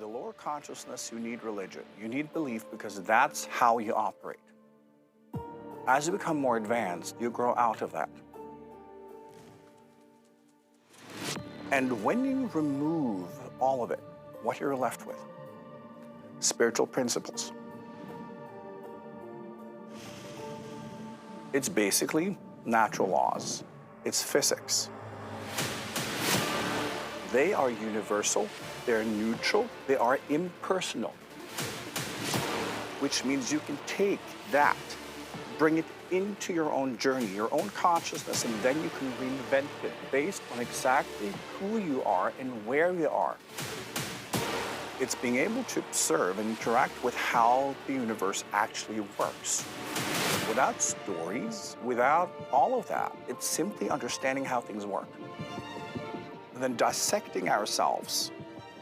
the lower consciousness, you need religion. You need belief because that's how you operate. As you become more advanced, you grow out of that. And when you remove all of it, what you're left with? Spiritual principles. It's basically natural laws. It's physics. They are universal, they're neutral, they are impersonal. Which means you can take that, bring it into your own journey, your own consciousness, and then you can reinvent it based on exactly who you are and where you are. It's being able to observe and interact with how the universe actually works. Without stories, without all of that, it's simply understanding how things work. And then dissecting ourselves,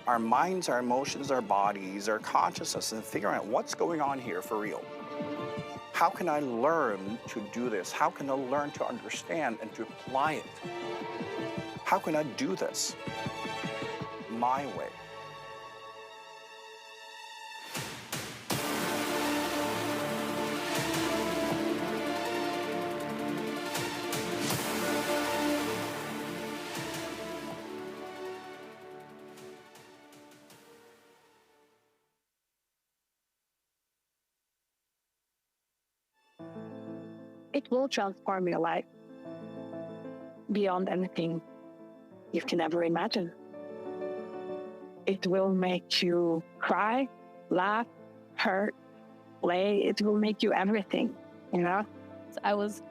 our minds, our emotions, our bodies, our consciousness, and figuring out what's going on here for real. How can I learn to do this? How can I learn to understand and to apply it? How can I do this my way? It will transform your life beyond anything you can ever imagine. It will make you cry, laugh, hurt, play. It will make you everything, you know? I was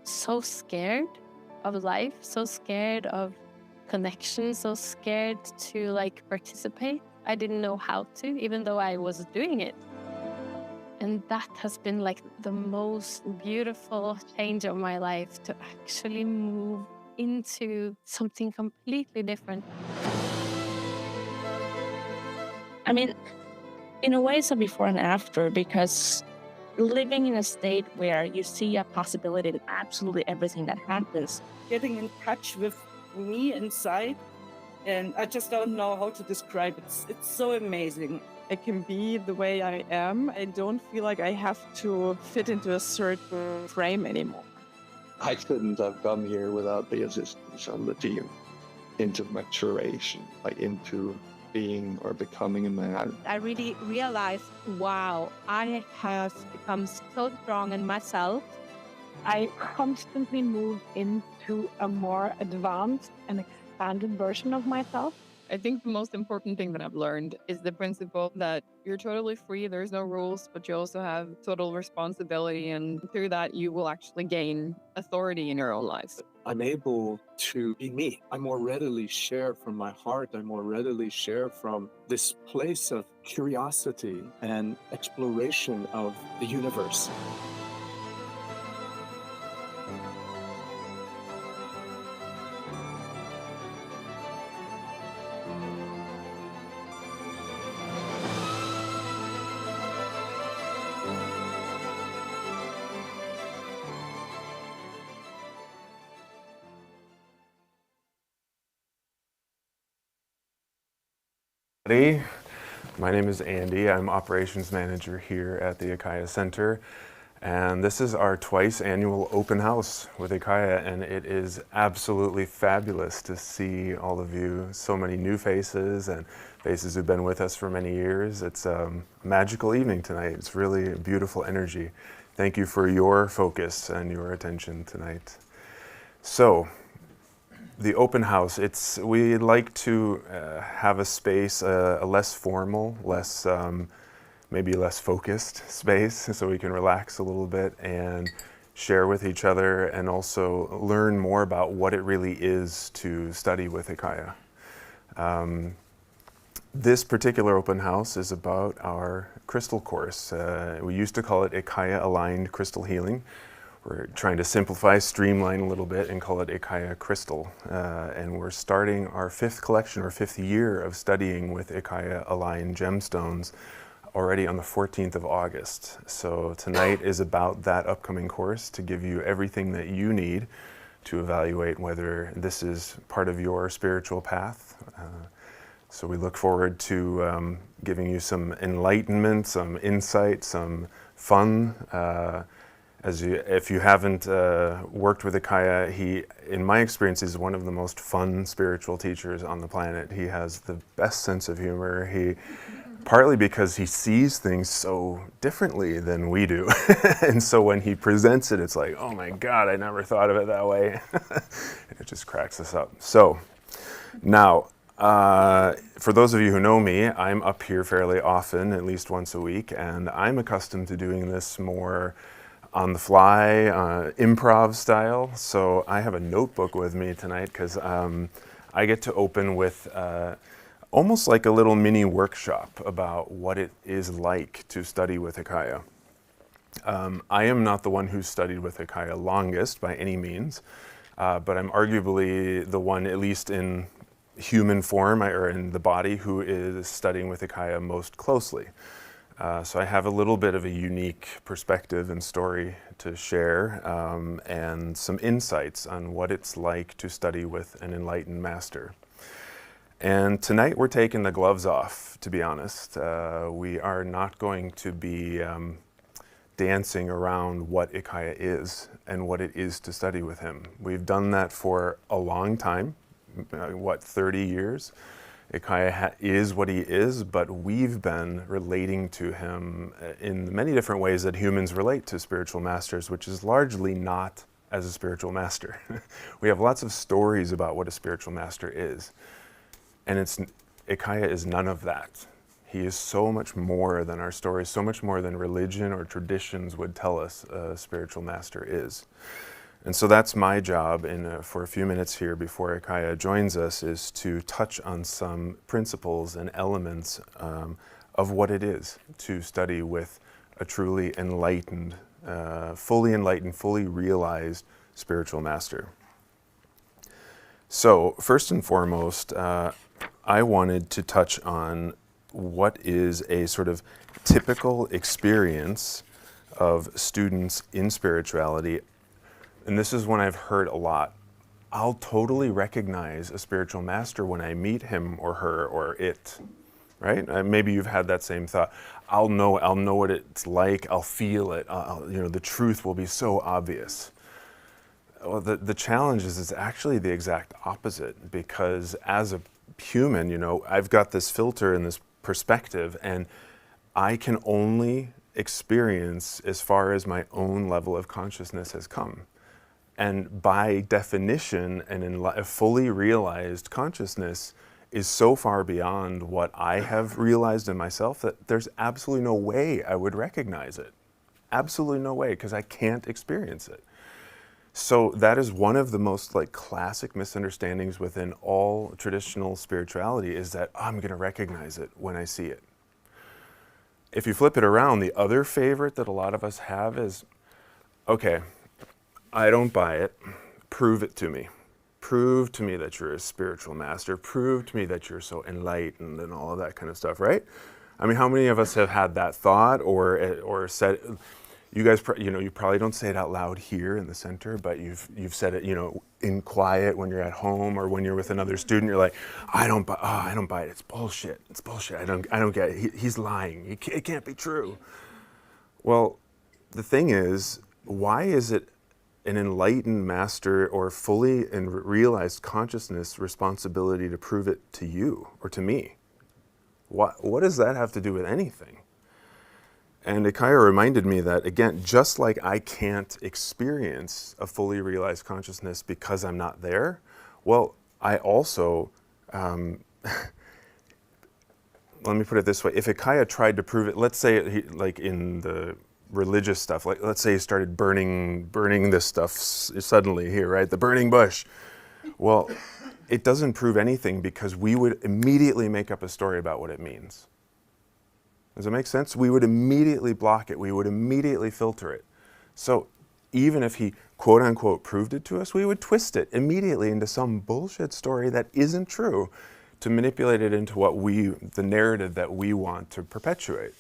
so scared of life, so scared of connection, so scared to participate. I didn't know how to, even though I was doing it. And that has been the most beautiful change of my life, to actually move into something completely different. I mean, in a way, it's a before and after, because living in a state where you see a possibility in absolutely everything that happens. Getting in touch with me inside, and I just don't know how to describe it. It's so amazing. I can be the way I am. I don't feel like I have to fit into a certain frame anymore. I couldn't have come here without the assistance of the team into maturation, into being or becoming a man. I really realized, wow, I have become so strong in myself. I constantly move into a more advanced and expanded version of myself. I think the most important thing that I've learned is the principle that you're totally free, there's no rules, but you also have total responsibility, and through that you will actually gain authority in your own life. I'm able to be me. I more readily share from my heart. I more readily share from this place of curiosity and exploration of the universe. My name is Andy. I'm operations manager here at the IKYA Center, and this is our twice annual open house with IKYA, and it is absolutely fabulous to see all of you, so many new faces and faces who've been with us for many years. It's a magical evening tonight. It's really a beautiful energy. Thank you for your focus and your attention tonight. So, the open house, we like to have a space, a less formal, maybe less focused space, so we can relax a little bit and share with each other, and also learn more about what it really is to study with IKYA. This particular open house is about our crystal course. We used to call it IKYA Aligned Crystal Healing. We're trying to simplify, streamline a little bit, and call it IKYA Crystal. And we're starting our fifth collection, or fifth year of studying with IKYA Aligned Gemstones already on the 14th of August. So tonight is about that upcoming course, to give you everything that you need to evaluate whether this is part of your spiritual path. So we look forward to giving you some enlightenment, some insight, some fun. If you haven't worked with IKYA, he, in my experience, is one of the most fun spiritual teachers on the planet. He has the best sense of humor. Partly because he sees things so differently than we do. And so when he presents it, it's like, oh my God, I never thought of it that way. It just cracks us up. So now, for those of you who know me, I'm up here fairly often, at least once a week, and I'm accustomed to doing this more on the fly, improv style. So I have a notebook with me tonight because I get to open with almost like a little mini workshop about what it is like to study with IKYA. I am not the one who's studied with IKYA longest by any means, but I'm arguably the one, at least in human form or in the body, who is studying with IKYA most closely. So I have a little bit of a unique perspective and story to share, and some insights on what it's like to study with an enlightened master. And tonight we're taking the gloves off, to be honest. We are not going to be dancing around what IKYA is and what it is to study with him. We've done that for a long time, 30 years? IKYA is what he is, but we've been relating to him in many different ways that humans relate to spiritual masters, which is largely not as a spiritual master. We have lots of stories about what a spiritual master is, and IKYA is none of that. He is so much more than our stories, so much more than religion or traditions would tell us a spiritual master is. And so that's my job for a few minutes here before IKYA joins us, is to touch on some principles and elements of what it is to study with a truly enlightened, fully realized spiritual master. So first and foremost, I wanted to touch on what is a sort of typical experience of students in spirituality. And this is one I've heard a lot. I'll totally recognize a spiritual master when I meet him or her or it, right? Maybe you've had that same thought. I'll know what it's like. I'll feel it. The truth will be so obvious. Well, the challenge is it's actually the exact opposite, because as a human, I've got this filter and this perspective, and I can only experience as far as my own level of consciousness has come. And by definition, a fully realized consciousness is so far beyond what I have realized in myself that there's absolutely no way I would recognize it. Absolutely no way, because I can't experience it. So that is one of the most classic misunderstandings within all traditional spirituality, is that I'm going to recognize it when I see it. If you flip it around, the other favorite that a lot of us have is, okay, I don't buy it. Prove it to me. Prove to me that you're a spiritual master. Prove to me that you're so enlightened and all of that kind of stuff, right? I mean, how many of us have had that thought or said, you guys, you probably don't say it out loud here in the center, but you've said it, in quiet when you're at home or when you're with another student. You're like, I don't buy it. It's bullshit. It's bullshit. I don't get it. He's lying. It can't be true. Well, the thing is, why is it an enlightened master or fully and realized consciousness responsibility to prove it to you or to me? What does that have to do with anything? And IKYA reminded me that, again, just like I can't experience a fully realized consciousness because I'm not there, well, I also, let me put it this way, if IKYA tried to prove it, let's say in the religious stuff, let's say he started burning this stuff suddenly here, right? The burning bush. Well, it doesn't prove anything because we would immediately make up a story about what it means. Does it make sense? We would immediately block it. We would immediately filter it. So even if he quote unquote proved it to us, we would twist it immediately into some bullshit story that isn't true to manipulate it into the narrative that we want to perpetuate.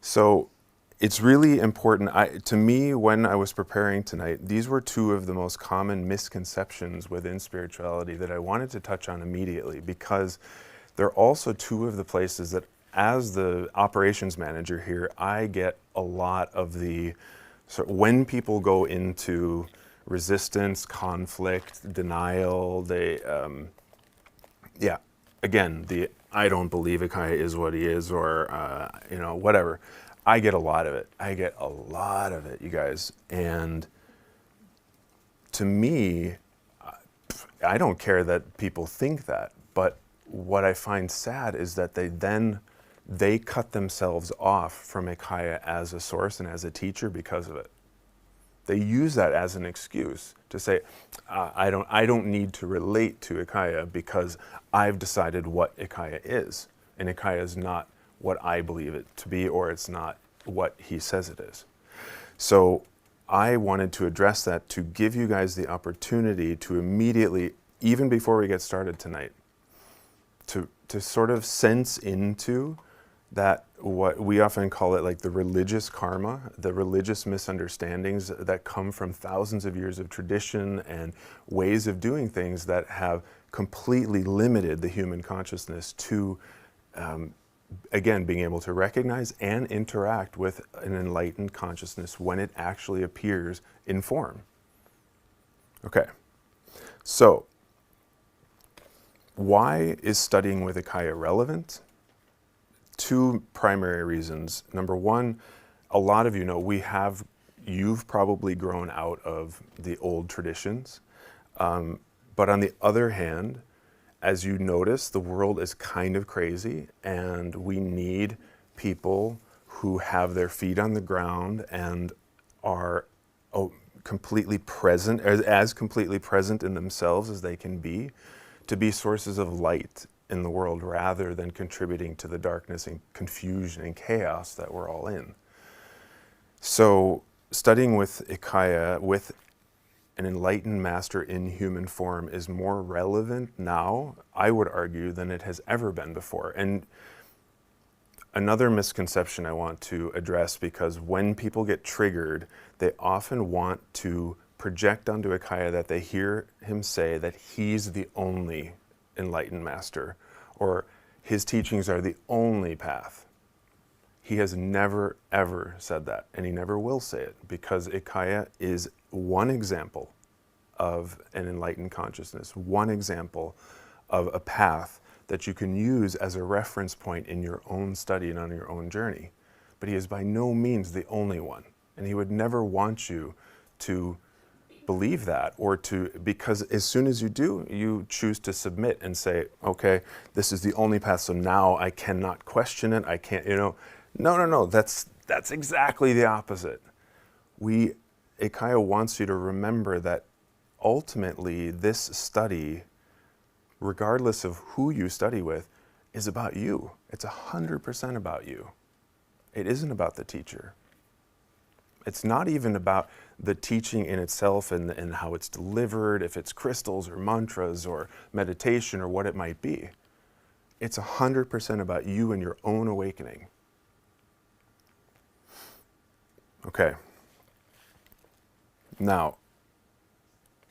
So it's really important. To me, when I was preparing tonight, these were two of the most common misconceptions within spirituality that I wanted to touch on immediately, because they're also two of the places that, as the operations manager here, I get a lot of the, so when people go into resistance, conflict, denial, they, yeah, again, the I don't believe IKYA is what he is, or, you know, whatever. I get a lot of it. I get a lot of it, you guys. And to me, I don't care that people think that, but what I find sad is that they cut themselves off from IKYA as a source and as a teacher because of it. They use that as an excuse to say, I don't need to relate to IKYA because I've decided what IKYA is. And IKYA is not what I believe it to be, or it's not what he says it is. So I wanted to address that to give you guys the opportunity to immediately, even before we get started tonight, to sort of sense into that, what we often call it, like the religious karma, the religious misunderstandings that come from thousands of years of tradition and ways of doing things that have completely limited the human consciousness to, again, being able to recognize and interact with an enlightened consciousness when it actually appears in form. Okay, so why is studying with IKYA relevant? Two primary reasons. Number one, a lot of you know you've probably grown out of the old traditions. But on the other hand, as you notice, the world is kind of crazy, and we need people who have their feet on the ground and are completely present, as completely present in themselves as they can be, to be sources of light in the world rather than contributing to the darkness and confusion and chaos that we're all in. So studying with IKYA, with an enlightened master in human form, is more relevant now, I would argue, than it has ever been before. And another misconception I want to address, because when people get triggered, they often want to project onto IKYA that they hear him say that he's the only enlightened master, or his teachings are the only path. He has never, ever said that, and he never will say it, because IKYA is one example of an enlightened consciousness, one example of a path that you can use as a reference point in your own study and on your own journey. But he is by no means the only one, and he would never want you to believe that, or because as soon as you do, you choose to submit and say, okay, this is the only path, so now I cannot question it, I can't, no, that's exactly the opposite. IKYA wants you to remember that ultimately this study, regardless of who you study with, is about you. It's 100% about you. It isn't about the teacher. It's not even about the teaching in itself and how it's delivered, if it's crystals or mantras or meditation or what it might be. It's 100% about you and your own awakening. Okay. Now,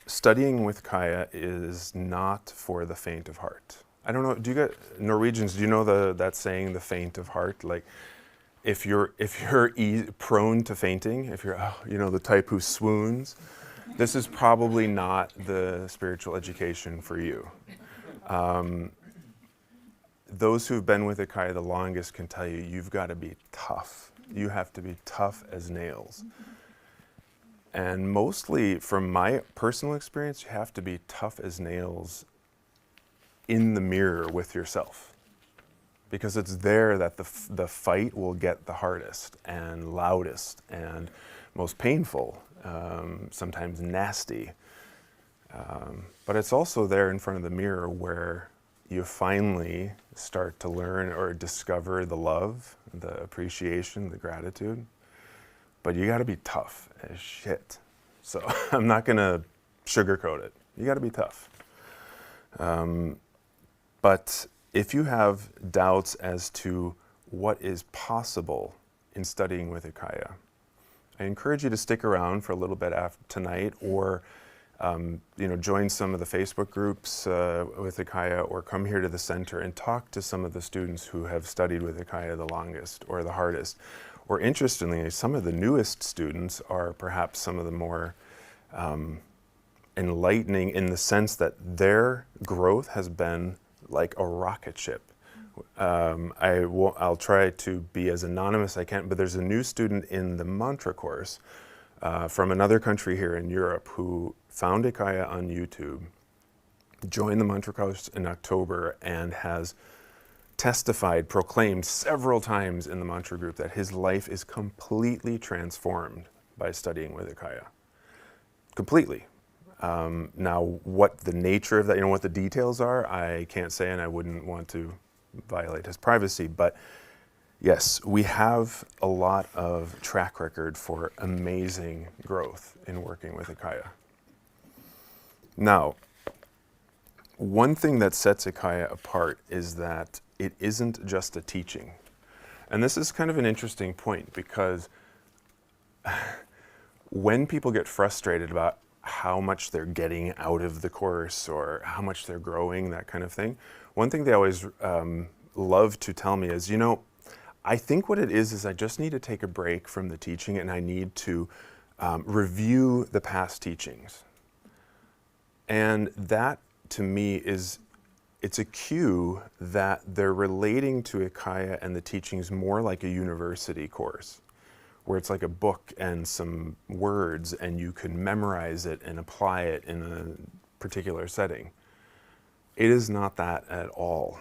studying with IKYA is not for the faint of heart. I don't know, do you get Norwegians, do you know that saying, the faint of heart? Like, if you're prone to fainting, if you're the type who swoons, this is probably not the spiritual education for you. Those who've been with IKYA the longest can tell you, you've got to be tough. You have to be tough as nails. And mostly, from my personal experience, you have to be tough as nails in the mirror with yourself. Because it's there that the fight will get the hardest and loudest and most painful, sometimes nasty. But it's also there in front of the mirror where you finally start to learn or discover the love, the appreciation, the gratitude. But you got to be tough as shit. So I'm not going to sugarcoat it. You got to be tough. But if you have doubts as to what is possible in studying with IKYA, I encourage you to stick around for a little bit after tonight, or Join some of the Facebook groups with IKYA, or come here to the center and talk to some of the students who have studied with IKYA the longest or the hardest. Or interestingly, some of the newest students are perhaps some of the more enlightening, in the sense that their growth has been like a rocket ship. I'll try to be as anonymous as I can, but there's a new student in the mantra course from another country here in Europe who found IKYA on YouTube, joined the mantra course in October, and has testified, proclaimed several times in the mantra group that his life is completely transformed by studying with IKYA. Completely. Now, what the nature of that, what the details are, I can't say, and I wouldn't want to violate his privacy, but yes, we have a lot of track record for amazing growth in working with IKYA. Now, one thing that sets IKYA apart is that it isn't just a teaching. And this is kind of an interesting point, because when people get frustrated about how much they're getting out of the course or how much they're growing, that kind of thing, one thing they always love to tell me is, I think what it is I just need to take a break from the teaching, and I need to review the past teachings. And that, to me, it's a cue that they're relating to IKYA and the teachings more like a university course, where it's like a book and some words, and you can memorize it and apply it in a particular setting. It is not that at all.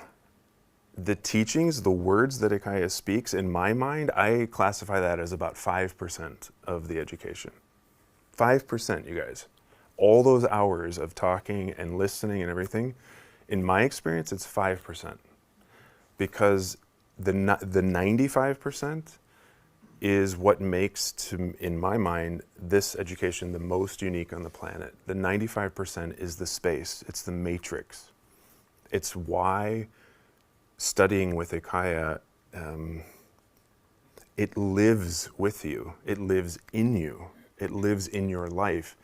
The teachings, the words that IKYA speaks, in my mind, I classify that as about 5% of the education. 5%, you guys. All those hours of talking and listening and everything, in my experience, it's 5%. Because the 95% is what makes, in my mind, this education the most unique on the planet. The 95% is the space, it's the matrix. It's why studying with IKYA, it lives with you, it lives in you, it lives in your life.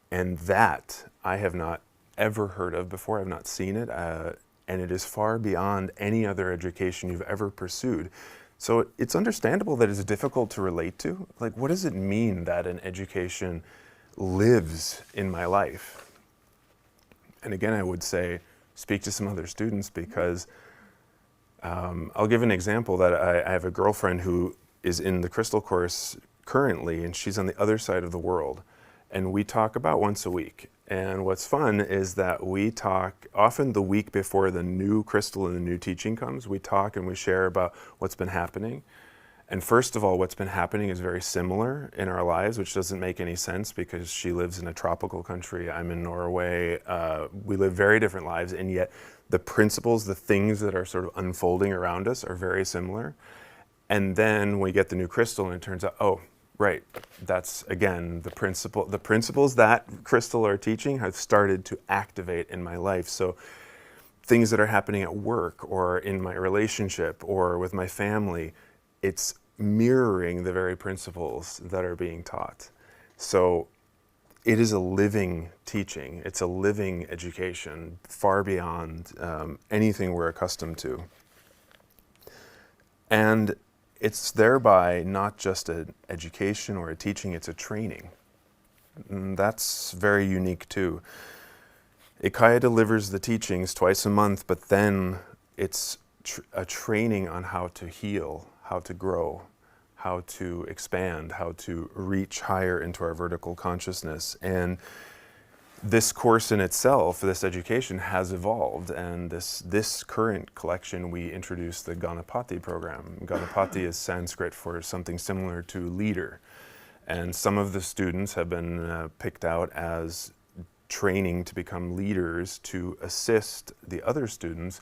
And that I have not ever heard of before, I've not seen it, and it is far beyond any other education you've ever pursued. So it's understandable that it's difficult to relate to. Like, what does it mean that an education lives in my life? And again, I would say, speak to some other students, because I'll give an example that I have a girlfriend who is in the Crystal course currently, and she's on the other side of the world. And we talk about once a week. And what's fun is that we talk often the week before the new crystal and the new teaching comes. We talk and we share about what's been happening. And first of all, what's been happening is very similar in our lives, which doesn't make any sense because she lives in a tropical country. I'm in Norway. We live very different lives, and yet the principles, the things that are sort of unfolding around us are very similar. And then we get the new crystal and it turns out, oh, right, that's again the principles that crystal are teaching have started to activate in my life. So things that are happening at work or in my relationship or with my family, it's mirroring the very principles that are being taught. So it is a living teaching. It's a living education, far beyond anything we're accustomed to. And it's thereby not just an education or a teaching, it's a training. And that's very unique too. IKYA delivers the teachings twice a month, but then it's a training on how to heal, how to grow, how to expand, how to reach higher into our vertical consciousness. And this course in itself, this education, has evolved, and this current collection we introduced the Ganapati program. Ganapati is Sanskrit for something similar to leader, and some of the students have been picked out as training to become leaders to assist the other students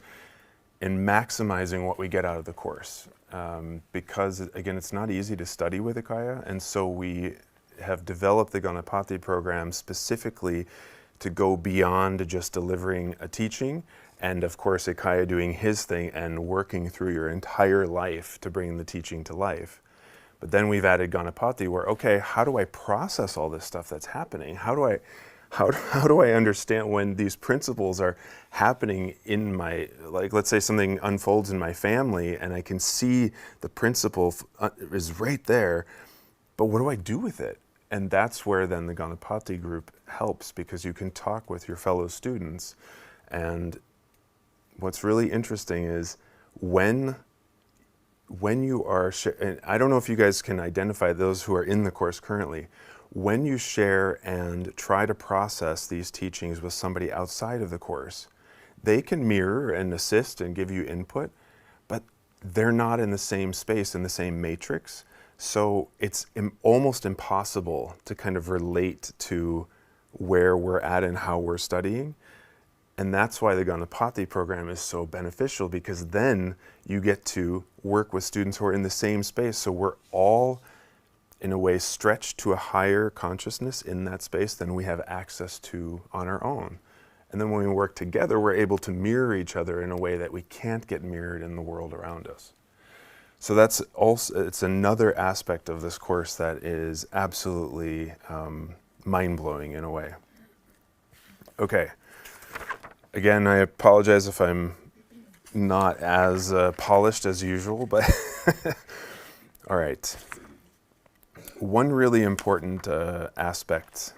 in maximizing what we get out of the course. Because again, it's not easy to study with IKYA, and so we have developed the Ganapati program specifically to go beyond just delivering a teaching, and of course IKYA doing his thing and working through your entire life to bring the teaching to life. But then we've added Ganapati where, okay, how do I process all this stuff that's happening? How do how do I understand when these principles are happening in my, like, let's say something unfolds in my family and I can see the principle is right there, but what do I do with it? And that's where then the Ganapati group helps, because you can talk with your fellow students. And what's really interesting is when you are, and I don't know if you guys can identify those who are in the course currently, when you share and try to process these teachings with somebody outside of the course, they can mirror and assist and give you input, but they're not in the same space, in the same matrix. So it's almost impossible to kind of relate to where we're at and how we're studying. And that's why the Ganapati program is so beneficial, because then you get to work with students who are in the same space. So we're all, in a way, stretched to a higher consciousness in that space than we have access to on our own. And then when we work together, we're able to mirror each other in a way that we can't get mirrored in the world around us. So that's also, it's another aspect of this course that is absolutely mind-blowing in a way. Okay. Again, I apologize if I'm not as polished as usual, but all right. One really important aspect,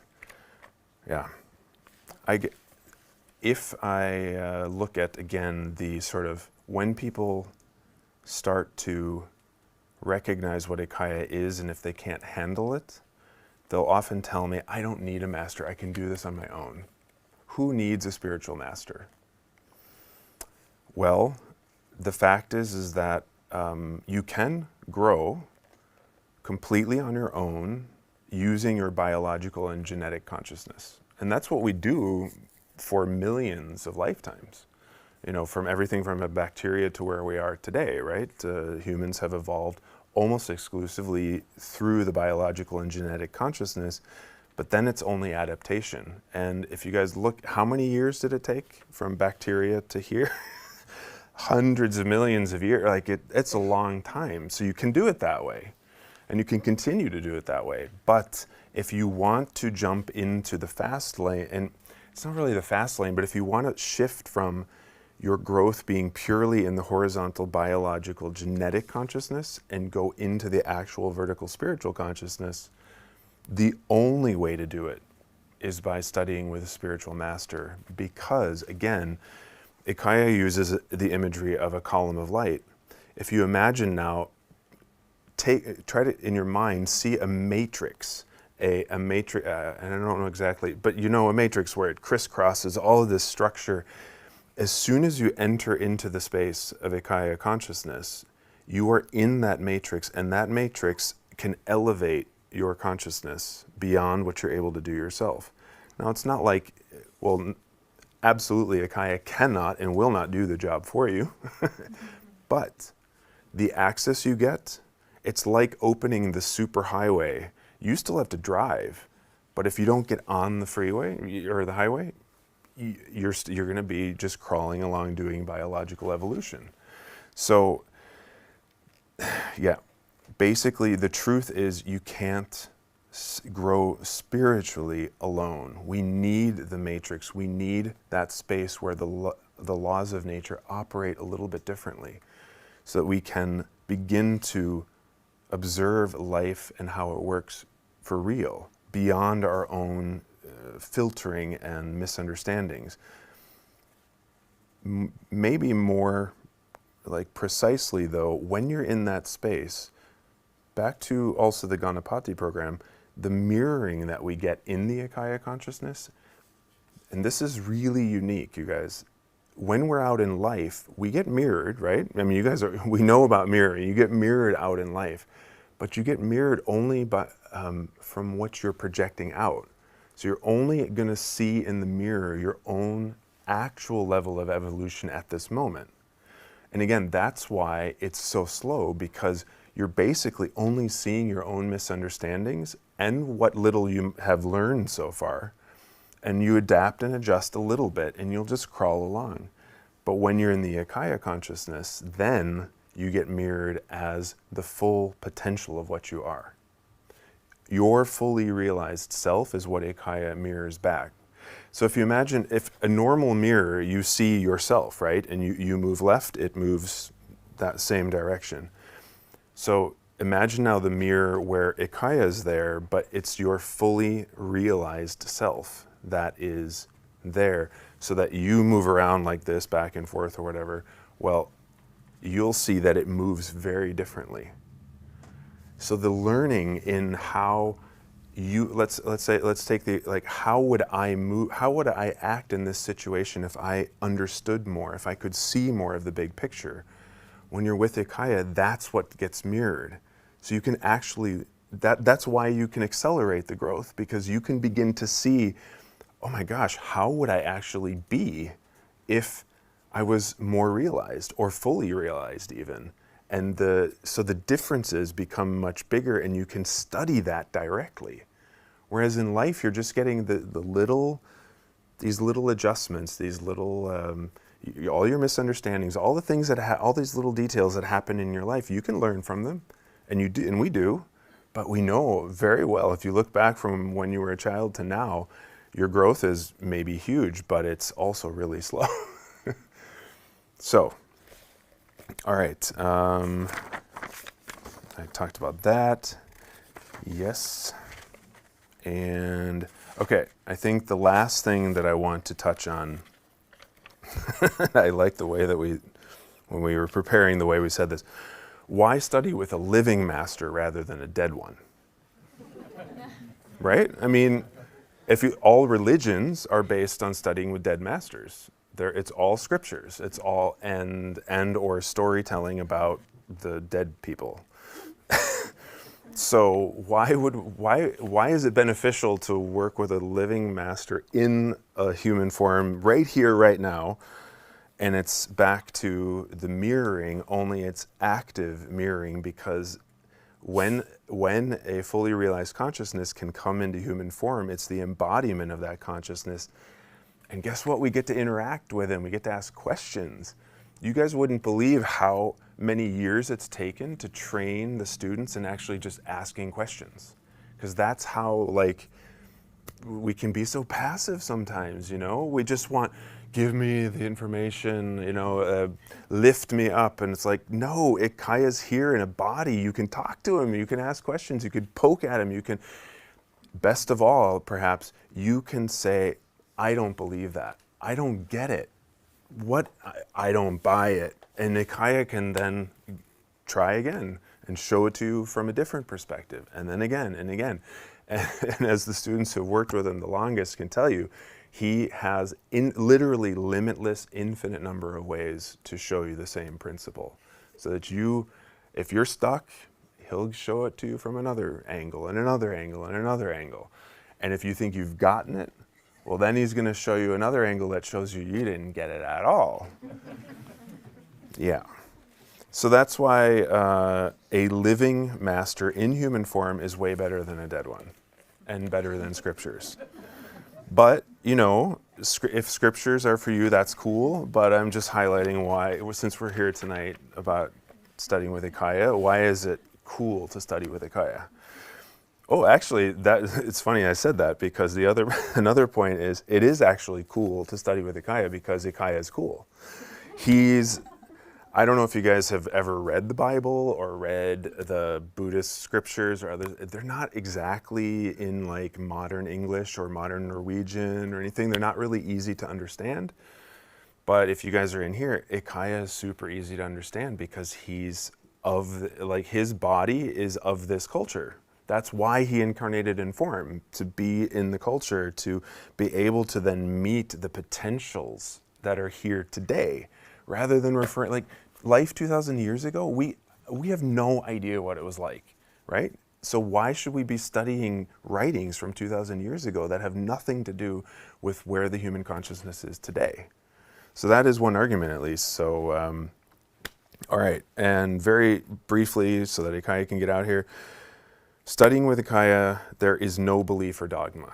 if I look at, again, the sort of, when people start to recognize what IKYA is, and if they can't handle it, they'll often tell me, I don't need a master, I can do this on my own. Who needs a spiritual master? Well, the fact is that you can grow completely on your own using your biological and genetic consciousness. And that's what we do for millions of lifetimes. You know, from everything from a bacteria to where we are today, right? Humans have evolved almost exclusively through the biological and genetic consciousness, but then it's only adaptation. And if you guys look, how many years did it take from bacteria to here? Hundreds of millions of years, like it's a long time. So you can do it that way, and you can continue to do it that way. But if you want to jump into the fast lane, and it's not really the fast lane, but if you want to shift from your growth being purely in the horizontal biological genetic consciousness and go into the actual vertical spiritual consciousness, the only way to do it is by studying with a spiritual master, because, again, IKYA uses the imagery of a column of light. If you imagine now, try to, in your mind, see a matrix, a matrix, and I don't know exactly, but you know a matrix where it crisscrosses all of this structure. As soon as you enter into the space of IKYA consciousness, you are in that matrix, and that matrix can elevate your consciousness beyond what you're able to do yourself. Now, it's not like, well, absolutely, IKYA cannot and will not do the job for you, but the access you get, it's like opening the superhighway. You still have to drive, but if you don't get on the freeway or the highway, you're going to be just crawling along doing biological evolution. So, yeah, basically the truth is you can't grow spiritually alone. We need the matrix. We need that space where the laws of nature operate a little bit differently, so that we can begin to observe life and how it works for real, beyond our own filtering and misunderstandings. Maybe more like precisely though, when you're in that space, back to also the Ganapati program, the mirroring that we get in the IKYA consciousness, and this is really unique, you guys. When we're out in life, we get mirrored, right? I mean, you guys we know about mirroring. You get mirrored out in life, but you get mirrored only by, from what you're projecting out. So you're only going to see in the mirror your own actual level of evolution at this moment. And again, that's why it's so slow, because you're basically only seeing your own misunderstandings and what little you have learned so far. And you adapt and adjust a little bit, and you'll just crawl along. But when you're in the IKYA consciousness, then you get mirrored as the full potential of what you are. Your fully realized self is what IKYA mirrors back. So if you imagine, if a normal mirror, you see yourself, right? And you move left, it moves that same direction. So imagine now the mirror where IKYA is there, but it's your fully realized self that is there, so that you move around like this, back and forth or whatever. Well, you'll see that it moves very differently. So the learning in how you, let's take the, like, how would I move, how would I act in this situation if I understood more, if I could see more of the big picture? When you're with IKYA, that's what gets mirrored. So you can actually, that's why you can accelerate the growth, because you can begin to see, oh my gosh, how would I actually be if I was more realized, or fully realized even? And so the differences become much bigger, and you can study that directly. Whereas in life, you're just getting these little adjustments, these little, all your misunderstandings, all the things that, all these little details that happen in your life, you can learn from them, and you do, and we do. But we know very well, if you look back from when you were a child to now, your growth is maybe huge, but it's also really slow. So, all right, I talked about that, yes. And okay, I think the last thing that I want to touch on, I like the way that when we were preparing, the way we said this, why study with a living master rather than a dead one? Right? I mean, all religions are based on studying with dead masters. It's all scriptures. It's all and or storytelling about the dead people. So why is it beneficial to work with a living master in a human form right here, right now? And it's back to the mirroring, only it's active mirroring, because when a fully realized consciousness can come into human form, it's the embodiment of that consciousness. And guess what? We get to interact with him. We get to ask questions. You guys wouldn't believe how many years it's taken to train the students in actually just asking questions. Because that's how, like, we can be so passive sometimes, you know? We just want, give me the information, you know, lift me up. And it's like, no, IKYA's here in a body. You can talk to him. You can ask questions. You can poke at him. You can, best of all, perhaps, you can say, I don't believe that. I don't get it. What? I don't buy it. And IKYA can then try again and show it to you from a different perspective, and then again and again. And as the students who have worked with him the longest can tell you, he has literally limitless, infinite number of ways to show you the same principle. So that if you're stuck, he'll show it to you from another angle and another angle and another angle. And if you think you've gotten it, well, then he's going to show you another angle that shows you didn't get it at all. Yeah. So that's why a living master in human form is way better than a dead one, and better than scriptures. But, you know, if scriptures are for you, that's cool. But I'm just highlighting why, since we're here tonight about studying with IKYA, why is it cool to study with IKYA? Oh, actually, it's funny I said that, because another point is, it is actually cool to study with IKYA because IKYA is cool. I don't know if you guys have ever read the Bible or read the Buddhist scriptures or others. They're not exactly in like modern English or modern Norwegian or anything. They're not really easy to understand. But if you guys are in here, IKYA is super easy to understand, because his body is of this culture. That's why he incarnated in form, to be in the culture, to be able to then meet the potentials that are here today, rather than referring, like, life 2,000 years ago, we have no idea what it was like, right? So why should we be studying writings from 2,000 years ago that have nothing to do with where the human consciousness is today? So that is one argument, at least. So, all right, and very briefly, so that IKYA can get out here, studying with IKYA, there is no belief or dogma.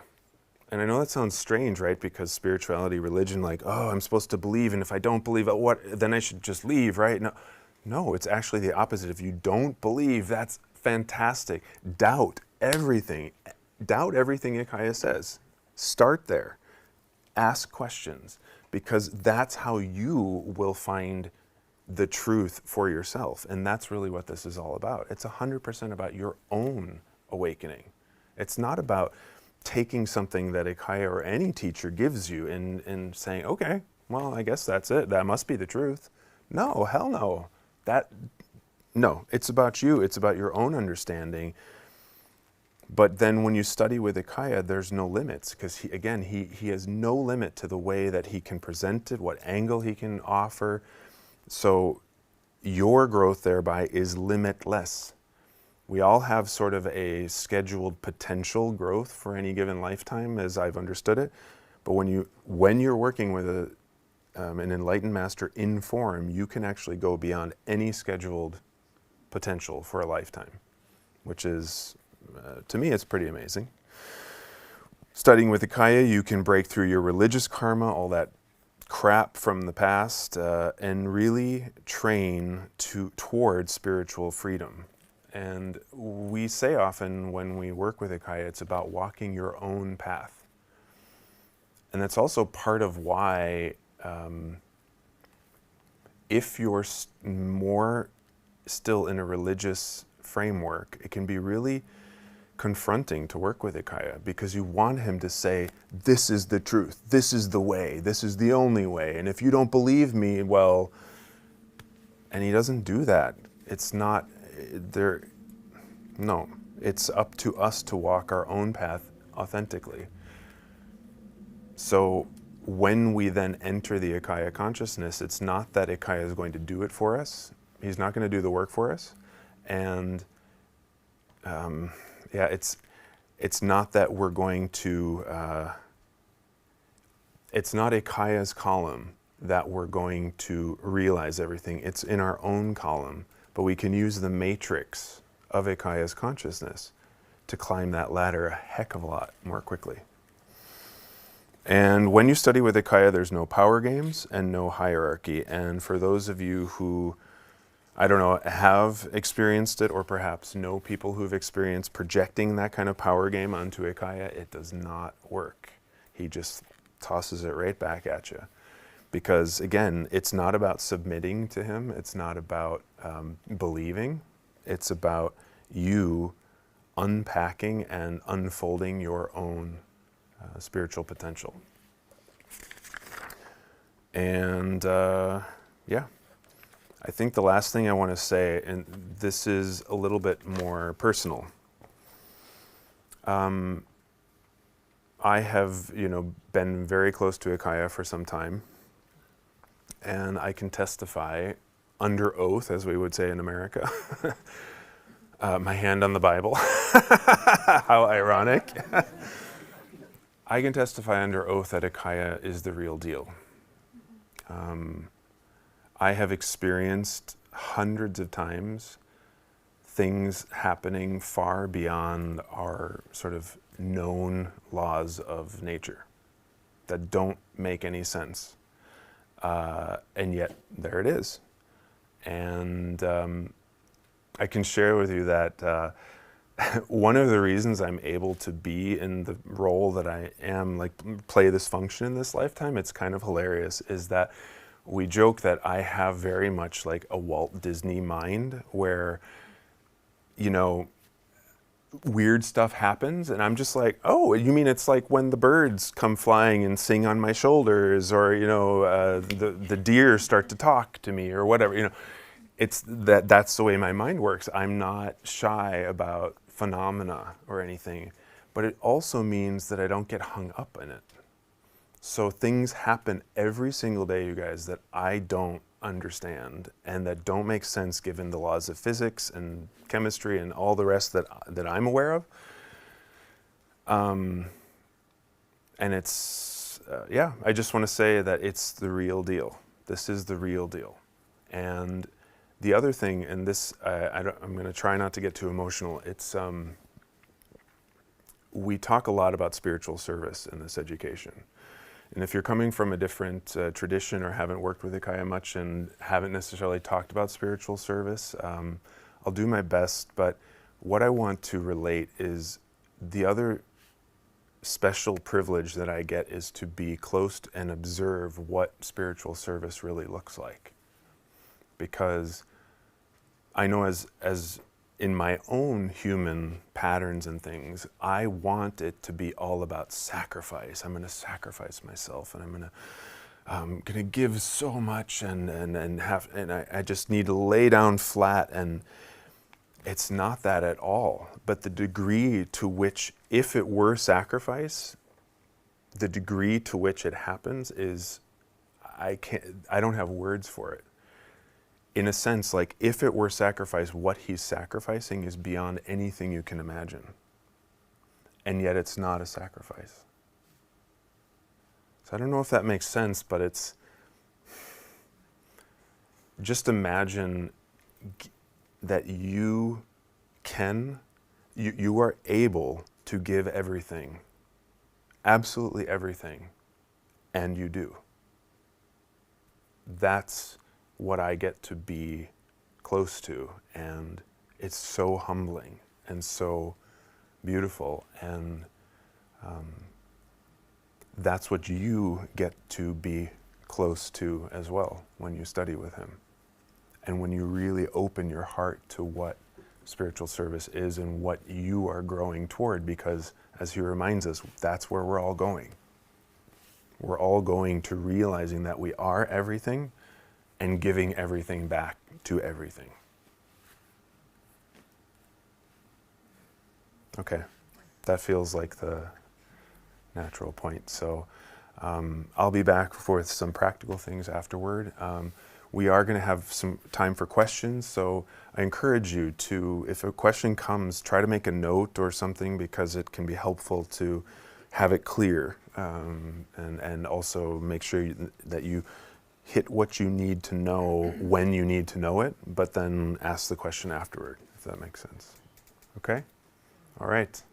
And I know that sounds strange, right? Because spirituality, religion, like, oh, I'm supposed to believe, and if I don't believe, then I should just leave, right? No, it's actually the opposite. If you don't believe, that's fantastic. Doubt everything. Doubt everything IKYA says. Start there. Ask questions, because that's how you will find the truth for yourself. And that's really what this is all about. It's 100% about your own awakening. It's not about taking something that IKYA or any teacher gives you and saying, okay, well, I guess that's it. That must be the truth. No, hell no. No, it's about you. It's about your own understanding. But then when you study with IKYA, there's no limits, because he has no limit to the way that he can present it, what angle he can offer. So your growth thereby is limitless. We all have sort of a scheduled potential growth for any given lifetime, as I've understood it. But when you're working with an enlightened master in form, you can actually go beyond any scheduled potential for a lifetime, which is, to me, it's pretty amazing. Studying with IKYA, you can break through your religious karma, all that crap from the past, and really train towards spiritual freedom. And we say often when we work with IKYA, it's about walking your own path. And that's also part of why, if you're more still in a religious framework, it can be really confronting to work with IKYA, because you want him to say, this is the truth, this is the way, this is the only way, and if you don't believe me, well, and he doesn't do that. It's not there. No, it's up to us to walk our own path authentically. So when we then enter the IKYA consciousness, it's not that IKYA is going to do it for us. He's not going to do the work for us. And yeah, it's not that we're going to, it's not IKYA's column that we're going to realize everything. It's in our own column, but we can use the matrix of IKYA's consciousness to climb that ladder a heck of a lot more quickly. And when you study with IKYA, there's no power games and no hierarchy. And for those of you who, I don't know, have experienced it, or perhaps know people who've experienced projecting that kind of power game onto IKYA, it does not work. He just tosses it right back at you. Because again, it's not about submitting to him. It's not about believing. It's about you unpacking and unfolding your own spiritual potential. And yeah. I think the last thing I want to say, and this is a little bit more personal. I have, been very close to IKYA for some time, and I can testify under oath, as we would say in America, my hand on the Bible. How ironic. I can testify under oath that IKYA is the real deal. I have experienced hundreds of times things happening far beyond our sort of known laws of nature that don't make any sense. And yet there it is. And I can share with you that one of the reasons I'm able to be in the role that I am, like play this function in this lifetime, it's kind of hilarious, is that we joke that I have very much like a Walt Disney mind where, weird stuff happens and I'm just like, oh, you mean it's like when the birds come flying and sing on my shoulders, or, the deer start to talk to me or whatever, it's that's the way my mind works. I'm not shy about phenomena or anything, but it also means that I don't get hung up in it. So things happen every single day, you guys, that I don't understand and that don't make sense given the laws of physics and chemistry and all the rest that I'm aware of. And it's, I just want to say that it's the real deal. This is the real deal. And the other thing, and this, I'm going to try not to get too emotional, it's, we talk a lot about spiritual service in this education. And if you're coming from a different tradition or haven't worked with IKYA much and haven't necessarily talked about spiritual service, I'll do my best. But what I want to relate is the other special privilege that I get is to be close and observe what spiritual service really looks like. Because I know as in my own human patterns and things, I want it to be all about sacrifice. I'm going to sacrifice myself, and I'm going to give so much, and I just need to lay down flat, and it's not that at all. But the degree to which, if it were sacrifice, the degree to which it happens is, I don't have words for it. In a sense, like, if it were sacrifice, what he's sacrificing is beyond anything you can imagine. And yet it's not a sacrifice. So I don't know if that makes sense, but it's, just imagine that you are able to give everything, absolutely everything, and you do. That's what I get to be close to, and it's so humbling and so beautiful, and that's what you get to be close to as well when you study with him, and when you really open your heart to what spiritual service is and what you are growing toward, because as he reminds us, that's where we're all going. We're all going to realizing that we are everything and giving everything back to everything. Okay, that feels like the natural point. So I'll be back for some practical things afterward. We are going to have some time for questions, so I encourage you to, if a question comes, try to make a note or something, because it can be helpful to have it clear, and also make sure that you hit what you need to know when you need to know it, but then ask the question afterward, if that makes sense. Okay? All right.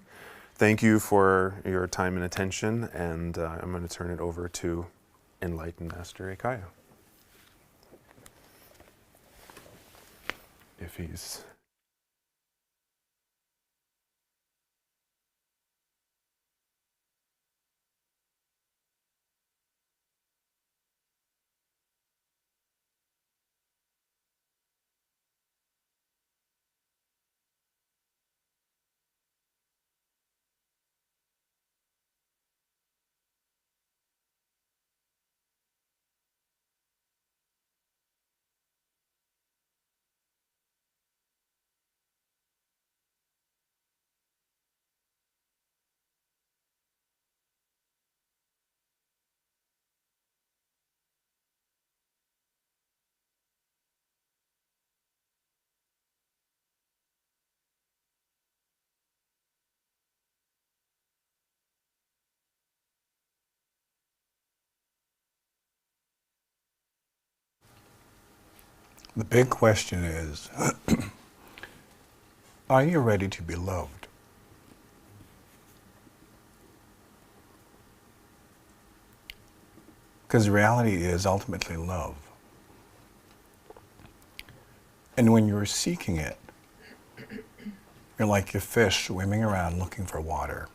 Thank you for your time and attention, and I'm going to turn it over to Enlightened Master IKYA. If he's... The big question is, are you ready to be loved? Because reality is ultimately love. And when you're seeking it, you're like a fish swimming around looking for water.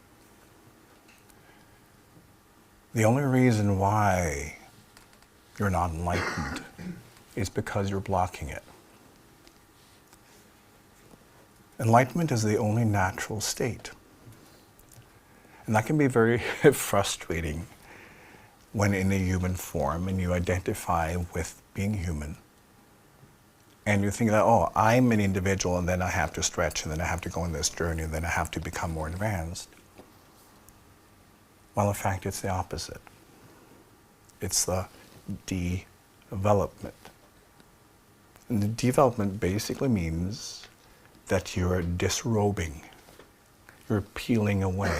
The only reason why you're not enlightened is because you're blocking it. Enlightenment is the only natural state. And that can be very frustrating when in a human form and you identify with being human. And you think that, oh, I'm an individual, and then I have to stretch, and then I have to go on this journey, and then I have to become more advanced. Well, in fact, it's the opposite. It's the development. And the development basically means that you're disrobing, you're peeling away.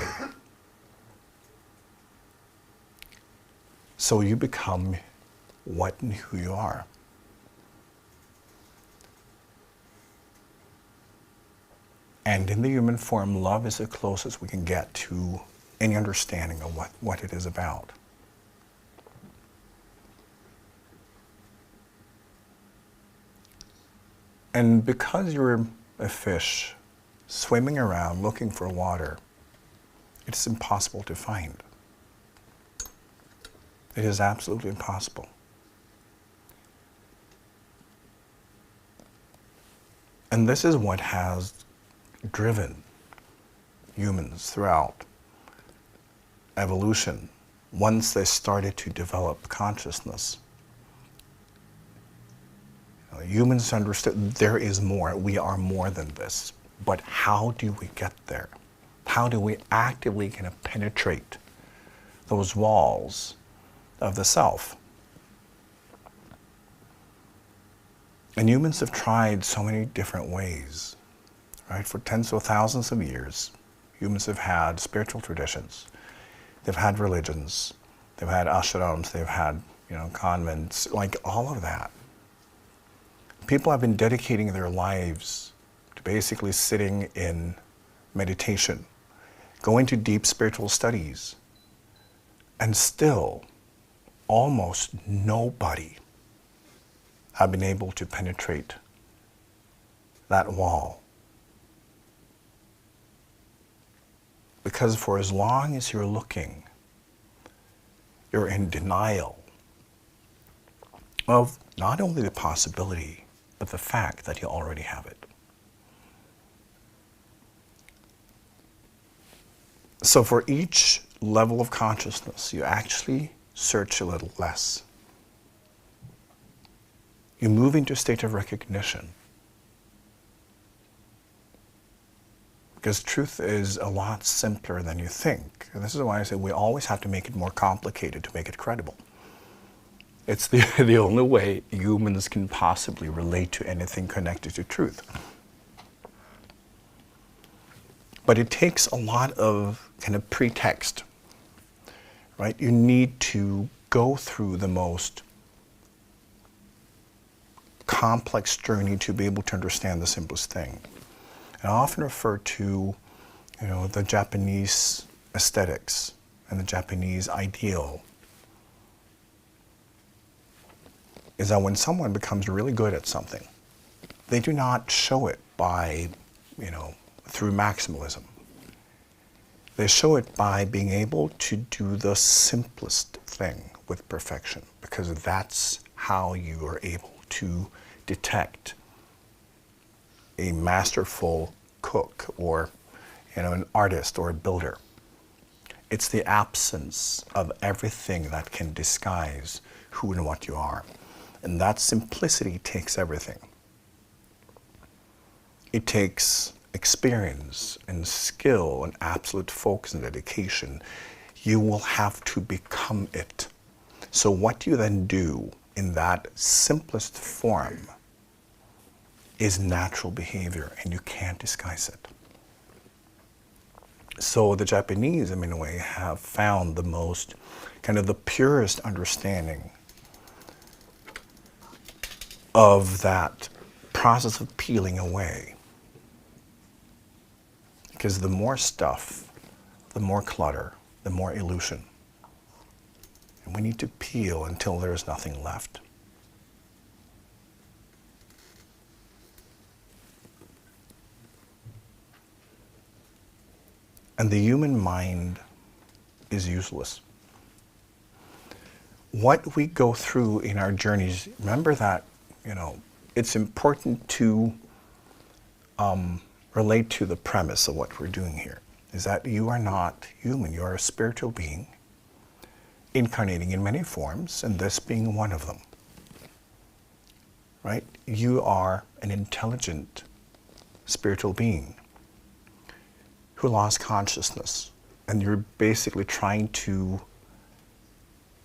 So you become what and who you are. And in the human form, love is the closest we can get to any understanding of what it is about. And because you're a fish swimming around looking for water, It's impossible to find. It is absolutely impossible. And this is what has driven humans throughout evolution once they started to develop consciousness. Humans understood there is more, we are more than this. But how do we get there? How do we actively kind of penetrate those walls of the self? And humans have tried so many different ways, right? For tens of thousands of years, humans have had spiritual traditions. They've had religions. They've had ashrams. They've had, convents, like all of that. People have been dedicating their lives to basically sitting in meditation, going to deep spiritual studies, and still almost nobody have been able to penetrate that wall. Because for as long as you're looking, you're in denial of not only the possibility, but the fact that you already have it. So for each level of consciousness, you actually search a little less. You move into a state of recognition. Because truth is a lot simpler than you think. And this is why I say we always have to make it more complicated to make it credible. It's the only way humans can possibly relate to anything connected to truth. But it takes a lot of kind of pretext, right? You need to go through the most complex journey to be able to understand the simplest thing. And I often refer to, the Japanese aesthetics and the Japanese ideal is that when someone becomes really good at something, they do not show it by, through maximalism. They show it by being able to do the simplest thing with perfection, because that's how you are able to detect a masterful cook or, an artist or a builder. It's the absence of everything that can disguise who and what you are. And that simplicity takes everything. It takes experience and skill and absolute focus and dedication. You will have to become it. So what you then do in that simplest form is natural behavior, and you can't disguise it. So the Japanese, in a way, have found the most, kind of the purest understanding of that process of peeling away. Because the more stuff, the more clutter, the more illusion. And we need to peel until there's nothing left. And the human mind is useless. What we go through in our journeys, remember that, it's important to relate to the premise of what we're doing here, is that you are not human. You are a spiritual being incarnating in many forms, and this being one of them. Right? You are an intelligent spiritual being who lost consciousness, and you're basically trying to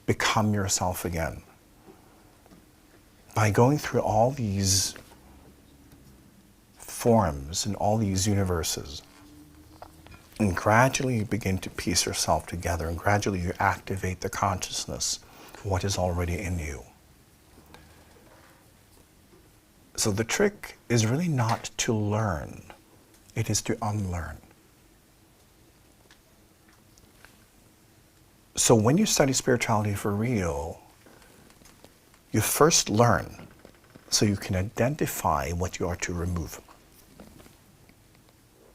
become yourself again. By going through all these forms and all these universes, and gradually you begin to piece yourself together, and gradually you activate the consciousness of what is already in you. So the trick is really not to learn, it is to unlearn. So when you study spirituality for real, you first learn so you can identify what you are to remove.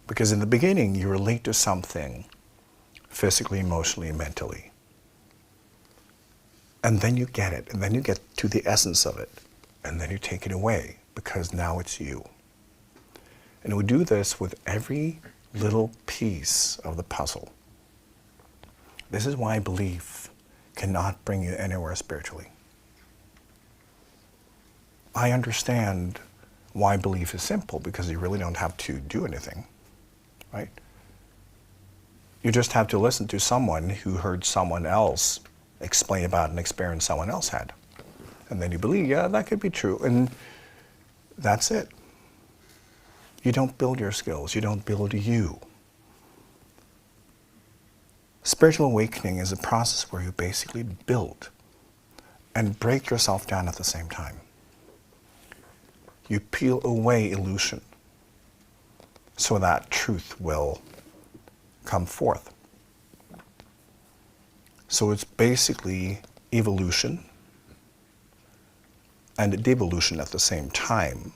Because in the beginning, you relate to something physically, emotionally, and mentally. And then you get it, and then you get to the essence of it, and then you take it away, because now it's you. And we do this with every little piece of the puzzle. This is why belief cannot bring you anywhere spiritually. I understand why belief is simple, because you really don't have to do anything, right? You just have to listen to someone who heard someone else explain about an experience someone else had. And then you believe, yeah, that could be true. And that's it. You don't build your skills. You don't build you. Spiritual awakening is a process where you basically build and break yourself down at the same time. You peel away illusion so that truth will come forth. So it's basically evolution and devolution at the same time.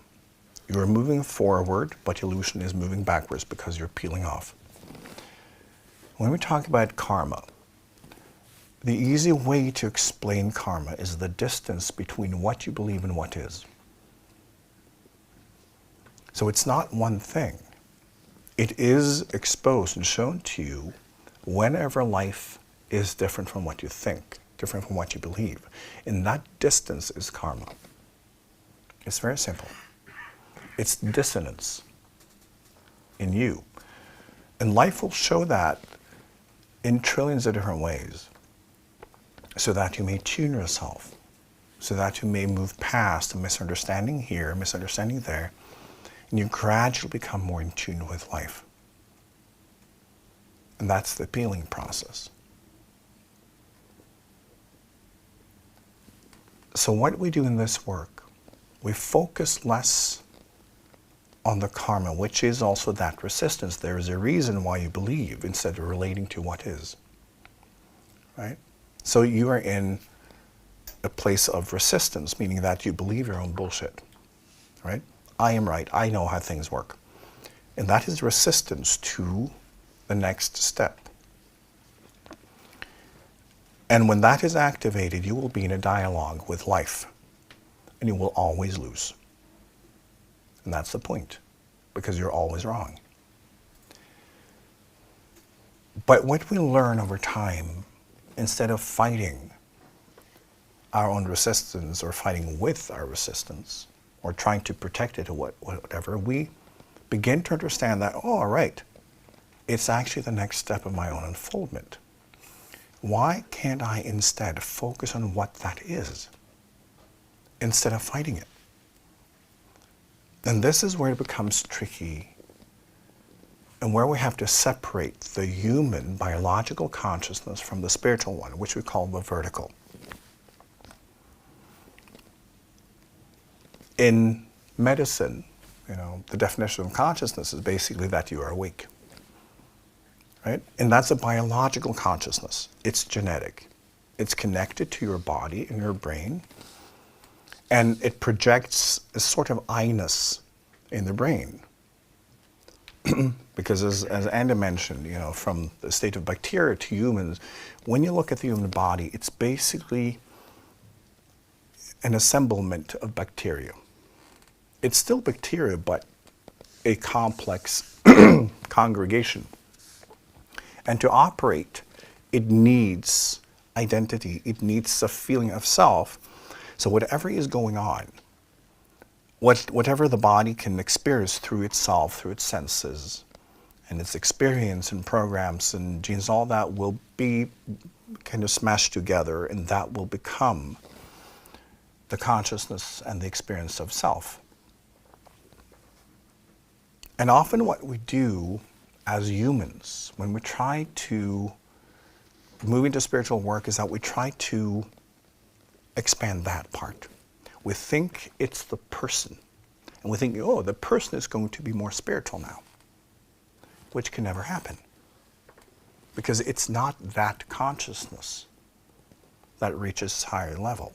You're moving forward, but illusion is moving backwards because you're peeling off. When we talk about karma, the easy way to explain karma is the distance between what you believe and what is. So it's not one thing. It is exposed and shown to you whenever life is different from what you think, different from what you believe. And that distance is karma. It's very simple. It's dissonance in you. And life will show that in trillions of different ways, so that you may tune yourself, so that you may move past a misunderstanding here, misunderstanding there, and you gradually become more in tune with life. And that's the peeling process. So what we do in this work, we focus less on the karma, which is also that resistance. There is a reason why you believe instead of relating to what is. Right? So you are in a place of resistance, meaning that you believe your own bullshit. Right? I am right. I know how things work. And that is resistance to the next step. And when that is activated, you will be in a dialogue with life. And you will always lose. And that's the point, because you're always wrong. But what we learn over time, instead of fighting our own resistance or fighting with our resistance or trying to protect it or whatever, we begin to understand that, oh, all right, it's actually the next step of my own unfoldment. Why can't I instead focus on what that is instead of fighting it? And this is where it becomes tricky and where we have to separate the human biological consciousness from the spiritual one, which we call the vertical. In medicine, the definition of consciousness is basically that you are awake. Right? And that's a biological consciousness. It's genetic. It's connected to your body and your brain. And it projects a sort of I-ness in the brain. Because as Andy mentioned, from the state of bacteria to humans, when you look at the human body, it's basically an assemblement of bacteria. It's still bacteria, but a complex congregation. And to operate, it needs identity. It needs a feeling of self. So whatever is going on, whatever the body can experience through itself, through its senses, and its experience and programs and genes, all that will be kind of smashed together, and that will become the consciousness and the experience of self. And often what we do as humans, when we try to move into spiritual work, is that we try to expand that part. We think it's the person. And we think, oh, the person is going to be more spiritual now, which can never happen. Because it's not that consciousness that reaches higher level.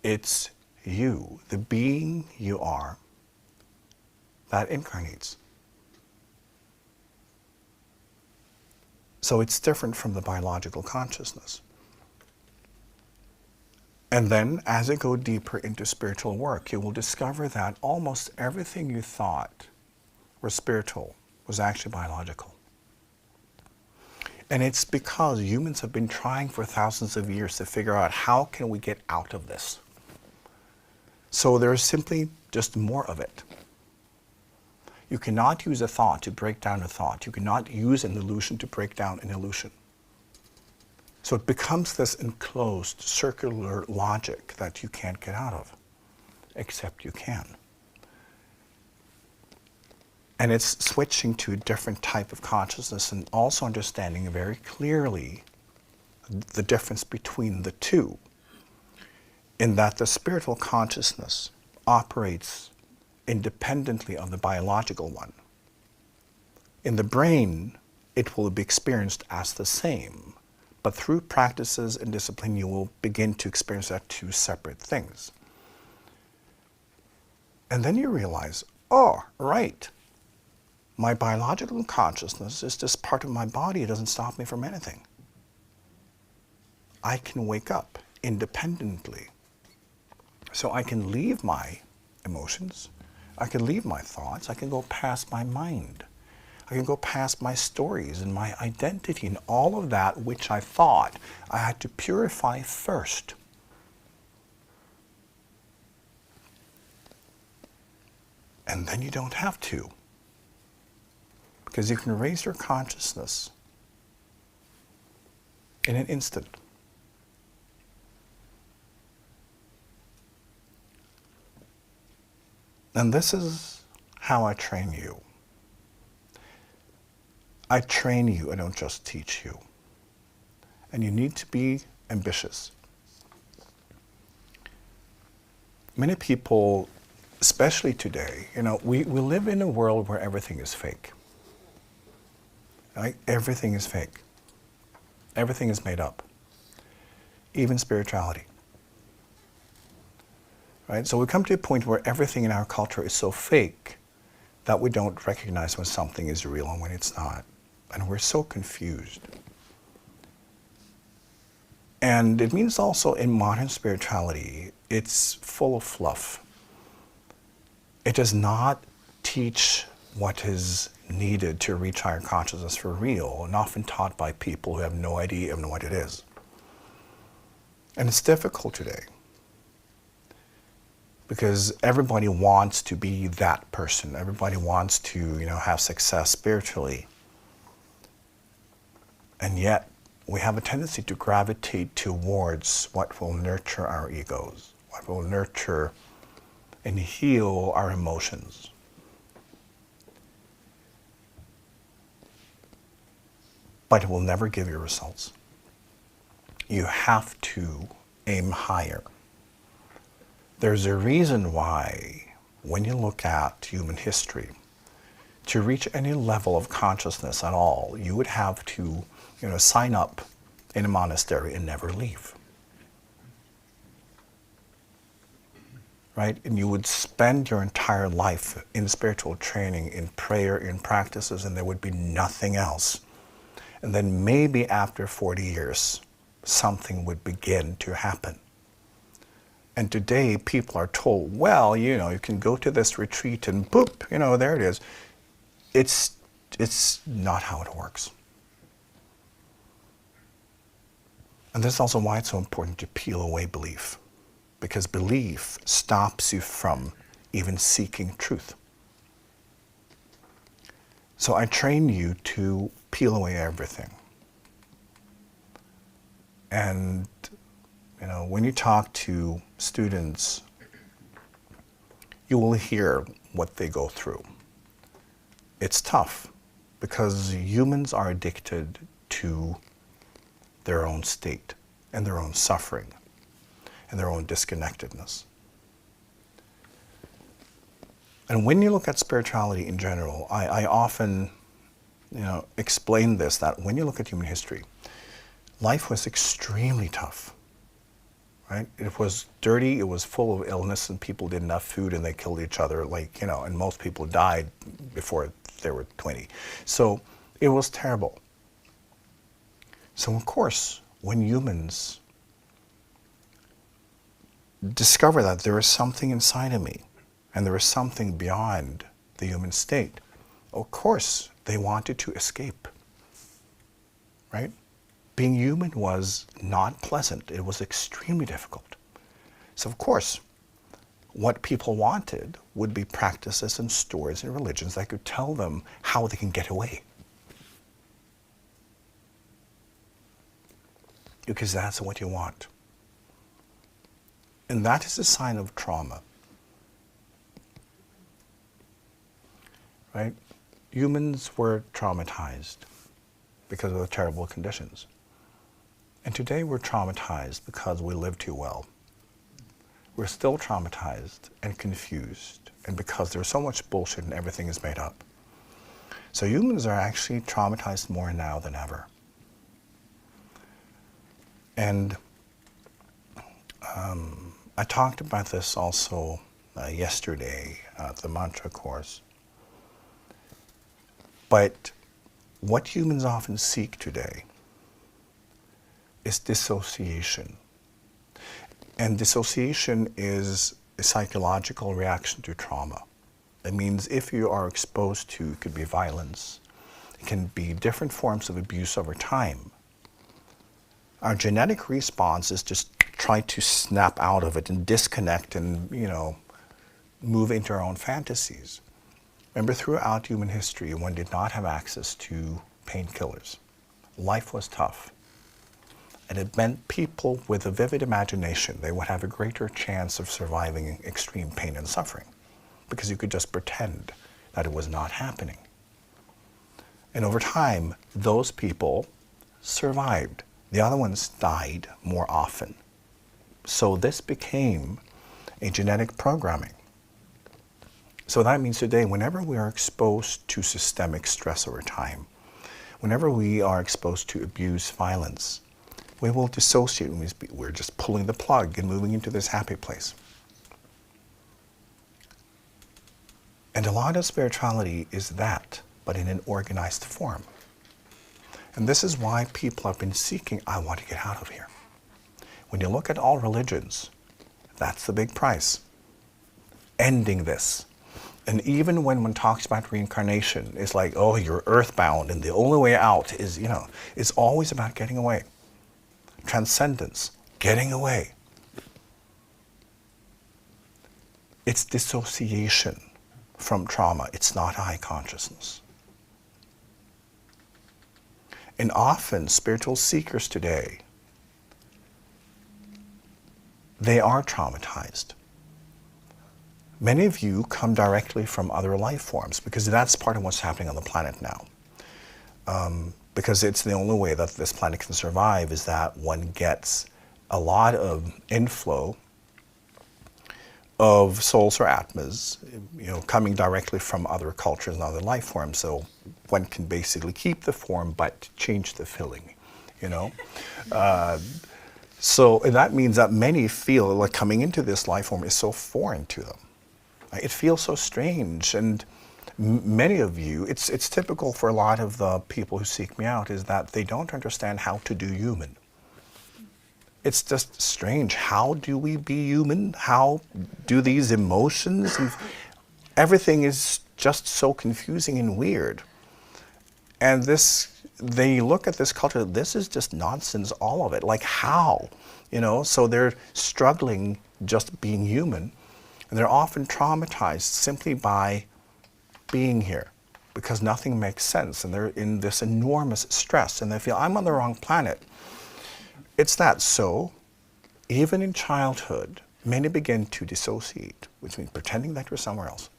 It's you, the being you are, that incarnates. So it's different from the biological consciousness. And then, as you go deeper into spiritual work, you will discover that almost everything you thought was spiritual was actually biological. And it's because humans have been trying for thousands of years to figure out how can we get out of this. So there's simply just more of it. You cannot use a thought to break down a thought. You cannot use an illusion to break down an illusion. So it becomes this enclosed circular logic that you can't get out of, except you can. And it's switching to a different type of consciousness and also understanding very clearly the difference between the two, in that the spiritual consciousness operates independently of the biological one. In the brain, it will be experienced as the same, but through practices and discipline, you will begin to experience that two separate things. And then you realize, oh, right, my biological consciousness is just part of my body. It doesn't stop me from anything. I can wake up independently. So I can leave my emotions, I can leave my thoughts, I can go past my mind. I can go past my stories and my identity and all of that which I thought I had to purify first. And then you don't have to. Because you can raise your consciousness in an instant. And this is how I train you. I train you, I don't just teach you. And you need to be ambitious. Many people, especially today, we live in a world where everything is fake. Right? Everything is fake. Everything is made up. Even spirituality. Right? So we come to a point where everything in our culture is so fake that we don't recognize when something is real and when it's not. And we're so confused. And it means also in modern spirituality, it's full of fluff. It does not teach what is needed to reach higher consciousness for real, and often taught by people who have no idea of what it is. And it's difficult today because everybody wants to be that person. Everybody wants to, have success spiritually. And yet, we have a tendency to gravitate towards what will nurture our egos, what will nurture and heal our emotions. But it will never give you results. You have to aim higher. There's a reason why, when you look at human history, to reach any level of consciousness at all, you would have to sign up in a monastery and never leave. Right? And you would spend your entire life in spiritual training, in prayer, in practices, and there would be nothing else. And then maybe after 40 years, something would begin to happen. And today, people are told, well, you can go to this retreat and boop, there it is. It's not how it works. And this is also why it's so important to peel away belief, because belief stops you from even seeking truth. So I train you to peel away everything. And, when you talk to students, you will hear what they go through. It's tough because humans are addicted to their own state and their own suffering and their own disconnectedness. And when you look at spirituality in general, I often explain this, that when you look at human history, life was extremely tough. Right? It was dirty, it was full of illness, and people didn't have food and they killed each other, and most people died before they were 20. So it was terrible. So of course, when humans discover that there is something inside of me and there is something beyond the human state, of course they wanted to escape, right? Being human was not pleasant. It was extremely difficult. So of course, what people wanted would be practices and stories and religions that could tell them how they can get away. Because that's what you want. And that is a sign of trauma. Right? Humans were traumatized because of the terrible conditions. And today we're traumatized because we live too well. We're still traumatized and confused, and because there's so much bullshit and everything is made up. So humans are actually traumatized more now than ever. And I talked about this also yesterday at the mantra course. But what humans often seek today is dissociation. And dissociation is a psychological reaction to trauma. It means if you are exposed to, it could be violence, it can be different forms of abuse over time. Our genetic response is just try to snap out of it and disconnect and, move into our own fantasies. Remember, throughout human history, one did not have access to painkillers. Life was tough. And it meant people with a vivid imagination, they would have a greater chance of surviving extreme pain and suffering because you could just pretend that it was not happening. And over time, those people survived. The other ones died more often. So this became a genetic programming. So that means today, whenever we are exposed to systemic stress over time, whenever we are exposed to abuse, violence, we will dissociate. We're just pulling the plug and moving into this happy place. And a lot of spirituality is that, but in an organized form. And this is why people have been seeking, I want to get out of here. When you look at all religions, that's the big price. Ending this. And even when one talks about reincarnation, it's like, oh, you're earthbound and the only way out is, it's always about getting away. Transcendence, getting away. It's dissociation from trauma. It's not high consciousness. And often spiritual seekers today, they are traumatized. Many of you come directly from other life forms because that's part of what's happening on the planet now. Because it's the only way that this planet can survive is that one gets a lot of inflow of souls or atmas, coming directly from other cultures and other life forms. So one can basically keep the form but change the filling, So that means that many feel like coming into this life form is so foreign to them. It feels so strange, and many of you, it's typical for a lot of the people who seek me out is that they don't understand how to do human. It's just strange. How do we be human? How do these emotions? And everything is just so confusing and weird. And they look at this culture, this is just nonsense, all of it. Like how? So they're struggling just being human. And they're often traumatized simply by being here because nothing makes sense. And they're in this enormous stress and they feel, I'm on the wrong planet. It's that. So even in childhood, many begin to dissociate, which means pretending that you're somewhere else.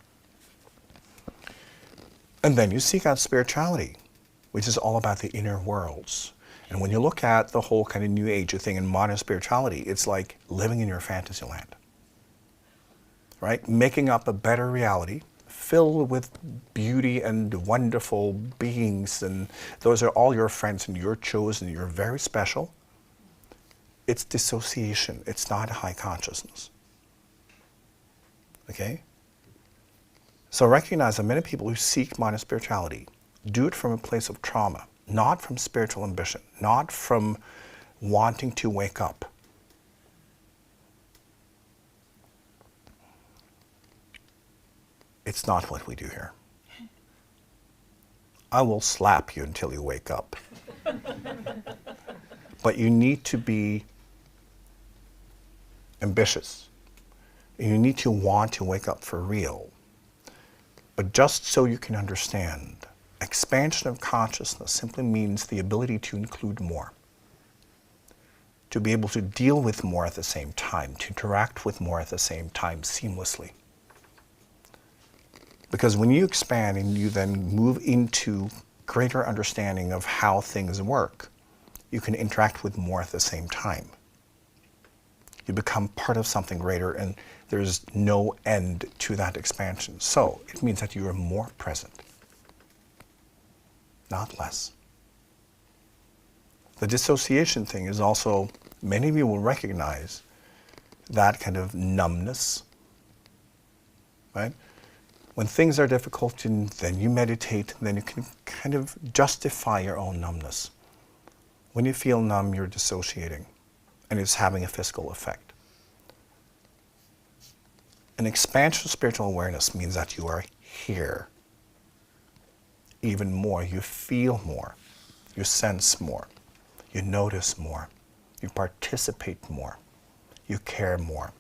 And then you seek out spirituality, which is all about the inner worlds. And when you look at the whole kind of New Age thing in modern spirituality, it's like living in your fantasy land. Right? Making up a better reality filled with beauty and wonderful beings, and those are all your friends and you're chosen, you're very special. It's dissociation. It's not high consciousness. Okay? So recognize that many people who seek modern spirituality do it from a place of trauma. not from spiritual ambition, not from wanting to wake up. It's not what we do here. I will slap you until you wake up. But you need to be ambitious. You need to want to wake up for real. But just so you can understand, expansion of consciousness simply means the ability to include more, to be able to deal with more at the same time, to interact with more at the same time seamlessly. Because when you expand and you then move into greater understanding of how things work, you can interact with more at the same time. You become part of something greater, and there's no end to that expansion. So it means that you are more present, not less. The dissociation thing is also, many of you will recognize that kind of numbness, right? When things are difficult, and then you meditate, and then you can kind of justify your own numbness. When you feel numb, you're dissociating, and it's having a physical effect. An expansion of spiritual awareness means that you are here even more. You feel more, you sense more, you notice more, you participate more, you care more.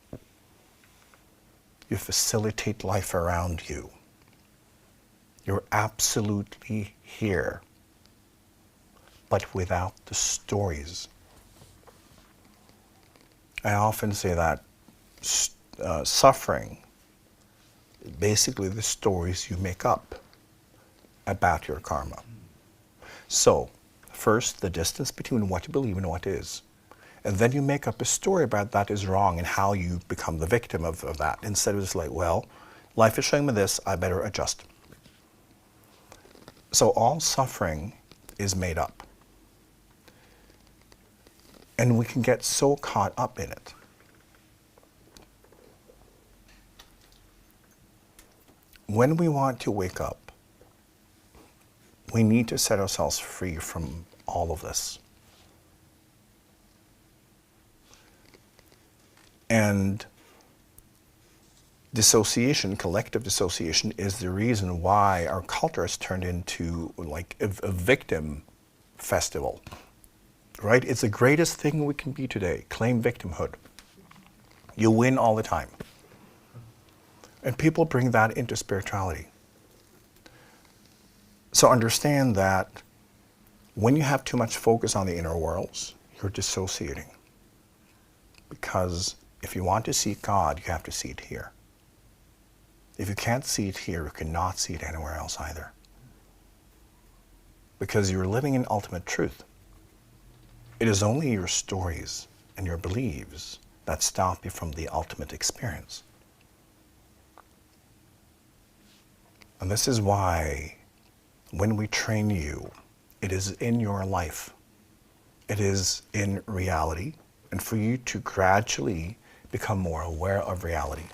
You facilitate life around you. You're absolutely here, but without the stories. I often say that suffering is basically the stories you make up about your karma. So, first, the distance between what you believe and what is. And then you make up a story about that is wrong and how you become the victim of that. Instead of just like, well, life is showing me this, I better adjust. So all suffering is made up. And we can get so caught up in it. When we want to wake up, we need to set ourselves free from all of this. And dissociation, collective dissociation, is the reason why our culture has turned into like a victim festival, right? It's the greatest thing we can be today, claim victimhood. You win all the time. And people bring that into spirituality. So understand that when you have too much focus on the inner worlds, you're dissociating. Because if you want to see God, you have to see it here. If you can't see it here, you cannot see it anywhere else either. Because you're living in ultimate truth. It is only your stories and your beliefs that stop you from the ultimate experience. And this is why when we train you, it is in your life. It is in reality. And for you to gradually become more aware of reality,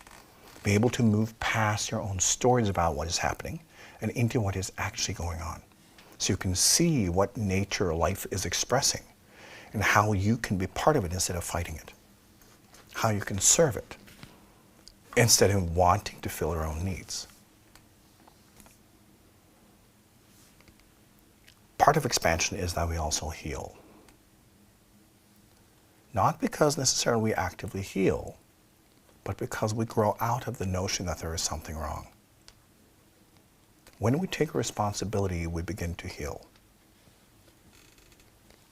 be able to move past your own stories about what is happening and into what is actually going on. So you can see what nature, life is expressing and how you can be part of it instead of fighting it. How you can serve it instead of wanting to fill your own needs. Part of expansion is that we also heal. Not because necessarily we actively heal, but because we grow out of the notion that there is something wrong. When we take responsibility, we begin to heal.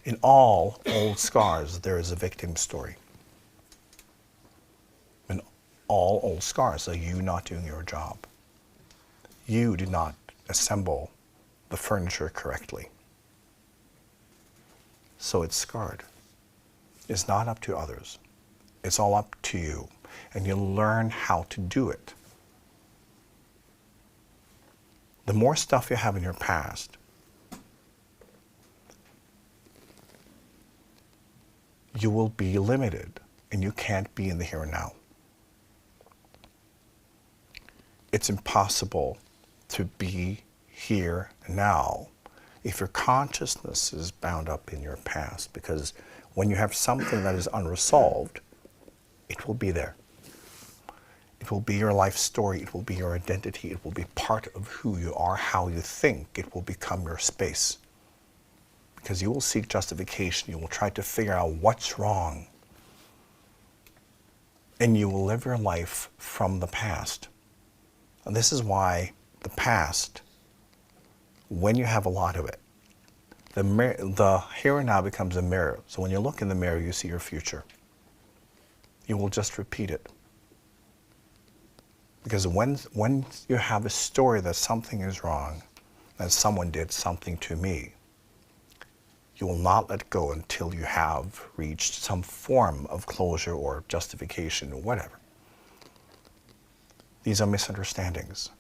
In all old scars, there is a victim story. In all old scars are you not doing your job. You did not assemble the furniture correctly. So it's scarred. It's not up to others. It's all up to you. And you learn how to do it. The more stuff you have in your past, you will be limited and you can't be in the here and now. It's impossible to be here now if your consciousness is bound up in your past, because when you have something that is unresolved, it will be there. It will be your life story. It will be your identity. It will be part of who you are, how you think. It will become your space. Because you will seek justification. You will try to figure out what's wrong. And you will live your life from the past. And this is why the past, when you have a lot of it, the here and now becomes a mirror. So when you look in the mirror, you see your future. You will just repeat it. Because when you have a story that something is wrong, that someone did something to me, you will not let go until you have reached some form of closure or justification or whatever. These are misunderstandings.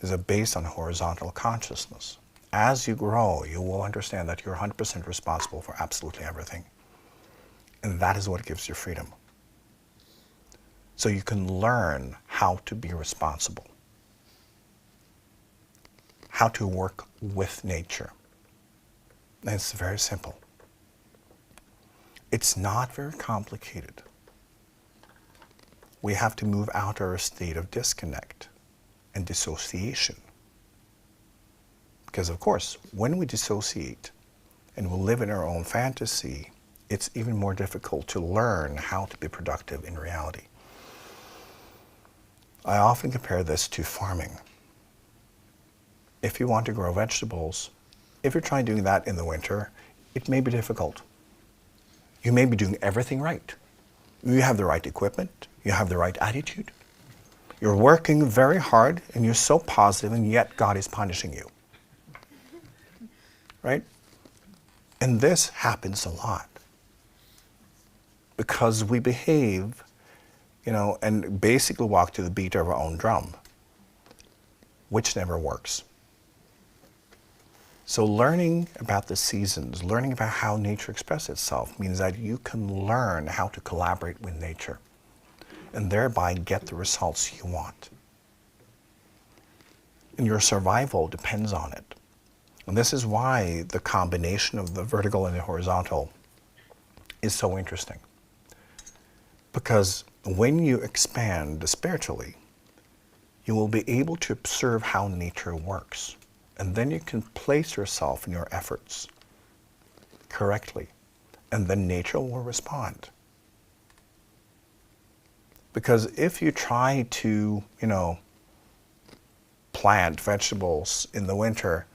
These are based on horizontal consciousness. As you grow, you will understand that you're 100% responsible for absolutely everything. And that is what gives you freedom. So you can learn how to be responsible, how to work with nature. And it's very simple. It's not very complicated. We have to move out of our state of disconnect and dissociation. Because of course, when we dissociate and we live in our own fantasy, it's even more difficult to learn how to be productive in reality. I often compare this to farming. If you want to grow vegetables, if you're trying doing that in the winter, it may be difficult. You may be doing everything right. You have the right equipment, you have the right attitude. You're working very hard and you're so positive, and yet God is punishing you. Right? And this happens a lot because we behave, and basically walk to the beat of our own drum, which never works. So learning about the seasons, learning about how nature expresses itself means that you can learn how to collaborate with nature and thereby get the results you want. And your survival depends on it. And this is why the combination of the vertical and the horizontal is so interesting. Because when you expand spiritually, you will be able to observe how nature works. And then you can place yourself in your efforts correctly. And then nature will respond. Because if you try to, plant vegetables in the winter,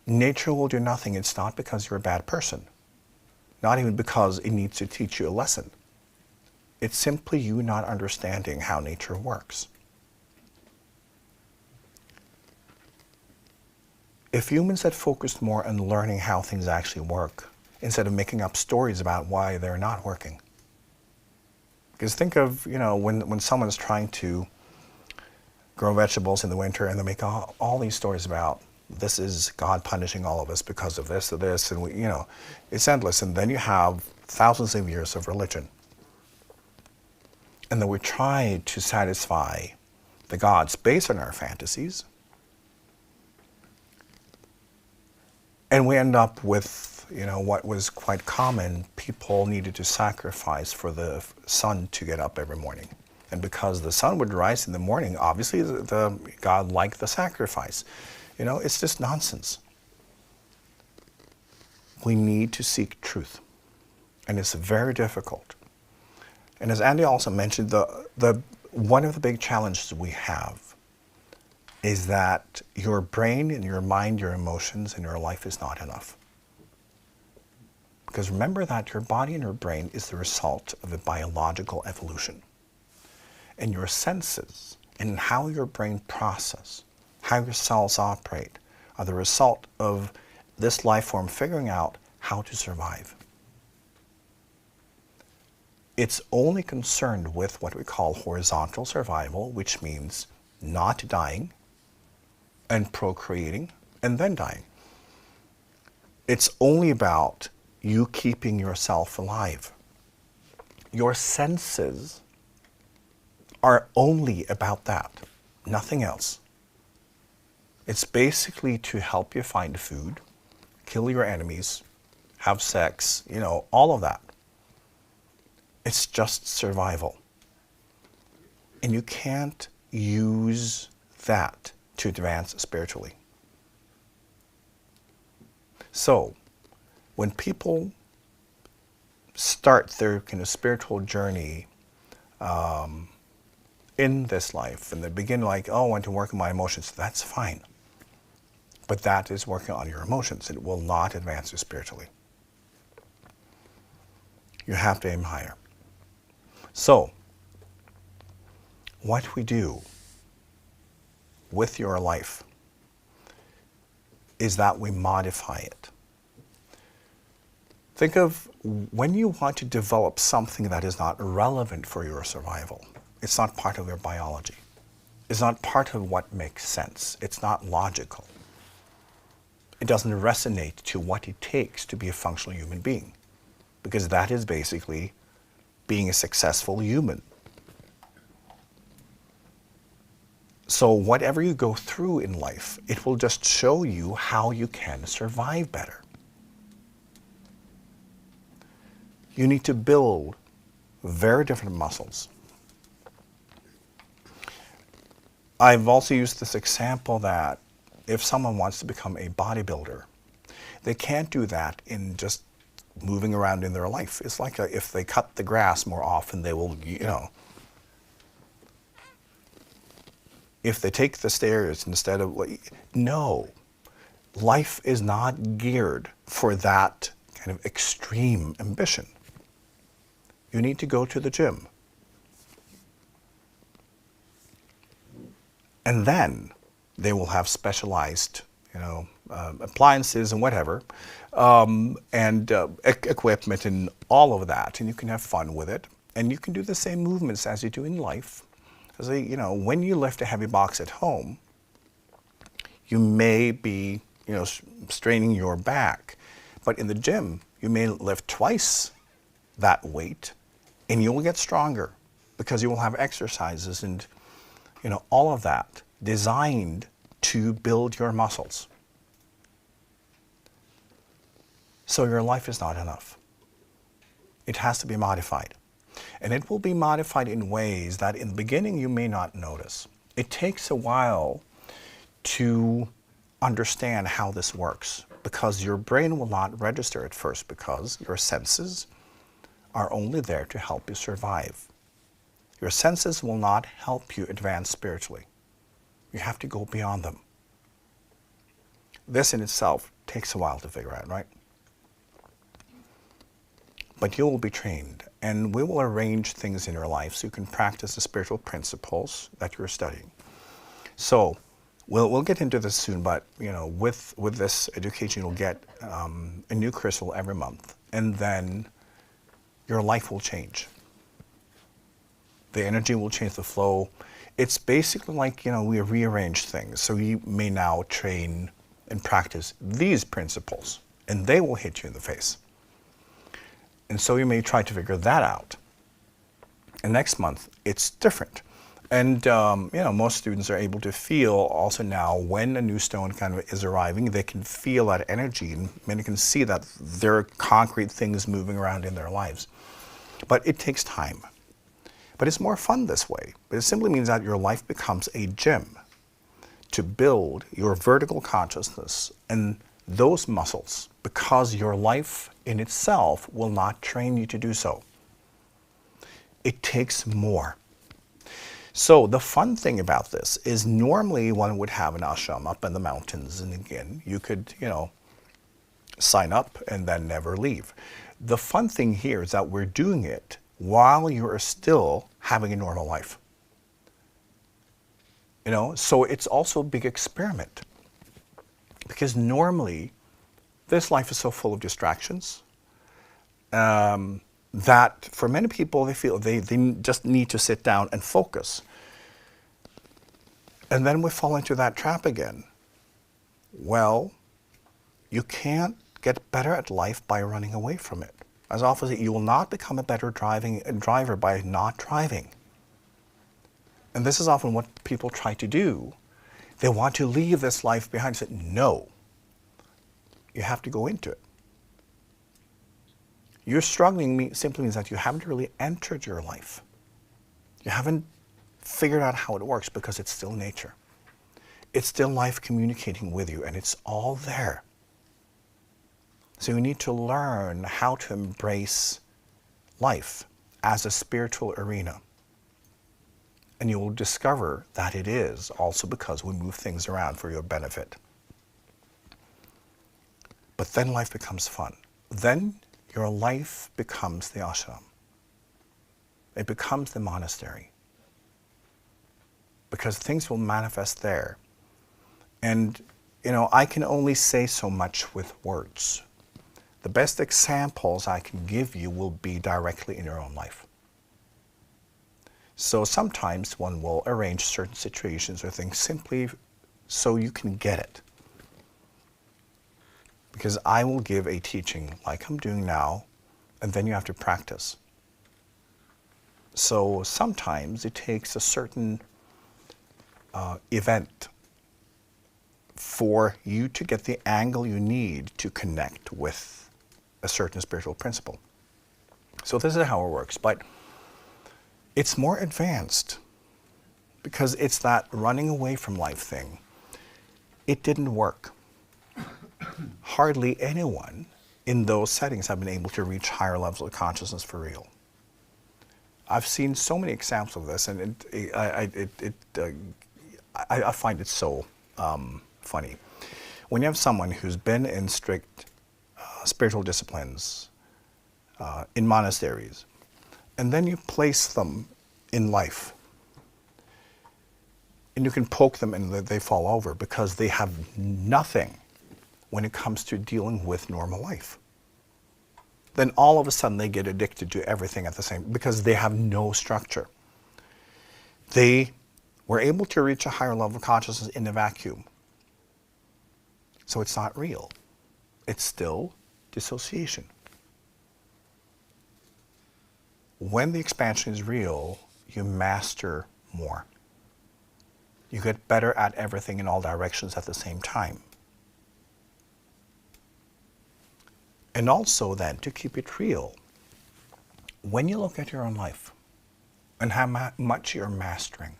nature will do nothing. It's not because you're a bad person. Not even because it needs to teach you a lesson. It's simply you not understanding how nature works. If humans had focused more on learning how things actually work, instead of making up stories about why they're not working. Because think of, when someone's trying to grow vegetables in the winter and they make all these stories about this is God punishing all of us because of this or this, and it's endless. And then you have thousands of years of religion. And then we try to satisfy the gods based on our fantasies. And we end up with, what was quite common. People needed to sacrifice for the sun to get up every morning. And because the sun would rise in the morning, obviously the God liked the sacrifice. It's just nonsense. We need to seek truth. And it's very difficult. And as Andy also mentioned, one of the big challenges we have is that your brain and your mind, your emotions, and your life is not enough. Because remember that your body and your brain is the result of a biological evolution. And your senses and how your brain processes, how your cells operate, are the result of this life form figuring out how to survive. It's only concerned with what we call horizontal survival, which means not dying and procreating and then dying. It's only about you keeping yourself alive. Your senses are only about that, nothing else. It's basically to help you find food, kill your enemies, have sex, all of that. It's just survival. And you can't use that to advance spiritually. So, when people start their kind of spiritual journey in this life, and they begin like, oh, I want to work on my emotions, that's fine. But that is working on your emotions. It will not advance you spiritually. You have to aim higher. So, what we do with your life is that we modify it. Think of when you want to develop something that is not relevant for your survival. It's not part of your biology. It's not part of what makes sense. It's not logical. It doesn't resonate to what it takes to be a functional human being, because that is basically being a successful human. So whatever you go through in life, it will just show you how you can survive better. You need to build very different muscles. I've also used this example that if someone wants to become a bodybuilder, they can't do that in just moving around in their life. It's like if they cut the grass more often, they will, if they take the stairs instead of, no. Life is not geared for that kind of extreme ambition. You need to go to the gym. And then they will have specialized, appliances and whatever, and equipment and all of that, and you can have fun with it. And you can do the same movements as you do in life. As when you lift a heavy box at home, you may be, straining your back, but in the gym, you may lift twice that weight, and you will get stronger because you will have exercises and, all of that designed to build your muscles. So your life is not enough. It has to be modified. And it will be modified in ways that in the beginning you may not notice. It takes a while to understand how this works, because your brain will not register at first, because your senses are only there to help you survive. Your senses will not help you advance spiritually. You have to go beyond them. This in itself takes a while to figure out, right? But you will be trained, and we will arrange things in your life so you can practice the spiritual principles that you're studying. So we'll get into this soon, but with this education, you'll get a new crystal every month, and then your life will change. The energy will change, the flow. It's basically like, we rearrange things. So you may now train and practice these principles, and they will hit you in the face. And so you may try to figure that out. And next month, it's different. And, most students are able to feel also now when a new stone kind of is arriving, they can feel that energy, and many can see that there are concrete things moving around in their lives. But it takes time. But it's more fun this way. But it simply means that your life becomes a gym to build your vertical consciousness and those muscles, because your life in itself will not train you to do so. It takes more. So the fun thing about this is normally one would have an ashram up in the mountains, and again, you could, sign up and then never leave. The fun thing here is that we're doing it while you are still having a normal life. So it's also a big experiment. Because normally, this life is so full of distractions that for many people, they feel they just need to sit down and focus. And then we fall into that trap again. Well, you can't get better at life by running away from it. As often as you will not become a better driver by not driving. And this is often what people try to do. They want to leave this life behind. Say, no, you have to go into it. You're struggling simply means that you haven't really entered your life. You haven't figured out how it works because it's still nature. It's still life communicating with you, and it's all there. So you need to learn how to embrace life as a spiritual arena. And you will discover that it is also because we move things around for your benefit. But then life becomes fun. Then your life becomes the ashram. It becomes the monastery. Because things will manifest there. And, I can only say so much with words. The best examples I can give you will be directly in your own life. So sometimes one will arrange certain situations or things simply so you can get it. Because I will give a teaching like I'm doing now, and then you have to practice. So sometimes it takes a certain event for you to get the angle you need to connect with a certain spiritual principle. So this is how it works, but it's more advanced because it's that running away from life thing. It didn't work. Hardly anyone in those settings have been able to reach higher levels of consciousness for real. I've seen so many examples of this, and I find it so funny. When you have someone who's been in strict spiritual disciplines, in monasteries, and then you place them in life, and you can poke them and they fall over because they have nothing when it comes to dealing with normal life. Then all of a sudden they get addicted to everything at the same, because they have no structure. They were able to reach a higher level of consciousness in a vacuum. So it's not real. It's still dissociation. When the expansion is real, you master more. You get better at everything in all directions at the same time. And also then, to keep it real, when you look at your own life and how much you're mastering,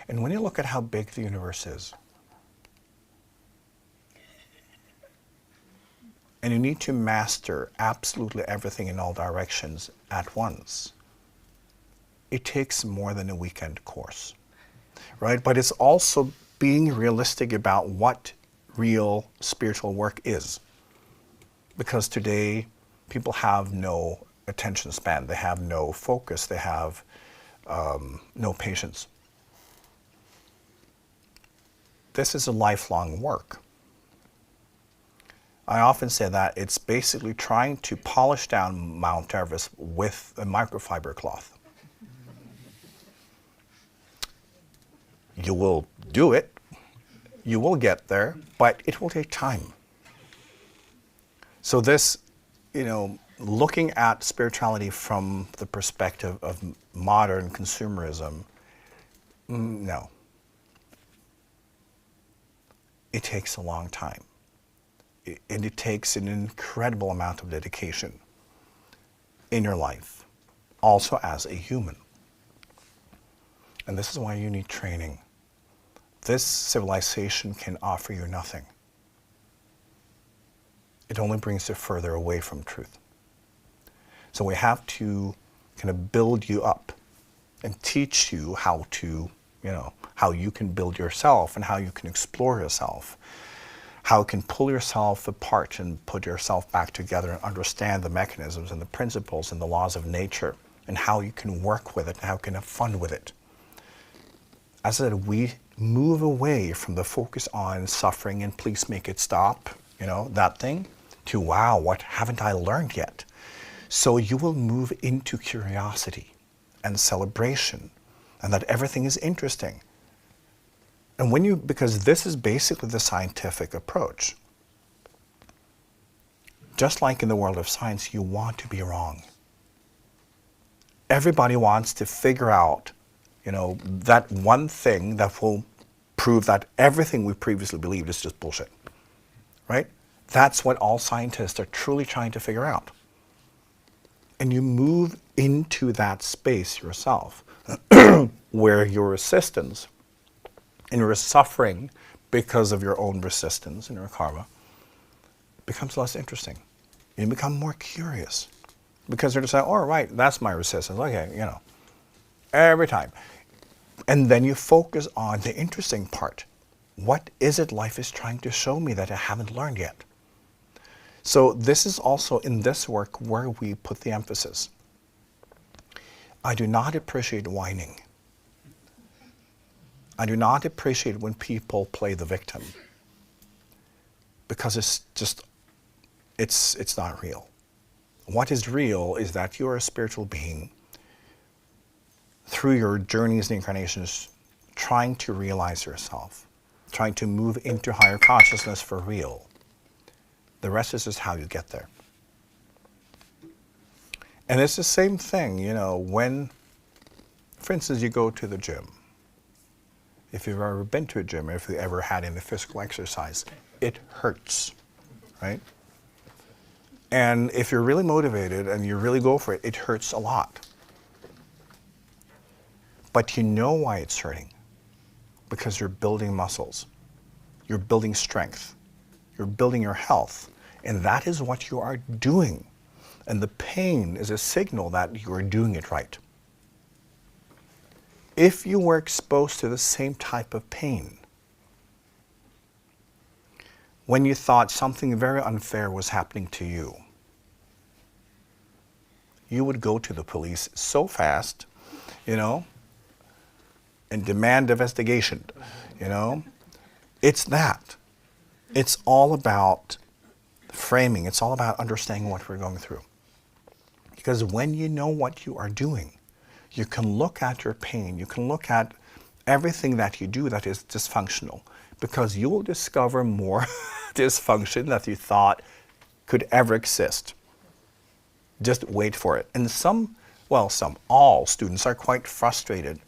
and when you look at how big the universe is, and you need to master absolutely everything in all directions at once, it takes more than a weekend course, right? But it's also being realistic about what real spiritual work is. Because today, people have no attention span, they have no focus, they have no patience. This is a lifelong work. I often say that it's basically trying to polish down Mount Everest with a microfiber cloth. You will do it, you will get there, but it will take time. So this, looking at spirituality from the perspective of modern consumerism, no. It takes a long time. And it takes an incredible amount of dedication in your life, also as a human. And this is why you need training. This civilization can offer you nothing. It only brings you further away from truth. So we have to kind of build you up and teach you how to, how you can build yourself and how you can explore yourself, how you can pull yourself apart and put yourself back together and understand the mechanisms and the principles and the laws of nature and how you can work with it and how you can have fun with it. As I said, we move away from the focus on suffering and please make it stop, that thing, to wow, what haven't I learned yet? So you will move into curiosity and celebration and that everything is interesting. And because this is basically the scientific approach. Just like in the world of science, you want to be wrong. Everybody wants to figure out, that one thing that will prove that everything we previously believed is just bullshit, right? That's what all scientists are truly trying to figure out. And you move into that space yourself where your resistance and your suffering because of your own resistance and your karma becomes less interesting. You become more curious because you're just like, oh, right, that's my resistance. Okay, you know, every time. And then you focus on the interesting part. What is it life is trying to show me that I haven't learned yet? So this is also in this work where we put the emphasis. I do not appreciate whining. I do not appreciate when people play the victim because it's not real. What is real is that you're a spiritual being through your journeys and incarnations trying to realize yourself, trying to move into higher consciousness for real. The rest is just how you get there. And it's the same thing, you know, when, for instance, you go to the gym. If you've ever been to a gym, or if you ever had any physical exercise, it hurts, right? And if you're really motivated and you really go for it, it hurts a lot. But you know why it's hurting. Because you're building muscles. You're building strength. You're building your health. And that is what you are doing. And the pain is a signal that you are doing it right. If you were exposed to the same type of pain, when you thought something very unfair was happening to you, you would go to the police so fast, you know, and demand investigation, you know. It's that. It's all about framing. It's all about understanding what we're going through. Because when you know what you are doing, you can look at your pain, you can look at everything that you do that is dysfunctional, because you will discover more dysfunction that you thought could ever exist. Just wait for it. And all students are quite frustrated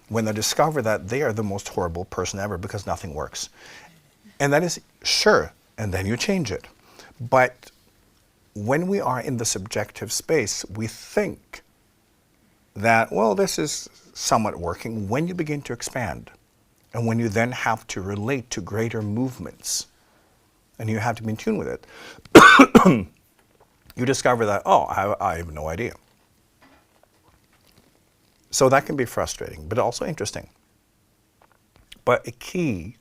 when they discover that they are the most horrible person ever because nothing works. And that is sure, and then you change it. But when we are in the subjective space, we think that, well, this is somewhat working. When you begin to expand, and when you then have to relate to greater movements, and you have to be in tune with it, you discover that, oh, I have no idea. So that can be frustrating, but also interesting. But a key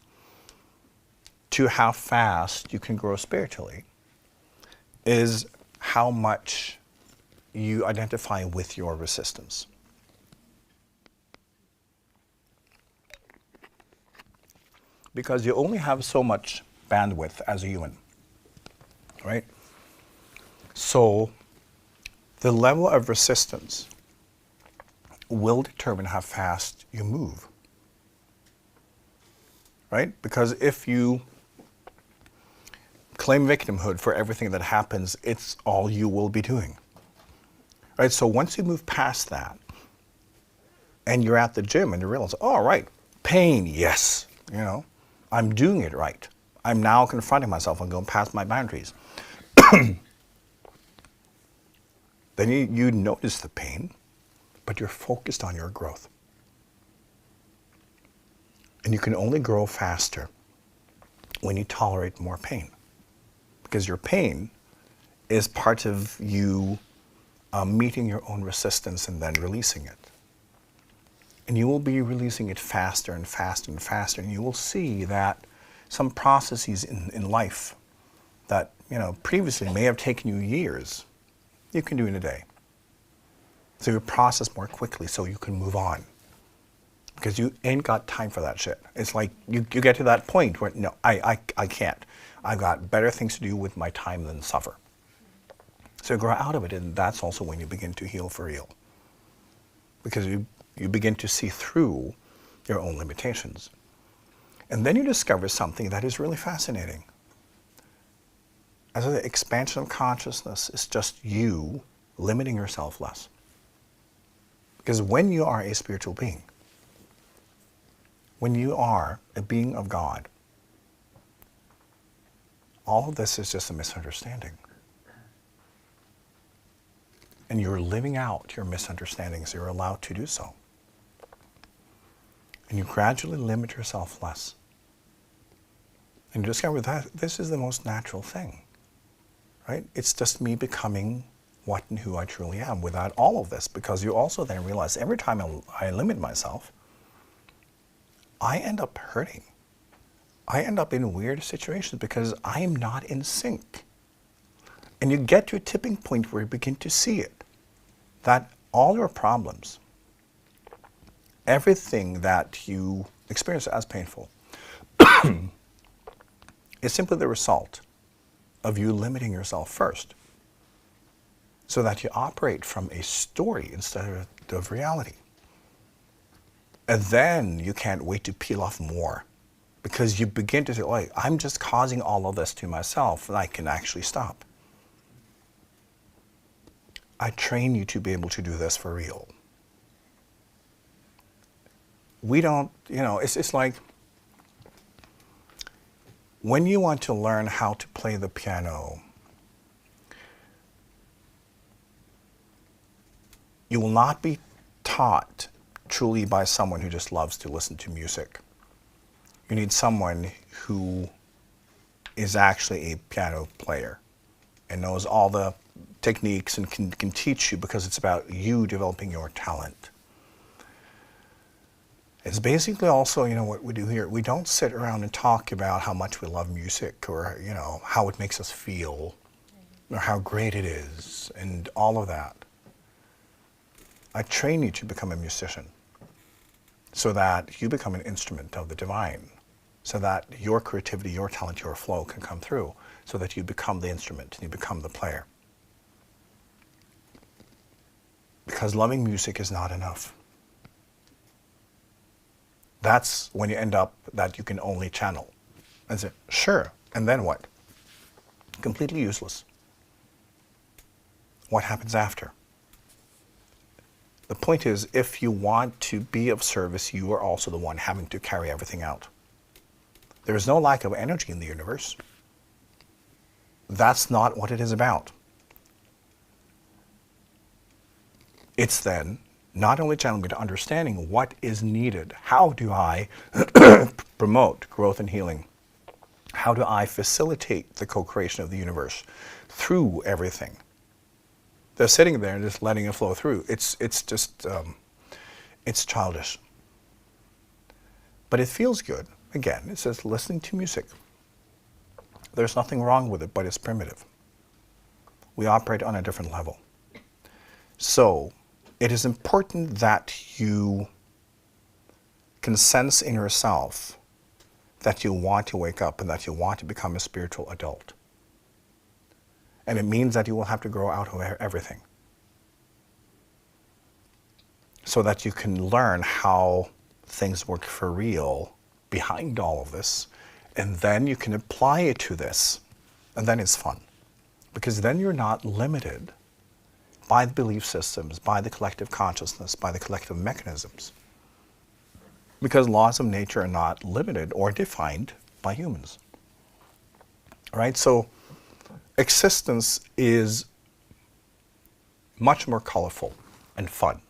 to how fast you can grow spiritually is how much you identify with your resistance. Because you only have so much bandwidth as a human, right? So the level of resistance will determine how fast you move, right? Because if you claim victimhood for everything that happens, it's all you will be doing, right? So once you move past that, and you're at the gym and you realize, oh, right, pain, yes, you know, I'm doing it right. I'm now confronting myself and going past my boundaries. Then you notice the pain, but you're focused on your growth. And you can only grow faster when you tolerate more pain. Because your pain is part of you meeting your own resistance and then releasing it. And you will be releasing it faster and faster and faster. And you will see that some processes in life that, you know, previously may have taken you years, you can do in a day. So you process more quickly so you can move on. Because you ain't got time for that shit. It's like you get to that point where, no, I can't. I've got better things to do with my time than suffer. So you grow out of it, and that's also when you begin to heal for real. Because you begin to see through your own limitations. And then you discover something that is really fascinating. As the expansion of consciousness is just you limiting yourself less. Because when you are a spiritual being, when you are a being of God, all of this is just a misunderstanding. And you're living out your misunderstandings. You're allowed to do so. And you gradually limit yourself less. And you discover that this is the most natural thing, right? It's just me becoming what and who I truly am without all of this, because you also then realize every time I limit myself, I end up hurting. I end up in weird situations because I am not in sync. And you get to a tipping point where you begin to see it, that all your problems, everything that you experience as painful, is simply the result of you limiting yourself first, so that you operate from a story instead of reality. And then you can't wait to peel off more, because you begin to say, oh, I'm just causing all of this to myself, and I can actually stop. I train you to be able to do this for real. We don't, it's like when you want to learn how to play the piano, you will not be taught truly by someone who just loves to listen to music. You need someone who is actually a piano player and knows all the techniques and can teach you, because it's about you developing your talent. It's basically also, what we do here. We don't sit around and talk about how much we love music, or, how it makes us feel, or how great it is, and all of that. I train you to become a musician so that you become an instrument of the divine, so that your creativity, your talent, your flow can come through, so that you become the instrument and you become the player. Because loving music is not enough. That's when you end up that you can only channel. And say, sure, and then what? Completely useless. What happens after? The point is, if you want to be of service, you are also the one having to carry everything out. There is no lack of energy in the universe. That's not what it is about. It's then not only channeling, but understanding what is needed. How do I promote growth and healing? How do I facilitate the co-creation of the universe through everything? They're sitting there and just letting it flow through. It's just, it's childish. But it feels good. Again, it says listening to music. There's nothing wrong with it, but it's primitive. We operate on a different level. So it is important that you can sense in yourself that you want to wake up and that you want to become a spiritual adult. And it means that you will have to grow out of everything, so that you can learn how things work for real behind all of this, and then you can apply it to this, and then it's fun. Because then you're not limited by the belief systems, by the collective consciousness, by the collective mechanisms. Because laws of nature are not limited or defined by humans. All right, so existence is much more colorful and fun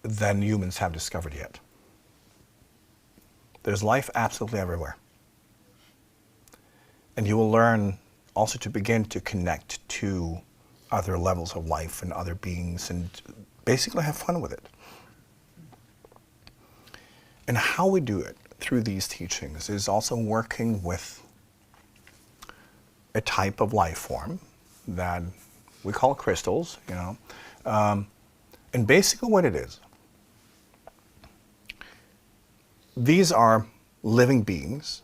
than humans have discovered yet. There's life absolutely everywhere. And you will learn also to begin to connect to other levels of life and other beings and basically have fun with it. And how we do it through these teachings is also working with a type of life form that we call crystals, and basically what it is, these are living beings.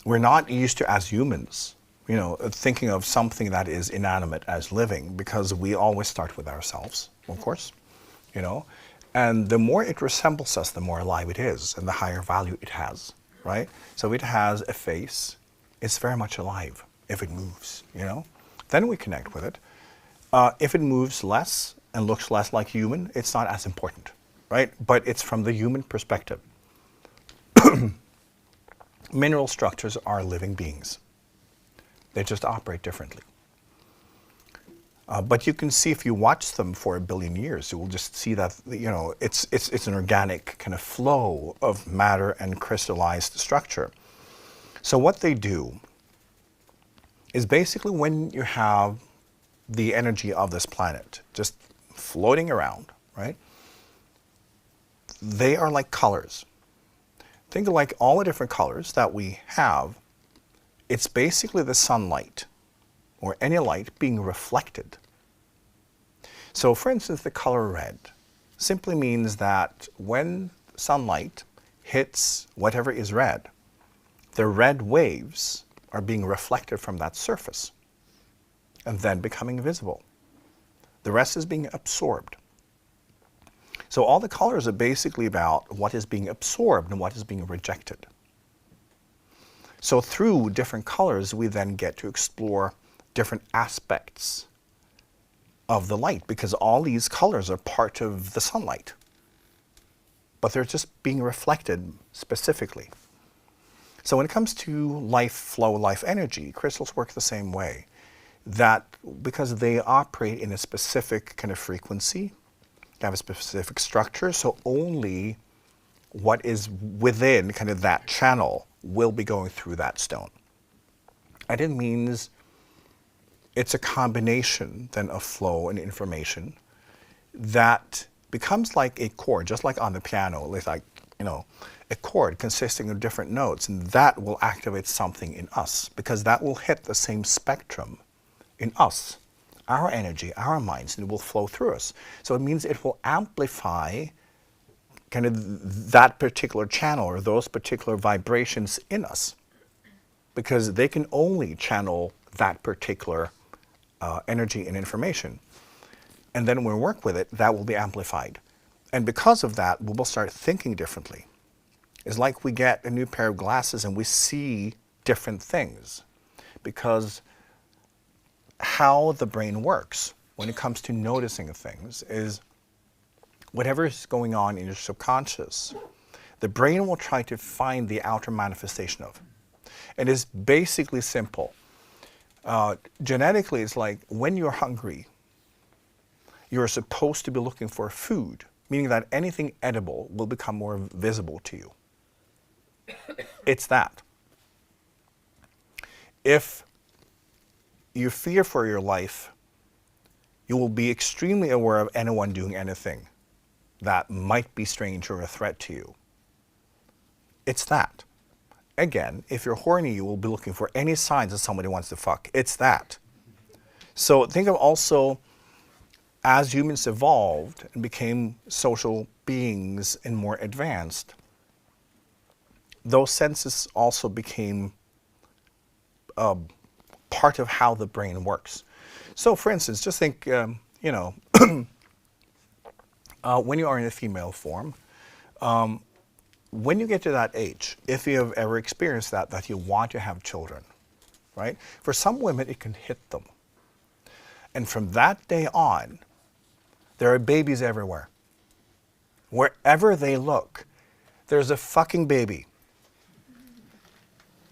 We're not used to, as humans, thinking of something that is inanimate as living, because we always start with ourselves, of course, and the more it resembles us, the more alive it is, and the higher value it has, right? So it has a face, it's very much alive if it moves, then we connect with it. If it moves less and looks less like human, it's not as important, right? But it's from the human perspective. Mineral structures are living beings. They just operate differently. But you can see if you watch them for 1 billion years, you will just see that, you know, it's an organic kind of flow of matter and crystallized structure. So what they do is basically when you have the energy of this planet just floating around, right? They are like colors. Think of like all the different colors that we have. It's basically the sunlight or any light being reflected. So for instance, the color red simply means that when sunlight hits whatever is red, the red waves are being reflected from that surface and then becoming visible. The rest is being absorbed. So all the colors are basically about what is being absorbed and what is being rejected. So through different colors, we then get to explore different aspects of the light, because all these colors are part of the sunlight, but they're just being reflected specifically. So when it comes to life flow, life energy, crystals work the same way. That because they operate in a specific kind of frequency, they have a specific structure, so only what is within kind of that channel will be going through that stone. And it means it's a combination then of flow and information that becomes like a chord, just like on the piano, it's like, you know, a chord consisting of different notes, and that will activate something in us because that will hit the same spectrum in us, our energy, our minds, and it will flow through us. So it means it will amplify kind of that particular channel or those particular vibrations in us, because they can only channel that particular energy and information. And then when we work with it, that will be amplified. And because of that, we will start thinking differently. It's like we get a new pair of glasses and we see different things, because how the brain works when it comes to noticing things is whatever is going on in your subconscious, the brain will try to find the outer manifestation of. And it's basically simple. Genetically, it's like when you're hungry, you're supposed to be looking for food, meaning that anything edible will become more visible to you. It's that. If you fear for your life, you will be extremely aware of anyone doing anything that might be strange or a threat to you. It's that. Again, if you're horny, you will be looking for any signs that somebody wants to fuck. It's that. So think of also, as humans evolved and became social beings and more advanced, those senses also became part of how the brain works. So for instance, just think, you know, when you are in a female form, when you get to that age, if you have ever experienced that you want to have children, right? For some women, it can hit them. And from that day on, there are babies everywhere. Wherever they look, there's a fucking baby,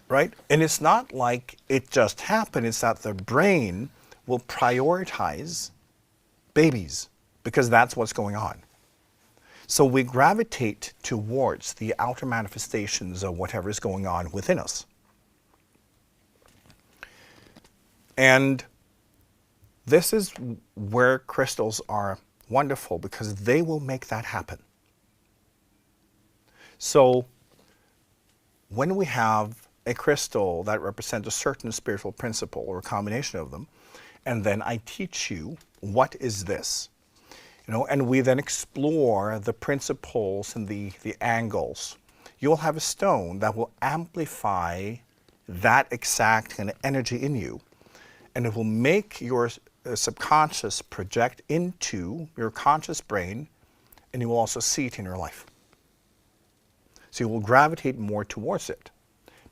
right? And it's not like it just happened, it's that the brain will prioritize babies because that's what's going on. So we gravitate towards the outer manifestations of whatever is going on within us. And this is where crystals are wonderful, because they will make that happen. So when we have a crystal that represents a certain spiritual principle or a combination of them, and then I teach you what is this, you know, and we then explore the principles and the angles, you'll have a stone that will amplify that exact kind of energy in you, and it will make your subconscious project into your conscious brain, and you will also see it in your life. So you will gravitate more towards it,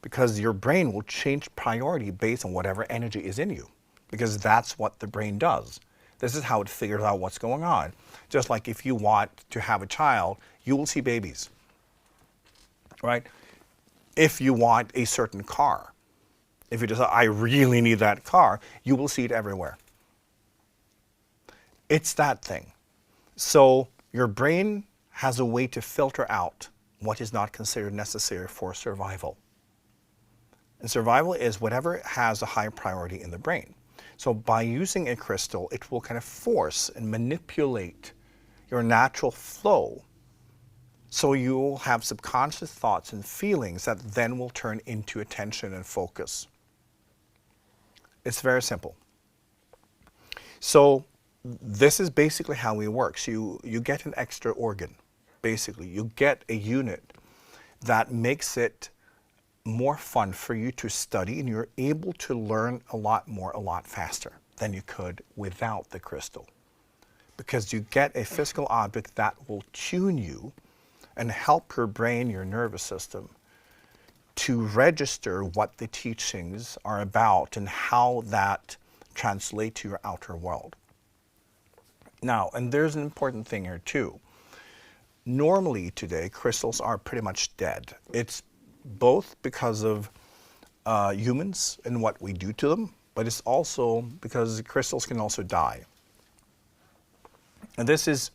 because your brain will change priority based on whatever energy is in you, because that's what the brain does. This is how it figures out what's going on. Just like if you want to have a child, you will see babies, right? If you want a certain car, If you decide, I really need that car, you will see it everywhere. It's that thing. So your brain has a way to filter out what is not considered necessary for survival. And survival is whatever has a high priority in the brain. So by using a crystal, it will kind of force and manipulate your natural flow. So you will have subconscious thoughts and feelings that then will turn into attention and focus. It's very simple. So this is basically how it works. You get an extra organ, basically. You get a unit that makes it more fun for you to study, and you're able to learn a lot more, a lot faster than you could without the crystal. Because you get a physical object that will tune you and help your brain, your nervous system, to register what the teachings are about and how that translates to your outer world. Now, and there's an important thing here too. Normally today, crystals are pretty much dead. It's both because of humans and what we do to them, but it's also because crystals can also die. And this is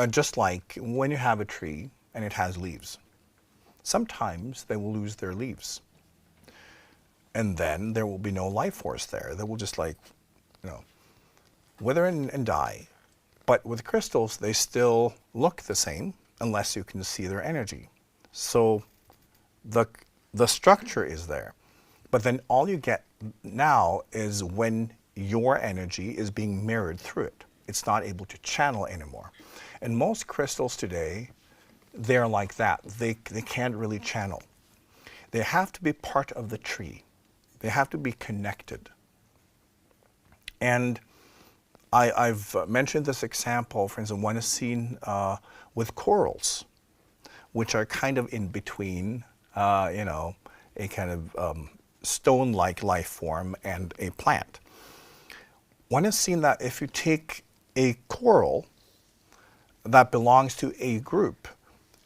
just like when you have a tree and it has leaves. Sometimes they will lose their leaves. And then there will be no life force there. They will just wither and die. But with crystals, they still look the same unless you can see their energy. So the structure is there. But then all you get now is when your energy is being mirrored through it. It's not able to channel anymore. And most crystals today, they're like that. They can't really channel. They have to be part of the tree. They have to be connected. And I've mentioned this example, for instance, one is seen with corals, which are kind of in between, a kind of stone-like life form and a plant. One has seen that if you take a coral that belongs to a group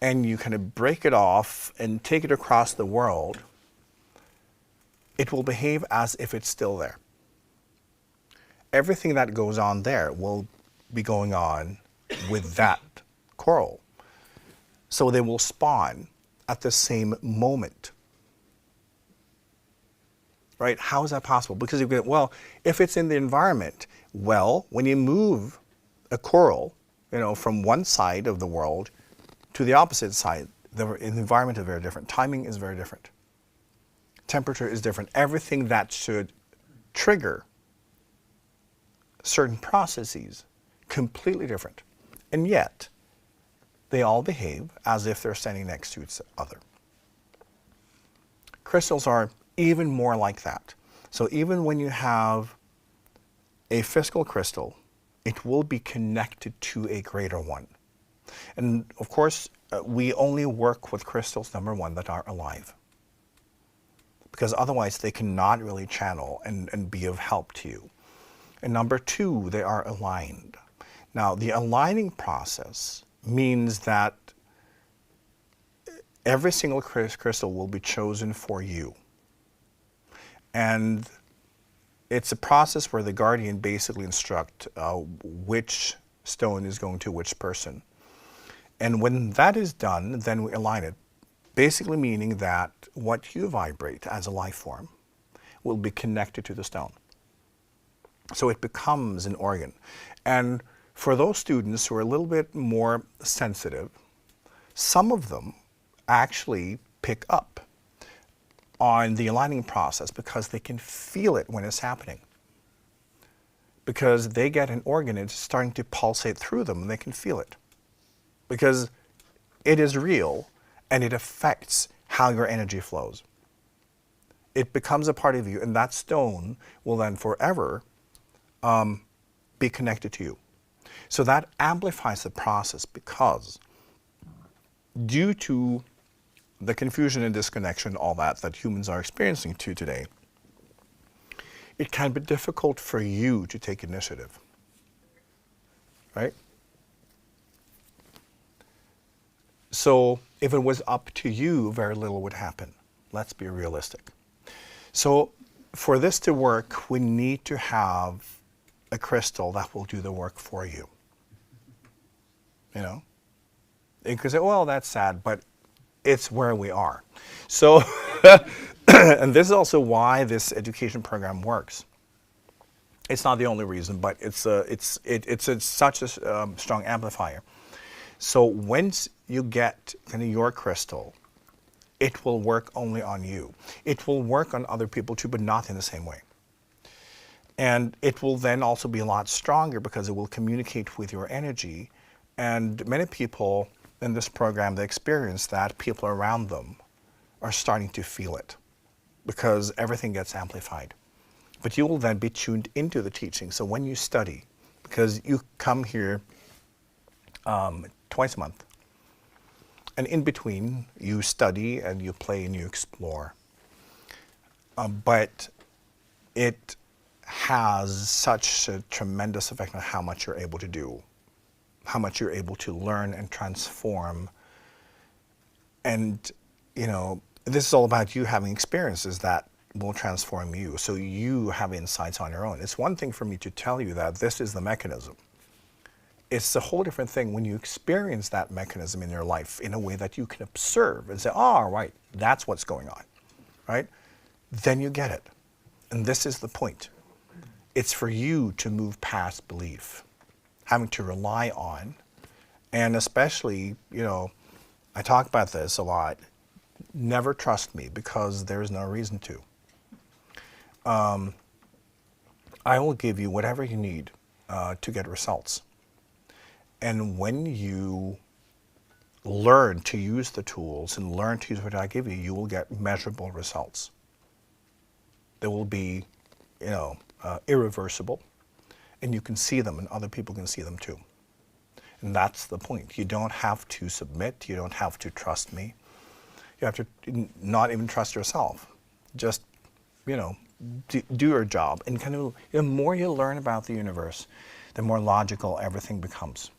and you kind of break it off and take it across the world, it will behave as if it's still there. Everything that goes on there will be going on with that coral. So they will spawn at the same moment. Right? How is that possible? Because you go, well, if it's in the environment, well, when you move a coral, from one side of the world to the opposite side, the environment is very different. Timing is very different. Temperature is different. Everything that should trigger certain processes, completely different. And yet, they all behave as if they're standing next to each other. Crystals are even more like that. So even when you have a physical crystal, it will be connected to a greater one. And of course, we only work with crystals, number one, that are alive. Because otherwise they cannot really channel and be of help to you. And number two, they are aligned. Now, the aligning process means that every single crystal will be chosen for you. And it's a process where the guardian basically instructs which stone is going to which person. And when that is done, then we align it. Basically meaning that what you vibrate as a life form will be connected to the stone. So it becomes an organ. And for those students who are a little bit more sensitive, some of them actually pick up on the aligning process because they can feel it when it's happening. Because they get an organ, it's starting to pulsate through them and they can feel it. Because it is real and it affects how your energy flows. It becomes a part of you, and that stone will then forever be connected to you. So that amplifies the process because due to the confusion and disconnection, all that humans are experiencing today, it can be difficult for you to take initiative, right? So if it was up to you, very little would happen. Let's be realistic. So for this to work, we need to have a crystal that will do the work for you. You know? You could say, well, that's sad, but it's where we are. So, and this is also why this education program works. It's not the only reason, but it's such a strong amplifier. So once you get kind of your crystal, it will work only on you. It will work on other people too, but not in the same way. And it will then also be a lot stronger because it will communicate with your energy. And many people in this program, they experience that people around them are starting to feel it because everything gets amplified. But you will then be tuned into the teaching. So when you study, because you come here twice a month, and in between, you study and you play and you explore. But it has such a tremendous effect on how much you're able to do, how much you're able to learn and transform. And, you know, this is all about you having experiences that will transform you. So you have insights on your own. It's one thing for me to tell you that this is the mechanism. It's a whole different thing when you experience that mechanism in your life in a way that you can observe and say, oh, right, that's what's going on, right? Then you get it. And this is the point. It's for you to move past belief, having to rely on, and especially, you know, I talk about this a lot, never trust me because there's no reason to. I will give you whatever you need to get results. And when you learn to use the tools and learn to use what I give you, you will get measurable results. They will be, you know, irreversible, and you can see them and other people can see them too. And that's the point. You don't have to submit. You don't have to trust me. You have to not even trust yourself. Just, you know, do your job. And kind of, the more you learn about the universe, the more logical everything becomes.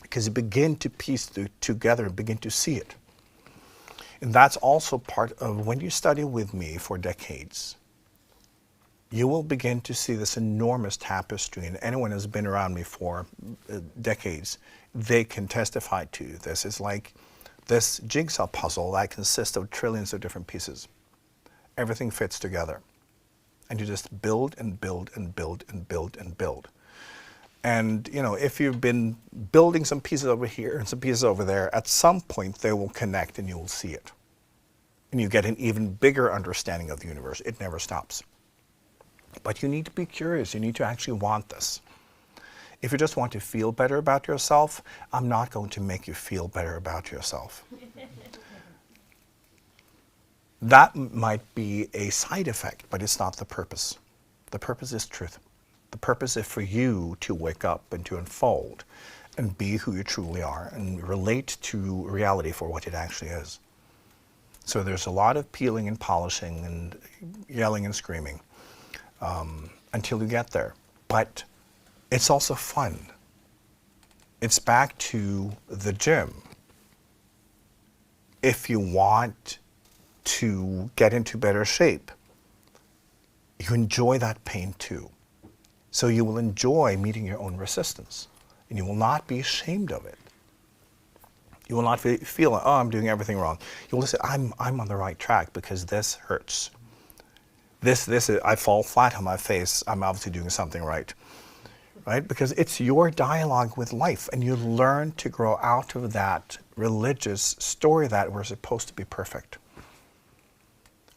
Because you begin to piece together, begin to see it. And that's also part of when you study with me for decades, you will begin to see this enormous tapestry. And anyone who's been around me for decades, they can testify to this. It's like this jigsaw puzzle that consists of trillions of different pieces. Everything fits together. And you just build and build and build and build and build. And, you know, if you've been building some pieces over here and some pieces over there, at some point they will connect and you will see it. And you get an even bigger understanding of the universe. It never stops. But you need to be curious. You need to actually want this. If you just want to feel better about yourself, I'm not going to make you feel better about yourself. That might be a side effect, but it's not the purpose. The purpose is truth. The purpose is for you to wake up and to unfold and be who you truly are and relate to reality for what it actually is. So there's a lot of peeling and polishing and yelling and screaming until you get there. But it's also fun. It's back to the gym. If you want to get into better shape, you enjoy that pain too. So you will enjoy meeting your own resistance, and you will not be ashamed of it. You will not feel like, oh, I'm doing everything wrong. You will say, I'm on the right track because this hurts. This is, I fall flat on my face. I'm obviously doing something right, right? Because it's your dialogue with life, and you learn to grow out of that religious story that we're supposed to be perfect,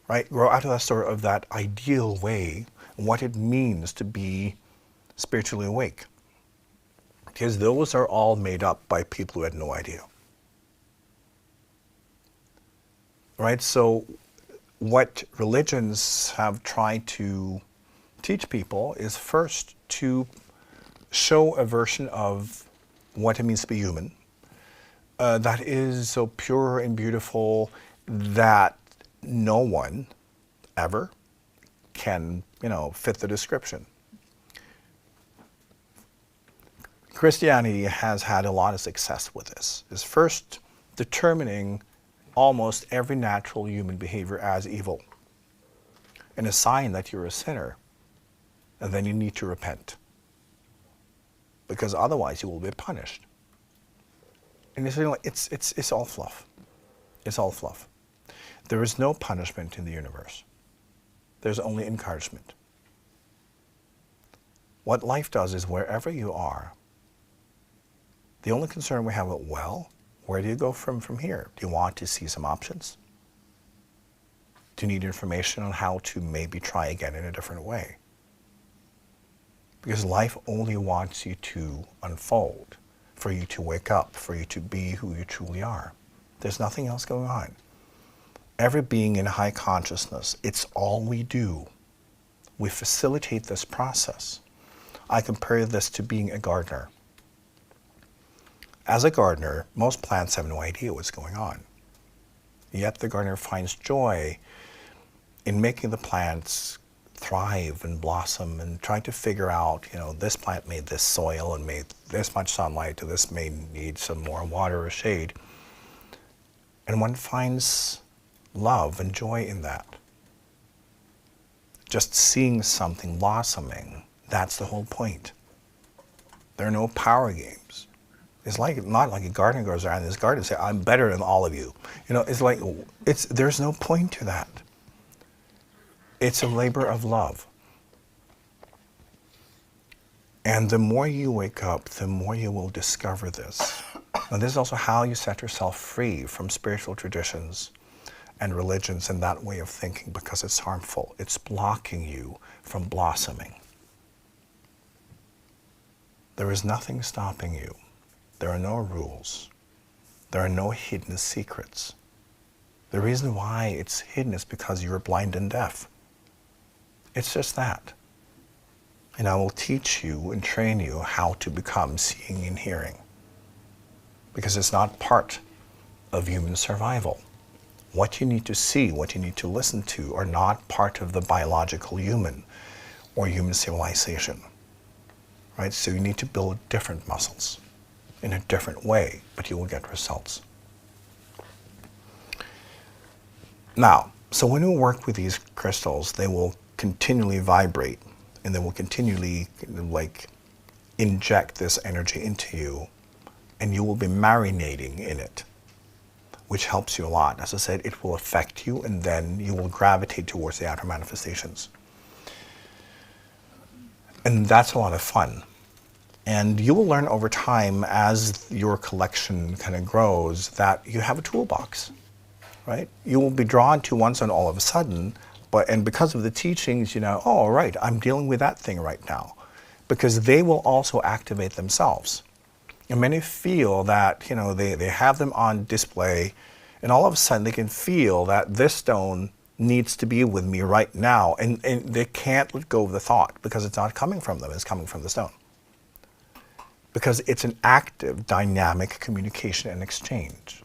right? Grow out of that story of that ideal way, what it means to be spiritually awake. Because those are all made up by people who had no idea. Right? So what religions have tried to teach people is first to show a version of what it means to be human that is so pure and beautiful that no one ever can, you know, fit the description. Christianity has had a lot of success with this. It's first determining almost every natural human behavior as evil. and a sign that you're a sinner, and then you need to repent. Because otherwise you will be punished. And it's all fluff. It's all fluff. There is no punishment in the universe. There's only encouragement. What life does is wherever you are, the only concern we have is, well, where do you go from here? Do you want to see some options? Do you need information on how to maybe try again in a different way? Because life only wants you to unfold, for you to wake up, for you to be who you truly are. There's nothing else going on. Every being in high consciousness, it's all we do. We facilitate this process. I compare this to being a gardener. As a gardener, most plants have no idea what's going on. Yet the gardener finds joy in making the plants thrive and blossom and trying to figure out, this plant made this soil and made this much sunlight, and this may need some more water or shade. And one finds love and joy in that. Just seeing something blossoming, that's the whole point. There are no power games. It's not like a gardener goes around in his garden and says, I'm better than all of you. There's no point to that. It's a labor of love. And the more you wake up, the more you will discover this. And this is also how you set yourself free from spiritual traditions and religions and that way of thinking, because it's harmful. It's blocking you from blossoming. There is nothing stopping you. There are no rules. There are no hidden secrets. The reason why it's hidden is because you're blind and deaf. It's just that. And I will teach you and train you how to become seeing and hearing. Because it's not part of human survival. What you need to see, what you need to listen to are not part of the biological human or human civilization. Right? So you need to build different muscles in a different way, but you will get results. Now, so when you work with these crystals, they will continually vibrate and they will continually inject this energy into you, and you will be marinating in it, which helps you a lot. As I said, it will affect you and then you will gravitate towards the outer manifestations. And that's a lot of fun. And you will learn over time, as your collection kind of grows, that you have a toolbox, right? You will be drawn to one and all of a sudden, and because of the teachings, oh, right, I'm dealing with that thing right now. Because they will also activate themselves. And many feel that, they have them on display, and all of a sudden they can feel that this stone needs to be with me right now. And they can't let go of the thought, because it's not coming from them, it's coming from the stone. Because it's an active, dynamic communication and exchange.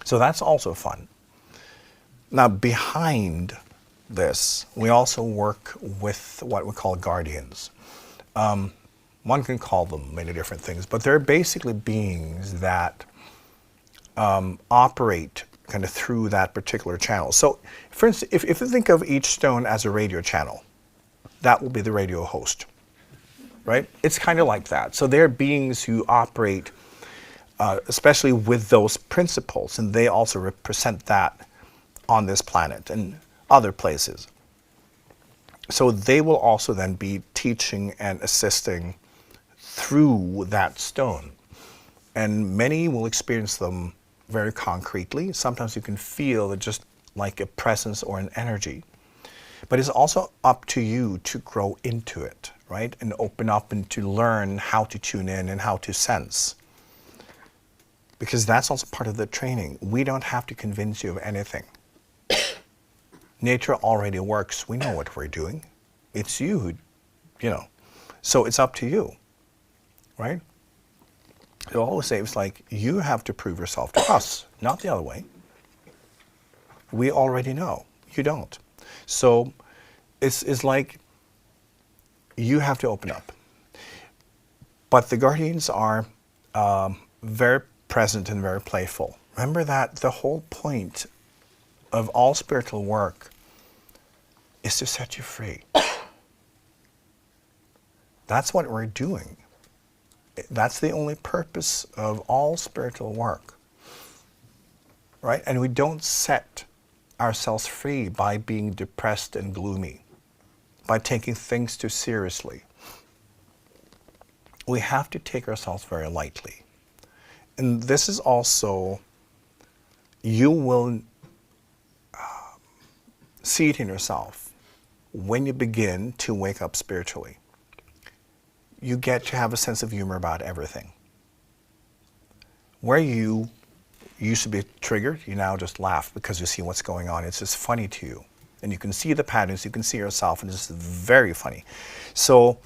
So that's also fun. Now, behind this, we also work with what we call guardians. One can call them many different things, but they're basically beings that operate kind of through that particular channel. So, for instance, if you think of each stone as a radio channel, that will be the radio host, right? It's kind of like that. So they're beings who operate, especially with those principles, and they also represent that on this planet and other places. So they will also then be teaching and assisting through that stone. And many will experience them very concretely. Sometimes you can feel it just like a presence or an energy. But it's also up to you to grow into it, right? And open up and to learn how to tune in and how to sense. Because that's also part of the training. We don't have to convince you of anything. Nature already works. We know what we're doing. It's you who, So it's up to you, right? I always say it's like you have to prove yourself to us, not the other way. We already know. You don't. So it's like you have to open up. But the guardians are very present and very playful. Remember that the whole point of all spiritual work is to set you free. That's what we're doing. That's the only purpose of all spiritual work, right? And we don't set ourselves free by being depressed and gloomy, by taking things too seriously. We have to take ourselves very lightly. And this is also, you will see it in yourself when you begin to wake up spiritually. You get to have a sense of humor about everything. Where you used to be triggered, you now just laugh because you see what's going on. It's just funny to you. And you can see the patterns, you can see yourself, and it's very funny. So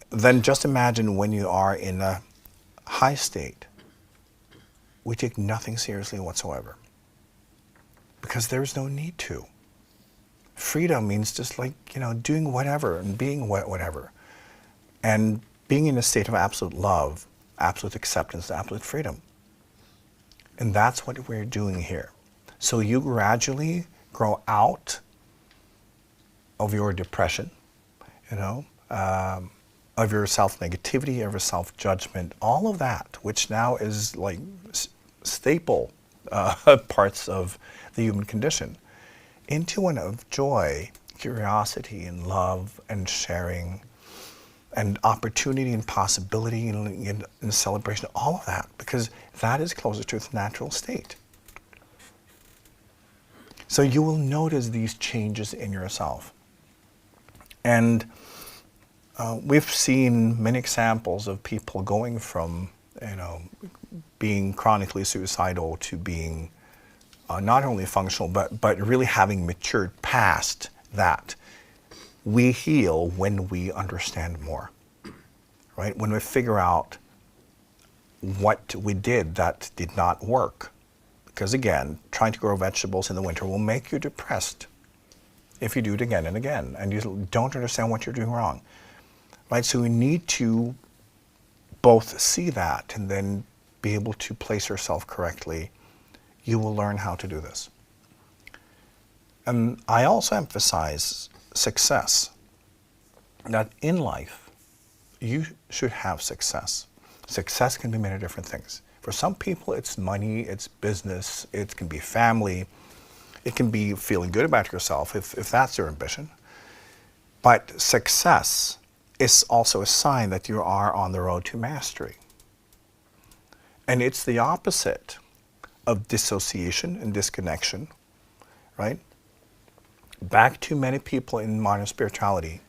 then just imagine when you are in a high state, we take nothing seriously whatsoever. Because there's no need to. Freedom means just like, doing whatever and being whatever. And being in a state of absolute love, absolute acceptance, absolute freedom. And that's what we're doing here. So you gradually grow out of your depression, of your self-negativity, of your self-judgment, all of that, which now is like staple parts of the human condition, into one of joy, curiosity, and love, and sharing, and opportunity and possibility and celebration, all of that, because that is closer to its natural state. So you will notice these changes in yourself. And we've seen many examples of people going from, being chronically suicidal to being not only functional, but really having matured past that. We heal when we understand more, right? When we figure out what we did that did not work. Because again, trying to grow vegetables in the winter will make you depressed if you do it again and again, and you don't understand what you're doing wrong, right? So we need to both see that and then be able to place yourself correctly. You will learn how to do this. And I also emphasize success, that in life, you should have success. Success can be many different things. For some people, it's money, it's business, it can be family, it can be feeling good about yourself if that's your ambition. But success is also a sign that you are on the road to mastery. And it's the opposite of dissociation and disconnection, right? Back to many people in modern spirituality,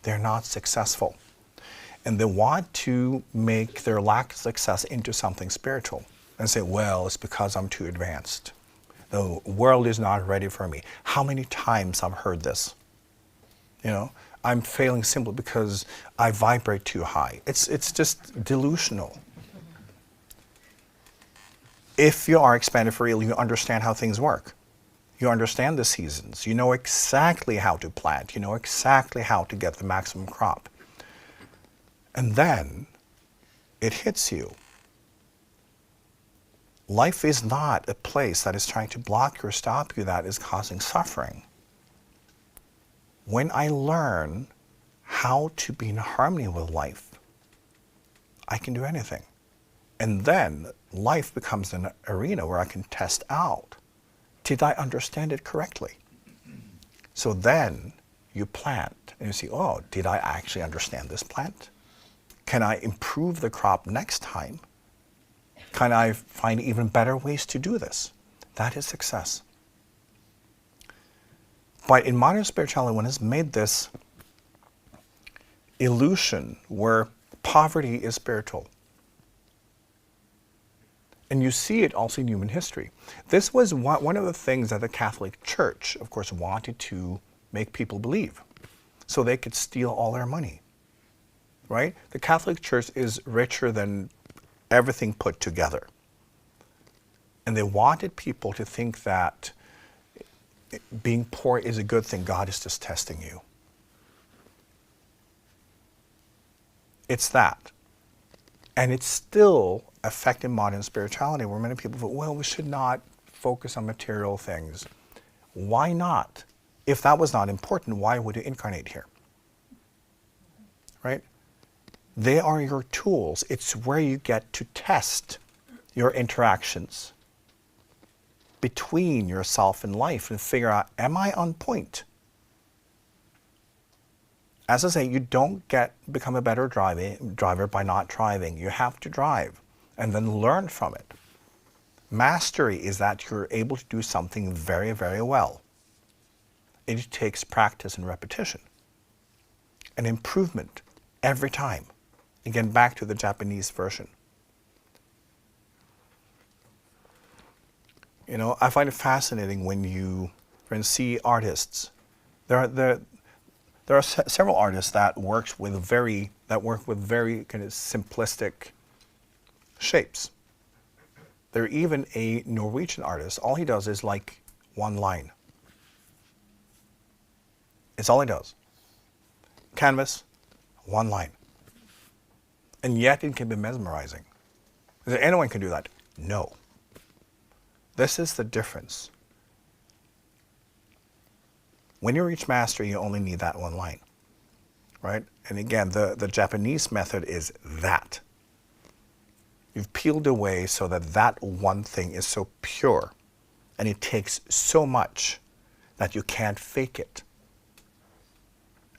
they're not successful. And they want to make their lack of success into something spiritual and say, well, it's because I'm too advanced. The world is not ready for me. How many times I've heard this? I'm failing simply because I vibrate too high. It's just delusional. If you are expanded for real, you understand how things work. You understand the seasons. You know exactly how to plant. You know exactly how to get the maximum crop. And then it hits you. Life is not a place that is trying to block you or stop you, that is causing suffering. When I learn how to be in harmony with life, I can do anything. And then life becomes an arena where I can test out, did I understand it correctly? So then you plant and you see, oh, did I actually understand this plant? Can I improve the crop next time? Can I find even better ways to do this? That is success. But in modern spirituality, one has made this illusion where poverty is spiritual. And you see it also in human history. This was one of the things that the Catholic Church, of course, wanted to make people believe, so they could steal all their money, right? The Catholic Church is richer than everything put together. And they wanted people to think that being poor is a good thing. God is just testing you. It's that. And it's still affecting modern spirituality, where many people feel, well, we should not focus on material things. Why not? If that was not important, why would you incarnate here? Right? They are your tools. It's where you get to test your interactions between yourself and life and figure out, am I on point? As I say, you don't become a better driver by not driving. You have to drive and then learn from it. Mastery is that you're able to do something very, very well. It takes practice and repetition and improvement every time. Again, back to the Japanese version. You know, I find it fascinating when you see artists. There are several artists that work with very kind of simplistic shapes. There's even a Norwegian artist. All he does is like one line. It's all he does. Canvas, one line. And yet it can be mesmerizing. Is there anyone can do that? No. This is the difference. When you reach mastery, you only need that one line, right? And again, the Japanese method is that. You've peeled away so that that one thing is so pure, and it takes so much that you can't fake it.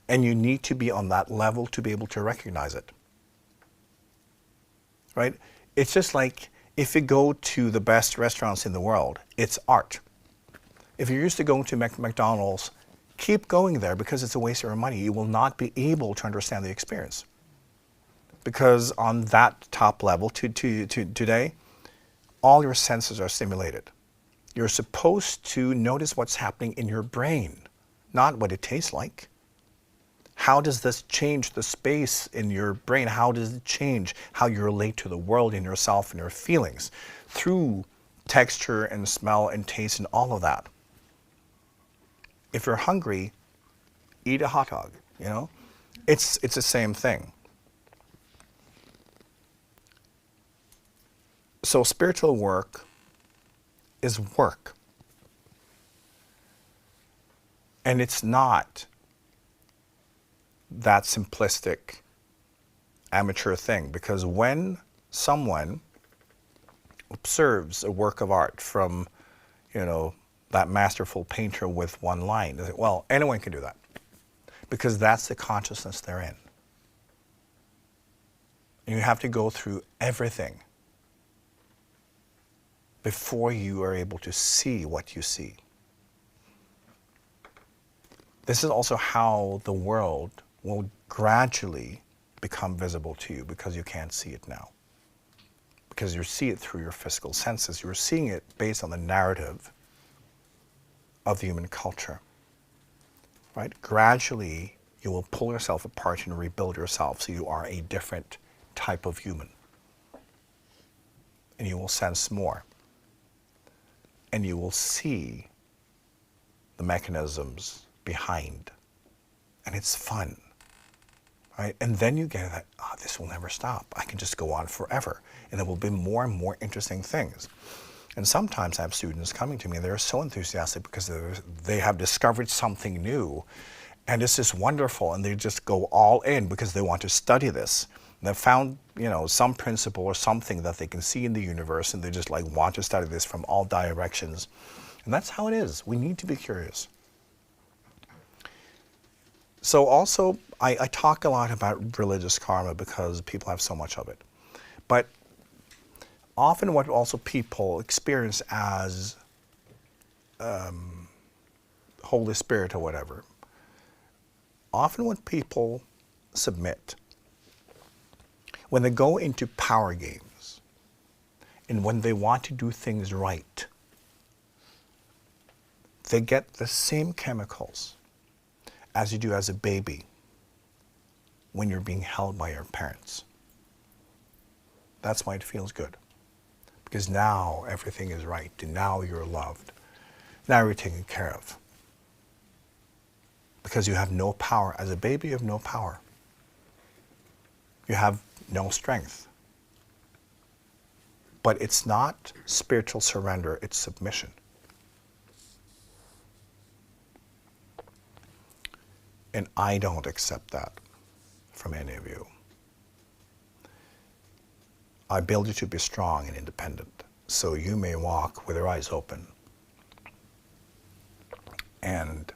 And you need to be on that level to be able to recognize it, right? It's just like if you go to the best restaurants in the world, it's art. If you're used to going to McDonald's, keep going there because it's a waste of your money. You will not be able to understand the experience. Because on that top level today, all your senses are stimulated. You're supposed to notice what's happening in your brain, not what it tastes like. How does this change the space in your brain? How does it change how you relate to the world and yourself and your feelings through texture and smell and taste and all of that? If you're hungry, eat a hot dog, you know? It's the same thing. So spiritual work is work. And it's not that simplistic amateur thing, because when someone observes a work of art from, you know, that masterful painter with one line, they say, well, anyone can do that, because that's the consciousness they're in. And you have to go through everything before you are able to see what you see. This is also how the world will gradually become visible to you, because you can't see it now. Because you see it through your physical senses. You're seeing it based on the narrative of the human culture. Right? Gradually, you will pull yourself apart and rebuild yourself so you are a different type of human. And you will sense more. And you will see the mechanisms behind. And it's fun. Right? And then you get that, this will never stop. I can just go on forever. And there will be more and more interesting things. And sometimes I have students coming to me and they're so enthusiastic because they have discovered something new. And it's just wonderful. And they just go all in because they want to study this. And they've found, you know, some principle or something that they can see in the universe, and they just like want to study this from all directions. And that's how it is. We need to be curious. So also, I talk a lot about religious karma because people have so much of it. But often what also people experience as Holy Spirit or whatever, often when people submit, when they go into power games, and when they want to do things right, they get the same chemicals as you do as a baby when you're being held by your parents. That's why it feels good. Because now everything is right, and now you're loved. Now you're taken care of. Because you have no power. As a baby, you have no power. You have no strength. But it's not spiritual surrender, it's submission. And I don't accept that from any of you. I build you to be strong and independent, so you may walk with your eyes open. And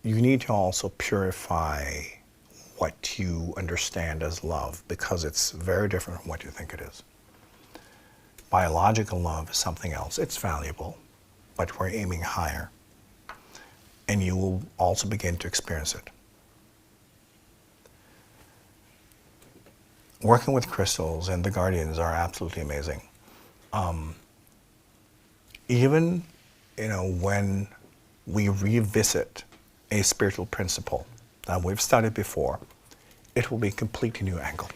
you need to also purify what you understand as love, because it's very different from what you think it is. Biological love is something else. It's valuable, but we're aiming higher. And you will also begin to experience it. Working with crystals and the guardians are absolutely amazing. Even, when we revisit a spiritual principle that we've studied before, it will be a completely new angle.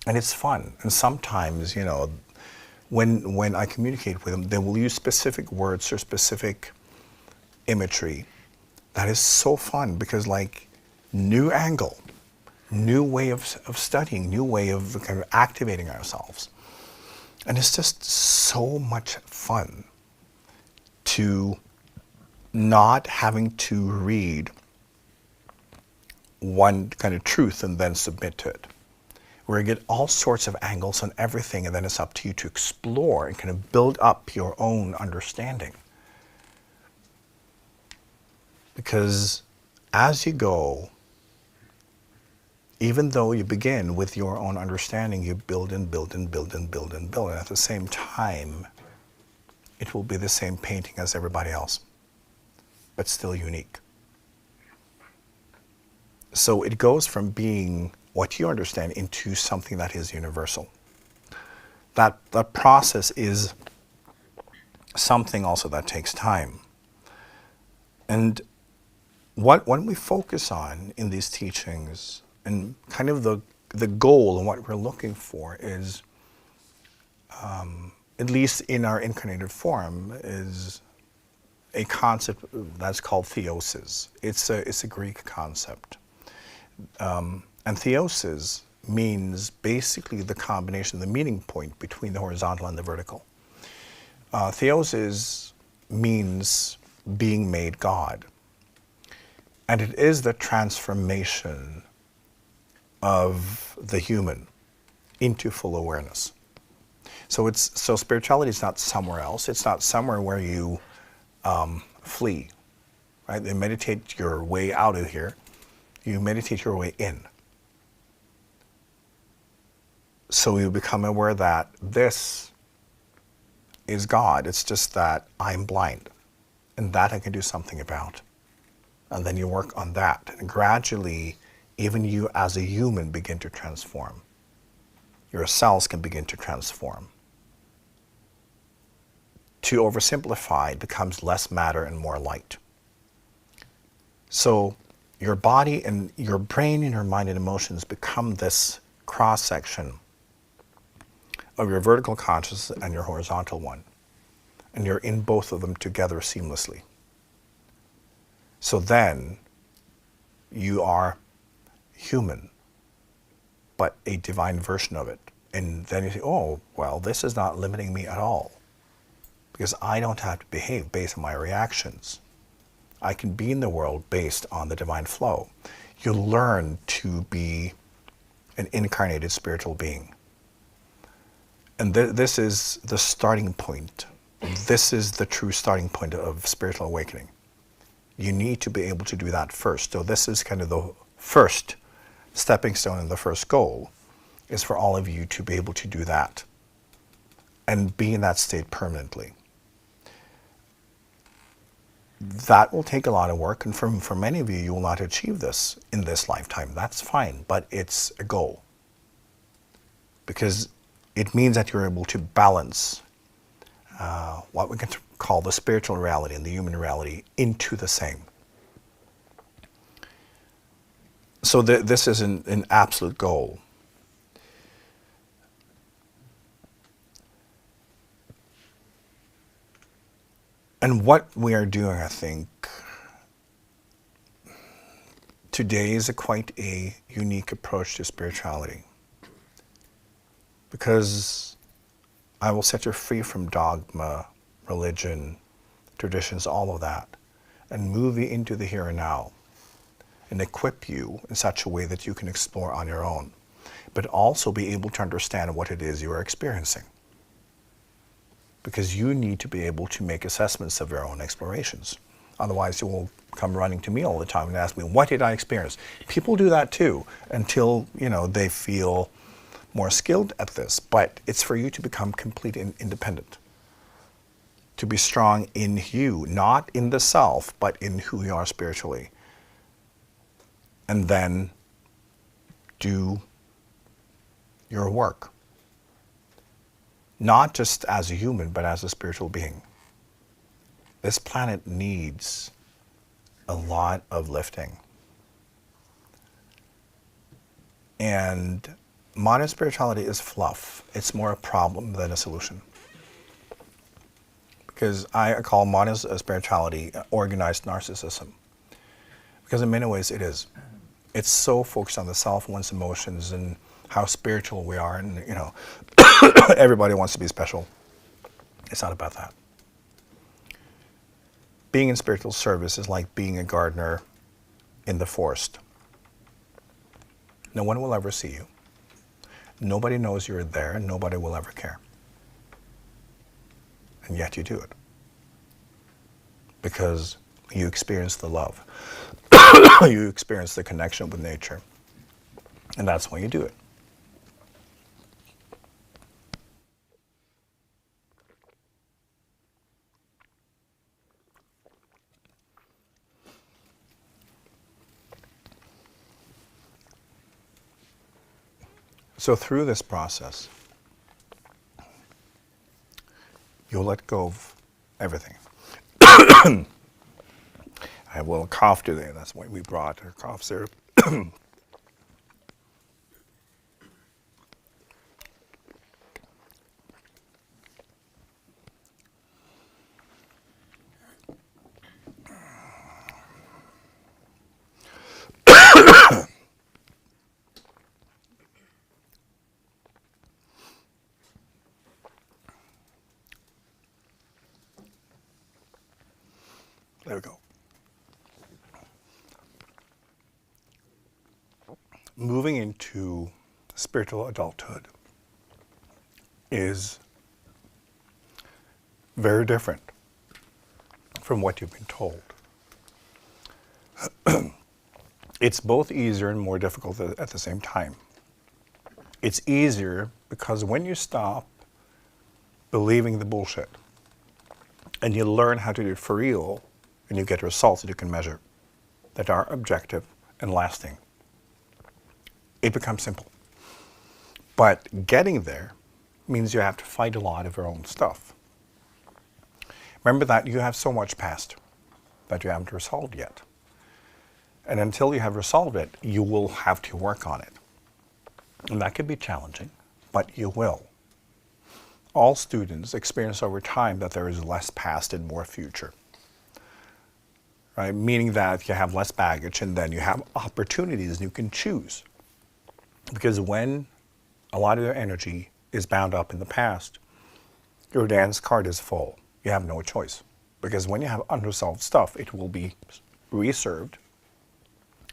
And it's fun. And sometimes, when I communicate with them, they will use specific words or specific imagery that is so fun, because new angle, new way of studying, new way of kind of activating ourselves. And it's just so much fun to not having to read one kind of truth and then submit to it. Where you get all sorts of angles on everything, and then it's up to you to explore and kind of build up your own understanding. Because as you go, even though you begin with your own understanding, you build and build and build and build and build. And at the same time, it will be the same painting as everybody else, but still unique. So it goes from being what you understand into something that is universal. That process is something also that takes time. And what we focus on in these teachings, and kind of the goal and what we're looking for is, at least in our incarnated form, is a concept that's called Theosis. It's a Greek concept. And Theosis means basically the combination, the meeting point between the horizontal and the vertical. Theosis means being made God. And it is the transformation of the human into full awareness. So spirituality is not somewhere else. It's not somewhere where you flee, right? You meditate your way out of here. You meditate your way in. So you become aware that this is God. It's just that I'm blind, and that I can do something about. And then you work on that. And gradually, even you as a human begin to transform. Your cells can begin to transform. To oversimplify, it becomes less matter and more light. So your body and your brain and your mind and emotions become this cross-section of your vertical consciousness and your horizontal one. And you're in both of them together seamlessly. So then you are human, but a divine version of it. And then you say, oh, well, this is not limiting me at all, because I don't have to behave based on my reactions. I can be in the world based on the divine flow. You learn to be an incarnated spiritual being. And this is the starting point. This is the true starting point of spiritual awakening. You need to be able to do that first. So this is kind of the first stepping stone, and the first goal is for all of you to be able to do that and be in that state permanently. That will take a lot of work, and for many of you, you will not achieve this in this lifetime. That's fine, but it's a goal, because it means that you're able to balance what we can call the spiritual reality and the human reality into the same. So this is an absolute goal. And what we are doing, I think, today is quite a unique approach to spirituality. Because I will set you free from dogma, religion, traditions, all of that. and move you into the here and now and equip you in such a way that you can explore on your own, but also be able to understand what it is you are experiencing. Because you need to be able to make assessments of your own explorations. Otherwise, you will come running to me all the time and ask me, what did I experience? People do that too, until they feel more skilled at this. But it's for you to become complete and independent. To be strong in you, not in the self, but in who you are spiritually. And then do your work. Not just as a human, but as a spiritual being. This planet needs a lot of lifting. And modern spirituality is fluff. It's more a problem than a solution. Because I call modern spirituality organized narcissism. Because in many ways it is. It's so focused on the self, one's emotions, and how spiritual we are, and everybody wants to be special. It's not about that. Being in spiritual service is like being a gardener in the forest. No one will ever see you. Nobody knows you're there, and nobody will ever care. And yet you do it. Because you experience the love. You experience the connection with nature. And that's why you do it. So through this process, you'll let go of everything. I have a little cough today. That's why we brought our cough syrup. There we go. Moving into spiritual adulthood is very different from what you've been told. It's both easier and more difficult at the same time. It's easier because when you stop believing the bullshit and you learn how to do it for real, and you get results that you can measure, that are objective and lasting, it becomes simple. But getting there means you have to fight a lot of your own stuff. Remember that you have so much past that you haven't resolved yet. And until you have resolved it, you will have to work on it. And that can be challenging, but you will. All students experience over time that there is less past and more future. Right? Meaning that you have less baggage and then you have opportunities and you can choose. Because when a lot of your energy is bound up in the past, your dance card is full. You have no choice. Because when you have unresolved stuff, it will be reserved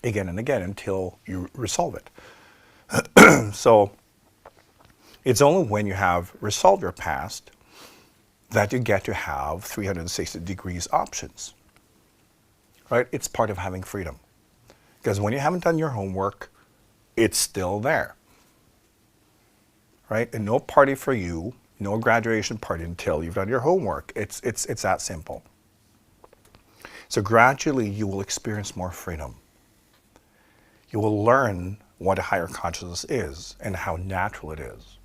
again and again until you resolve it. So it's only when you have resolved your past that you get to have 360 degrees options. Right? It's part of having freedom. Because when you haven't done your homework, it's still there. Right? And no party for you, no graduation party until you've done your homework. It's that simple. So gradually you will experience more freedom. You will learn what a higher consciousness is and how natural it is,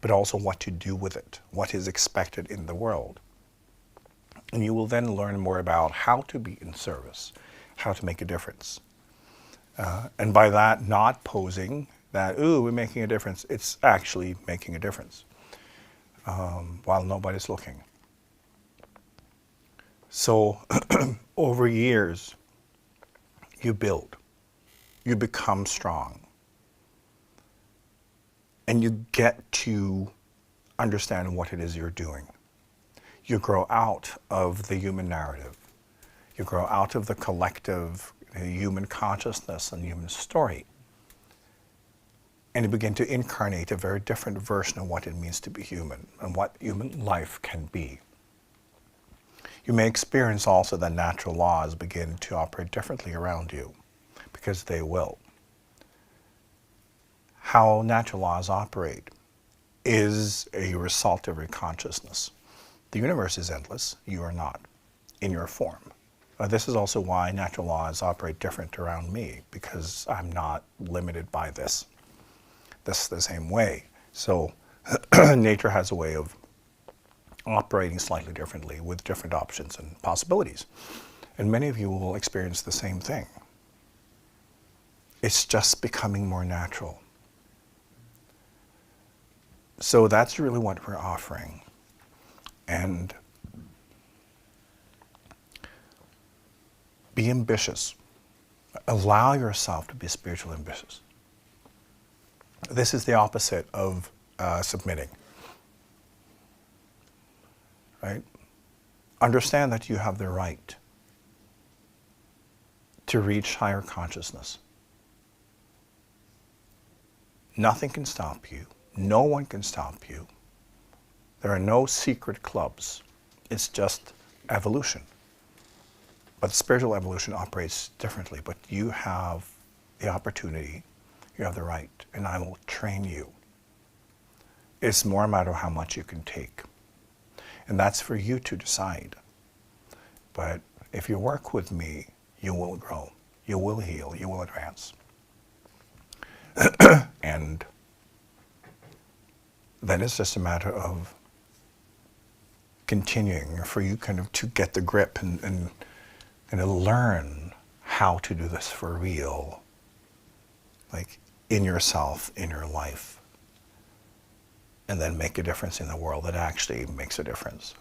but also what to do with it, what is expected in the world. And you will then learn more about how to be in service, how to make a difference. And by that, not posing that, ooh, we're making a difference. It's actually making a difference while nobody's looking. So over years, you build, you become strong, and you get to understand what it is you're doing. You grow out of the human narrative. You grow out of the collective human consciousness and human story. And you begin to incarnate a very different version of what it means to be human and what human life can be. You may experience also that natural laws begin to operate differently around you, because they will. How natural laws operate is a result of your consciousness. The universe is endless, you are not, in your form. This is also why natural laws operate different around me, because I'm not limited by this the same way. So nature has a way of operating slightly differently with different options and possibilities. And many of you will experience the same thing. It's just becoming more natural. So that's really what we're offering. And be ambitious. Allow yourself to be spiritually ambitious. This is the opposite of submitting. Right? Understand that you have the right to reach higher consciousness. Nothing can stop you. No one can stop you. There are no secret clubs. It's just evolution. But spiritual evolution operates differently. But you have the opportunity, you have the right, and I will train you. It's more a matter of how much you can take. And that's for you to decide. But if you work with me, you will grow, you will heal, you will advance. And then it's just a matter of continuing for you kind of to get the grip and learn how to do this for real, like in yourself, in your life, and then make a difference in the world that actually makes a difference.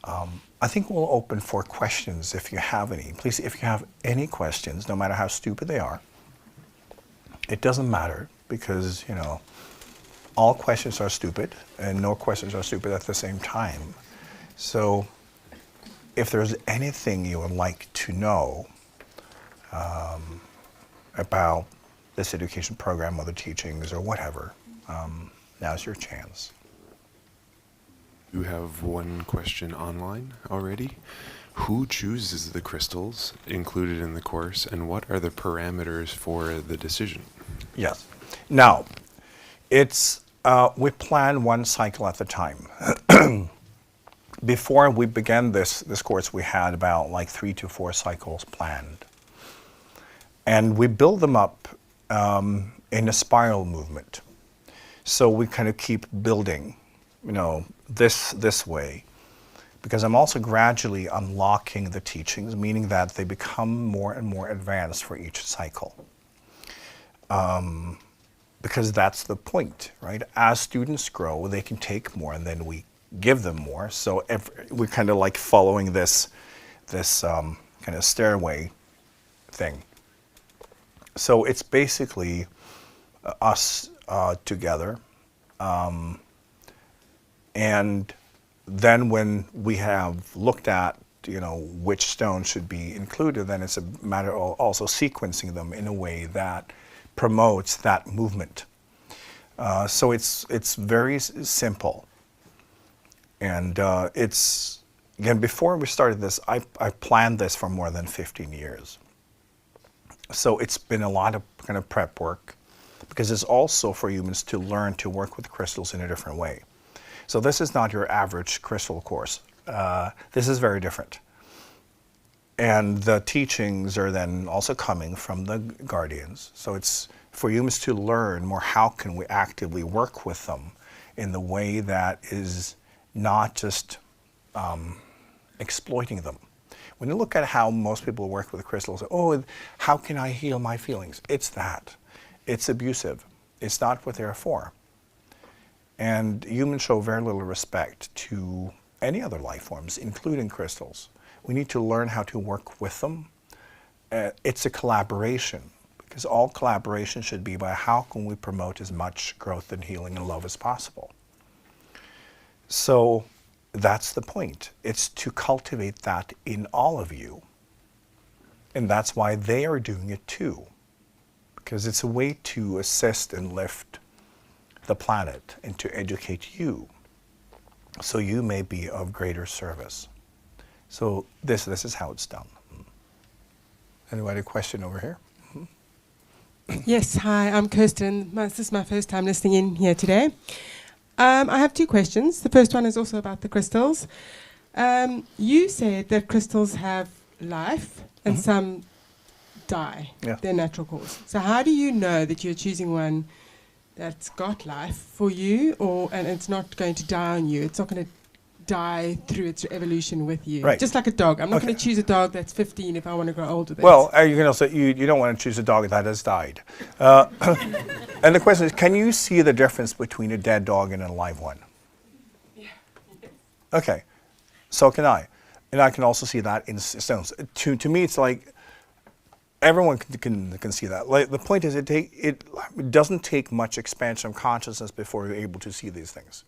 I think we'll open for questions if you have any. Please, if you have any questions, no matter how stupid they are, it doesn't matter, because, you know, all questions are stupid and no questions are stupid at the same time. So if there's anything you would like to know about this education program or the teachings or whatever, now's your chance. You have one question online already. Who chooses the crystals included in the course, and what are the parameters for the decision? Yes. Now, it's we plan one cycle at a time. Before we began this course, we had about like 3 to 4 cycles planned. And we build them up in a spiral movement. So we kind of keep building, you know, this way. Because I'm also gradually unlocking the teachings, meaning that they become more and more advanced for each cycle. Because that's the point, right? As students grow, they can take more, and then we give them more. So we're kind of like following this kind of stairway thing. So it's basically us together. And then when we have looked at, you know, which stones should be included, then it's a matter of also sequencing them in a way that promotes that movement. So it's very simple. And it's, again, before we started this, I planned this for more than 15 years. So it's been a lot of kind of prep work, because it's also for humans to learn to work with crystals in a different way. So this is not your average crystal course. This is very different. And the teachings are then also coming from the guardians. So it's for humans to learn more, how can we actively work with them in the way that is not just exploiting them. When you look at how most people work with crystals, oh, how can I heal my feelings? It's that. It's abusive. It's not what they're for. And humans show very little respect to any other life forms, including crystals. We need to learn how to work with them. It's a collaboration, because all collaboration should be about how can we promote as much growth and healing and love as possible. So that's the point. It's to cultivate that in all of you. And that's why they are doing it too, because it's a way to assist and lift the planet and to educate you so you may be of greater service. So this is how it's done. Anybody question over here? Yes, hi, I'm Kirsten. This is my first time listening in here today. I have two questions. The first one is also about the crystals. You said that crystals have life and some die, their natural course. So how do you know that you're choosing one that's got life for you, and it's not going to die on you? It's not going to die through its evolution with you. Right. Just like a dog. I'm not going to choose a dog that's 15 if I want to grow old with it. Well, you can also you don't want to choose a dog that has died. And the question is, can you see the difference between a dead dog and a live one? Yeah. Okay, so can I, and I can also see that in stones. To me, it's like everyone can see that. Like, the point is, it doesn't take much expansion of consciousness before you're able to see these things.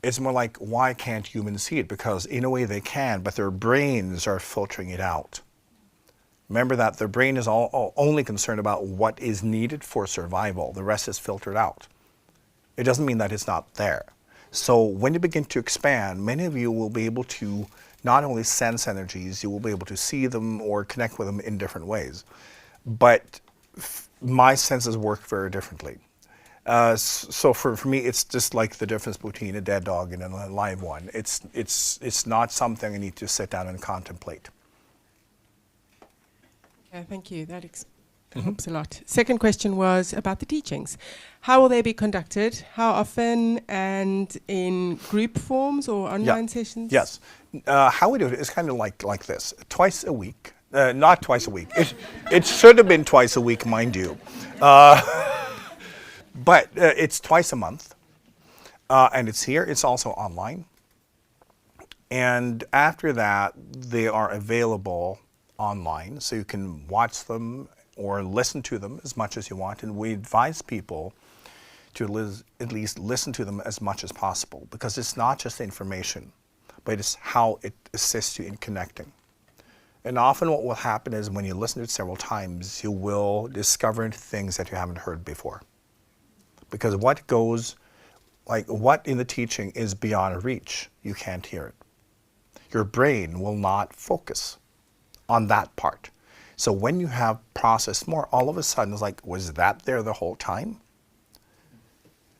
It's more like, why can't humans see it? Because in a way they can, but their brains are filtering it out. Remember that their brain is only concerned about what is needed for survival. The rest is filtered out. It doesn't mean that it's not there. So when you begin to expand, many of you will be able to not only sense energies, you will be able to see them or connect with them in different ways. But my senses work very differently. So for me, it's just like the difference between a dead dog and a live one. It's not something I need to sit down and contemplate. Okay, thank you. That helps a lot. Second question was about the teachings. How will they be conducted? How often, and in group forms or online sessions? Yes. How we do it is kind of like this. Twice a week. Not twice a week. It should have been twice a week, mind you. But it's twice a month, and it's here. It's also online. And after that, they are available online, so you can watch them or listen to them as much as you want. And we advise people to at least listen to them as much as possible, because it's not just information, but it's how it assists you in connecting. And often what will happen is when you listen to it several times, you will discover things that you haven't heard before. Because what in the teaching is beyond reach, you can't hear it. Your brain will not focus on that part. So when you have processed more, all of a sudden it's like, was that there the whole time?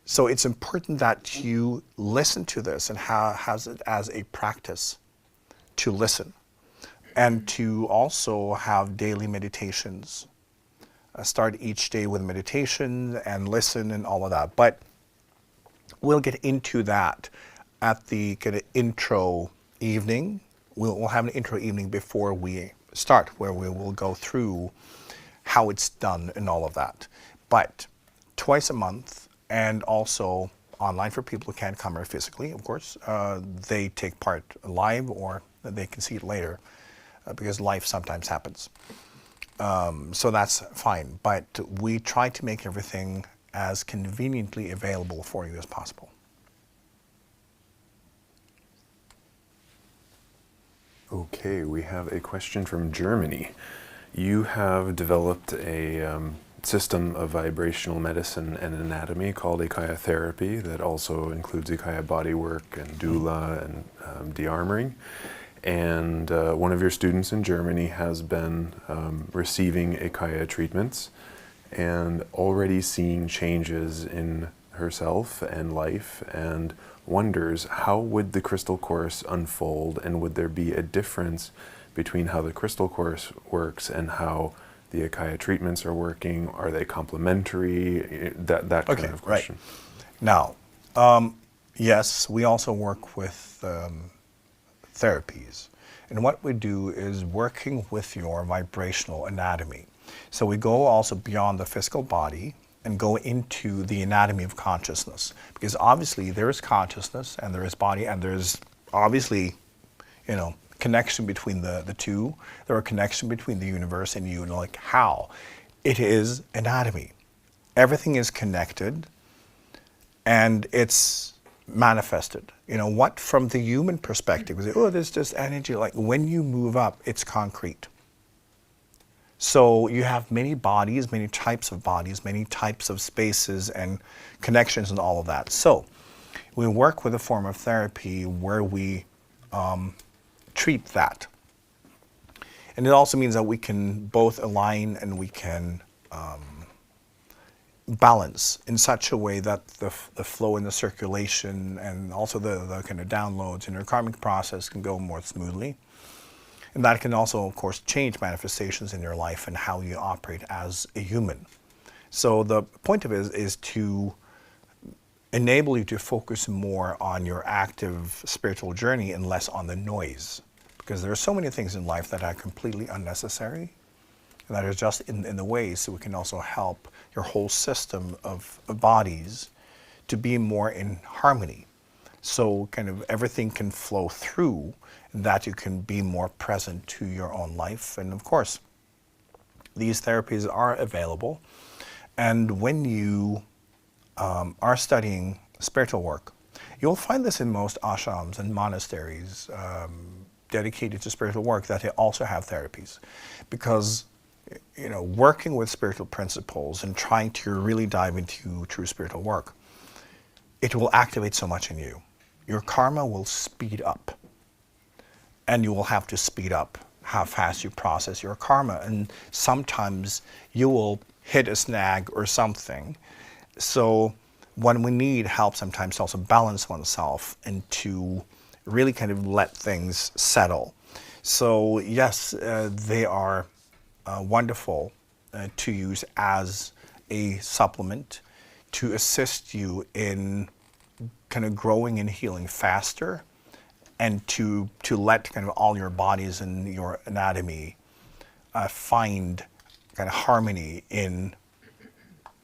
So it's important that you listen to this and has it as a practice to listen, and to also have daily meditations. Start each day with meditation and listen and all of that. But we'll get into that at the kind of intro evening. We'll have an intro evening before we start, where we will go through how it's done and all of that. But twice a month, and also online for people who can't come here physically, of course. They take part live, or they can see it later, because life sometimes happens. So that's fine, but we try to make everything as conveniently available for you as possible. Okay, we have a question from Germany. You have developed a system of vibrational medicine and anatomy called IKYA Therapy that also includes IKYA bodywork and doula and de-armoring. And one of your students in Germany has been receiving IKYA treatments and already seeing changes in herself and life, and wonders how would the crystal course unfold, and would there be a difference between how the crystal course works and how the IKYA treatments are working? Are they complementary? That kind of question. Right. Now, yes, we also work with therapies. And what we do is working with your vibrational anatomy. So we go also beyond the physical body and go into the anatomy of consciousness. Because obviously there is consciousness and there is body, and there's obviously, connection between the two. There are connection between the universe and you, and like how. It is anatomy. Everything is connected and it's manifested. What from the human perspective is, there's just energy, like when you move up, it's concrete. So you have many bodies, many types of bodies, many types of spaces and connections and all of that. So we work with a form of therapy where we treat that. And it also means that we can both align and we can balance in such a way that the flow and the circulation and also the kind of downloads in your karmic process can go more smoothly. And that can also, of course, change manifestations in your life and how you operate as a human. So the point of it is to enable you to focus more on your active spiritual journey and less on the noise. Because there are so many things in life that are completely unnecessary and that are just in the way, so we can also help your whole system of bodies to be more in harmony. So kind of everything can flow through, and that you can be more present to your own life. And of course, these therapies are available. And when you are studying spiritual work, you'll find this in most ashrams and monasteries dedicated to spiritual work, that they also have therapies. Because working with spiritual principles and trying to really dive into true spiritual work, it will activate so much in you. Your karma will speed up, and you will have to speed up how fast you process your karma. And sometimes you will hit a snag or something. So when we need help sometimes to also balance oneself and to really kind of let things settle. So yes, they are wonderful to use as a supplement to assist you in kind of growing and healing faster, and to let kind of all your bodies and your anatomy find kind of harmony in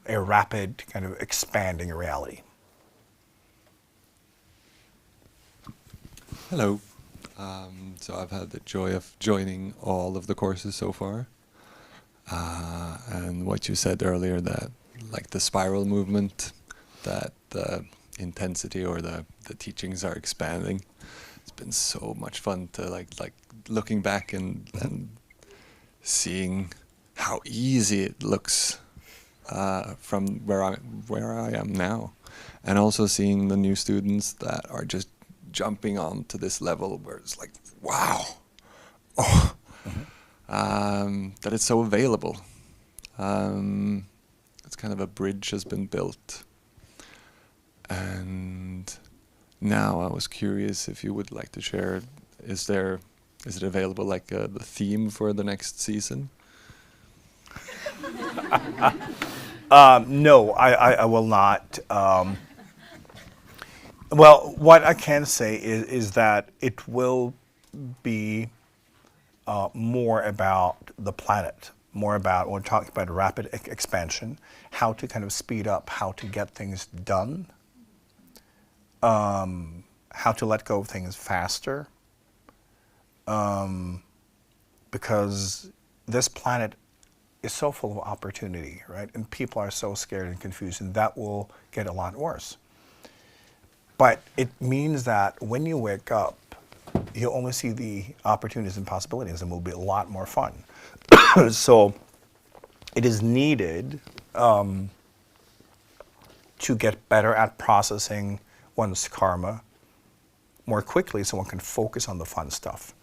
a rapid kind of expanding reality. Hello. So I've had the joy of joining all of the courses so far. And what you said earlier, that like the spiral movement, that the intensity or the teachings are expanding. It's been so much fun to like looking back and seeing how easy it looks from where I am now, and also seeing the new students that are just jumping on to this level where it's like, wow, that it's so available. It's kind of a bridge has been built. And now I was curious if you would like to share, is it available like the theme for the next season? No, I will not. Well, what I can say is that it will be more about the planet, more about, we're talking about rapid expansion, how to kind of speed up, how to get things done, how to let go of things faster, because this planet is so full of opportunity, right? And people are so scared and confused, and that will get a lot worse. But it means that when you wake up, you only see the opportunities and possibilities, and will be a lot more fun. So it is needed to get better at processing one's karma more quickly, so one can focus on the fun stuff.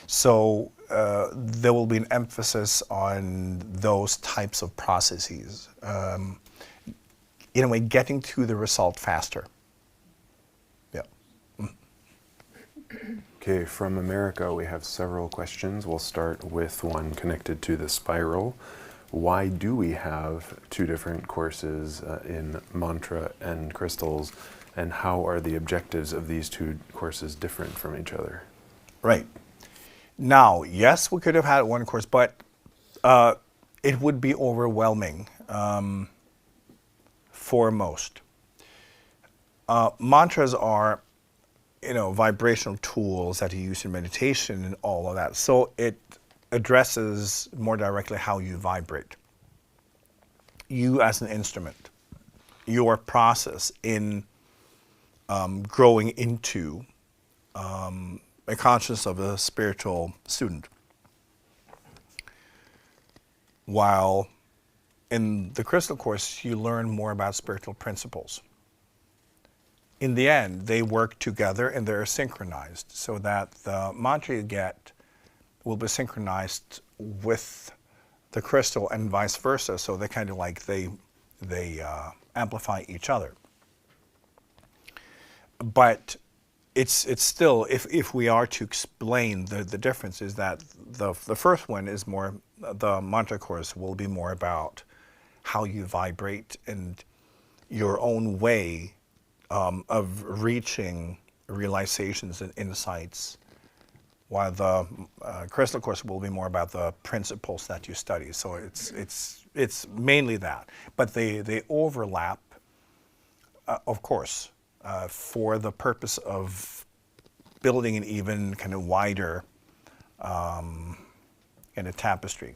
So there will be an emphasis on those types of processes. In a way, getting to the result faster. Yeah. Okay, from America, we have several questions. We'll start with one connected to the spiral. Why do we have two different courses in mantra and crystals, and how are the objectives of these two courses different from each other? Right. Now, yes, we could have had one course, but it would be overwhelming for most. Mantras are, vibrational tools that you use in meditation and all of that. So it addresses more directly how you vibrate. You as an instrument, your process in growing into a consciousness of a spiritual student. while in the Crystal Course, you learn more about spiritual principles. In the end, they work together and they're synchronized so that the mantra you get will be synchronized with the crystal and vice versa. So they kind of like, they amplify each other. But it's still, if we are to explain the difference, is that the first one is more, the mantra course will be more about how you vibrate and your own way of reaching realizations and insights, while the Crystal Course will be more about the principles that you study. So it's mainly that, but they overlap, of course, for the purpose of building an even kind of wider kind of tapestry.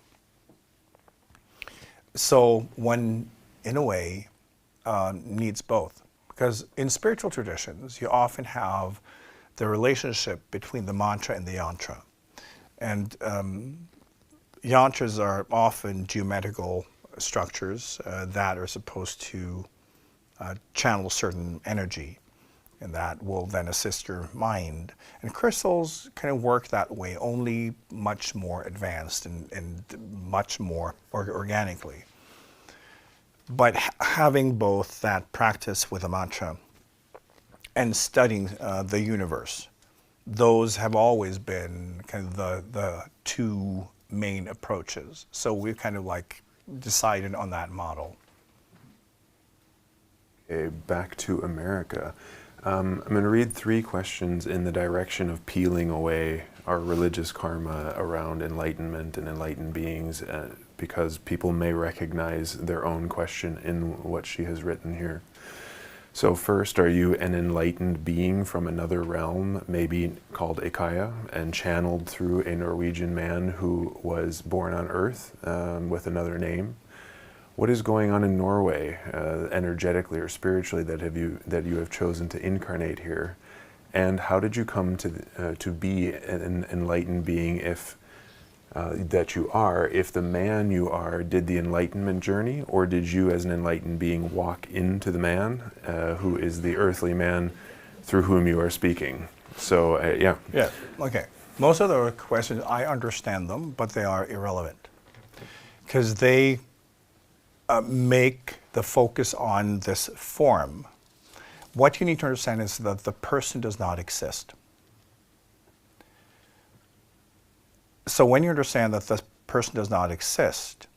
So one, in a way, needs both. Because in spiritual traditions, you often have the relationship between the mantra and the yantra. And yantras are often geometrical structures that are supposed to channel certain energy, and that will then assist your mind. And crystals kind of work that way, only much more advanced and much more organically. But having both that practice with a mantra and studying the universe, those have always been kind of the two main approaches. So we've kind of like decided on that model. Okay, back to America. I'm going to read 3 questions in the direction of peeling away our religious karma around enlightenment and enlightened beings, because people may recognize their own question in what she has written here. So first, are you an enlightened being from another realm, maybe called IKYA, and channeled through a Norwegian man who was born on Earth with another name? What is going on in Norway, energetically or spiritually, that you have chosen to incarnate here? And how did you come to be an enlightened being, if that you are, if the man you are did the enlightenment journey, or did you as an enlightened being walk into the man who is the earthly man through whom you are speaking? So yeah. Yeah, okay. Most of the questions, I understand them, but they are irrelevant, because they make the focus on this form. What you need to understand is that the person does not exist. So when you understand that the person does not exist,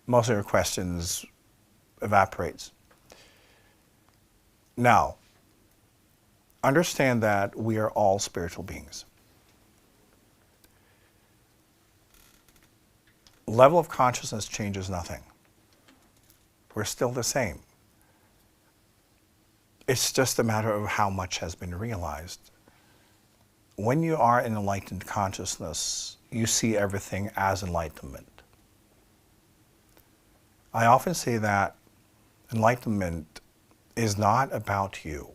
most of your questions evaporates. Now, understand that we are all spiritual beings. Level of consciousness changes nothing. We're still the same. It's just a matter of how much has been realized. When you are in enlightened consciousness, you see everything as enlightenment. I often say that enlightenment is not about you.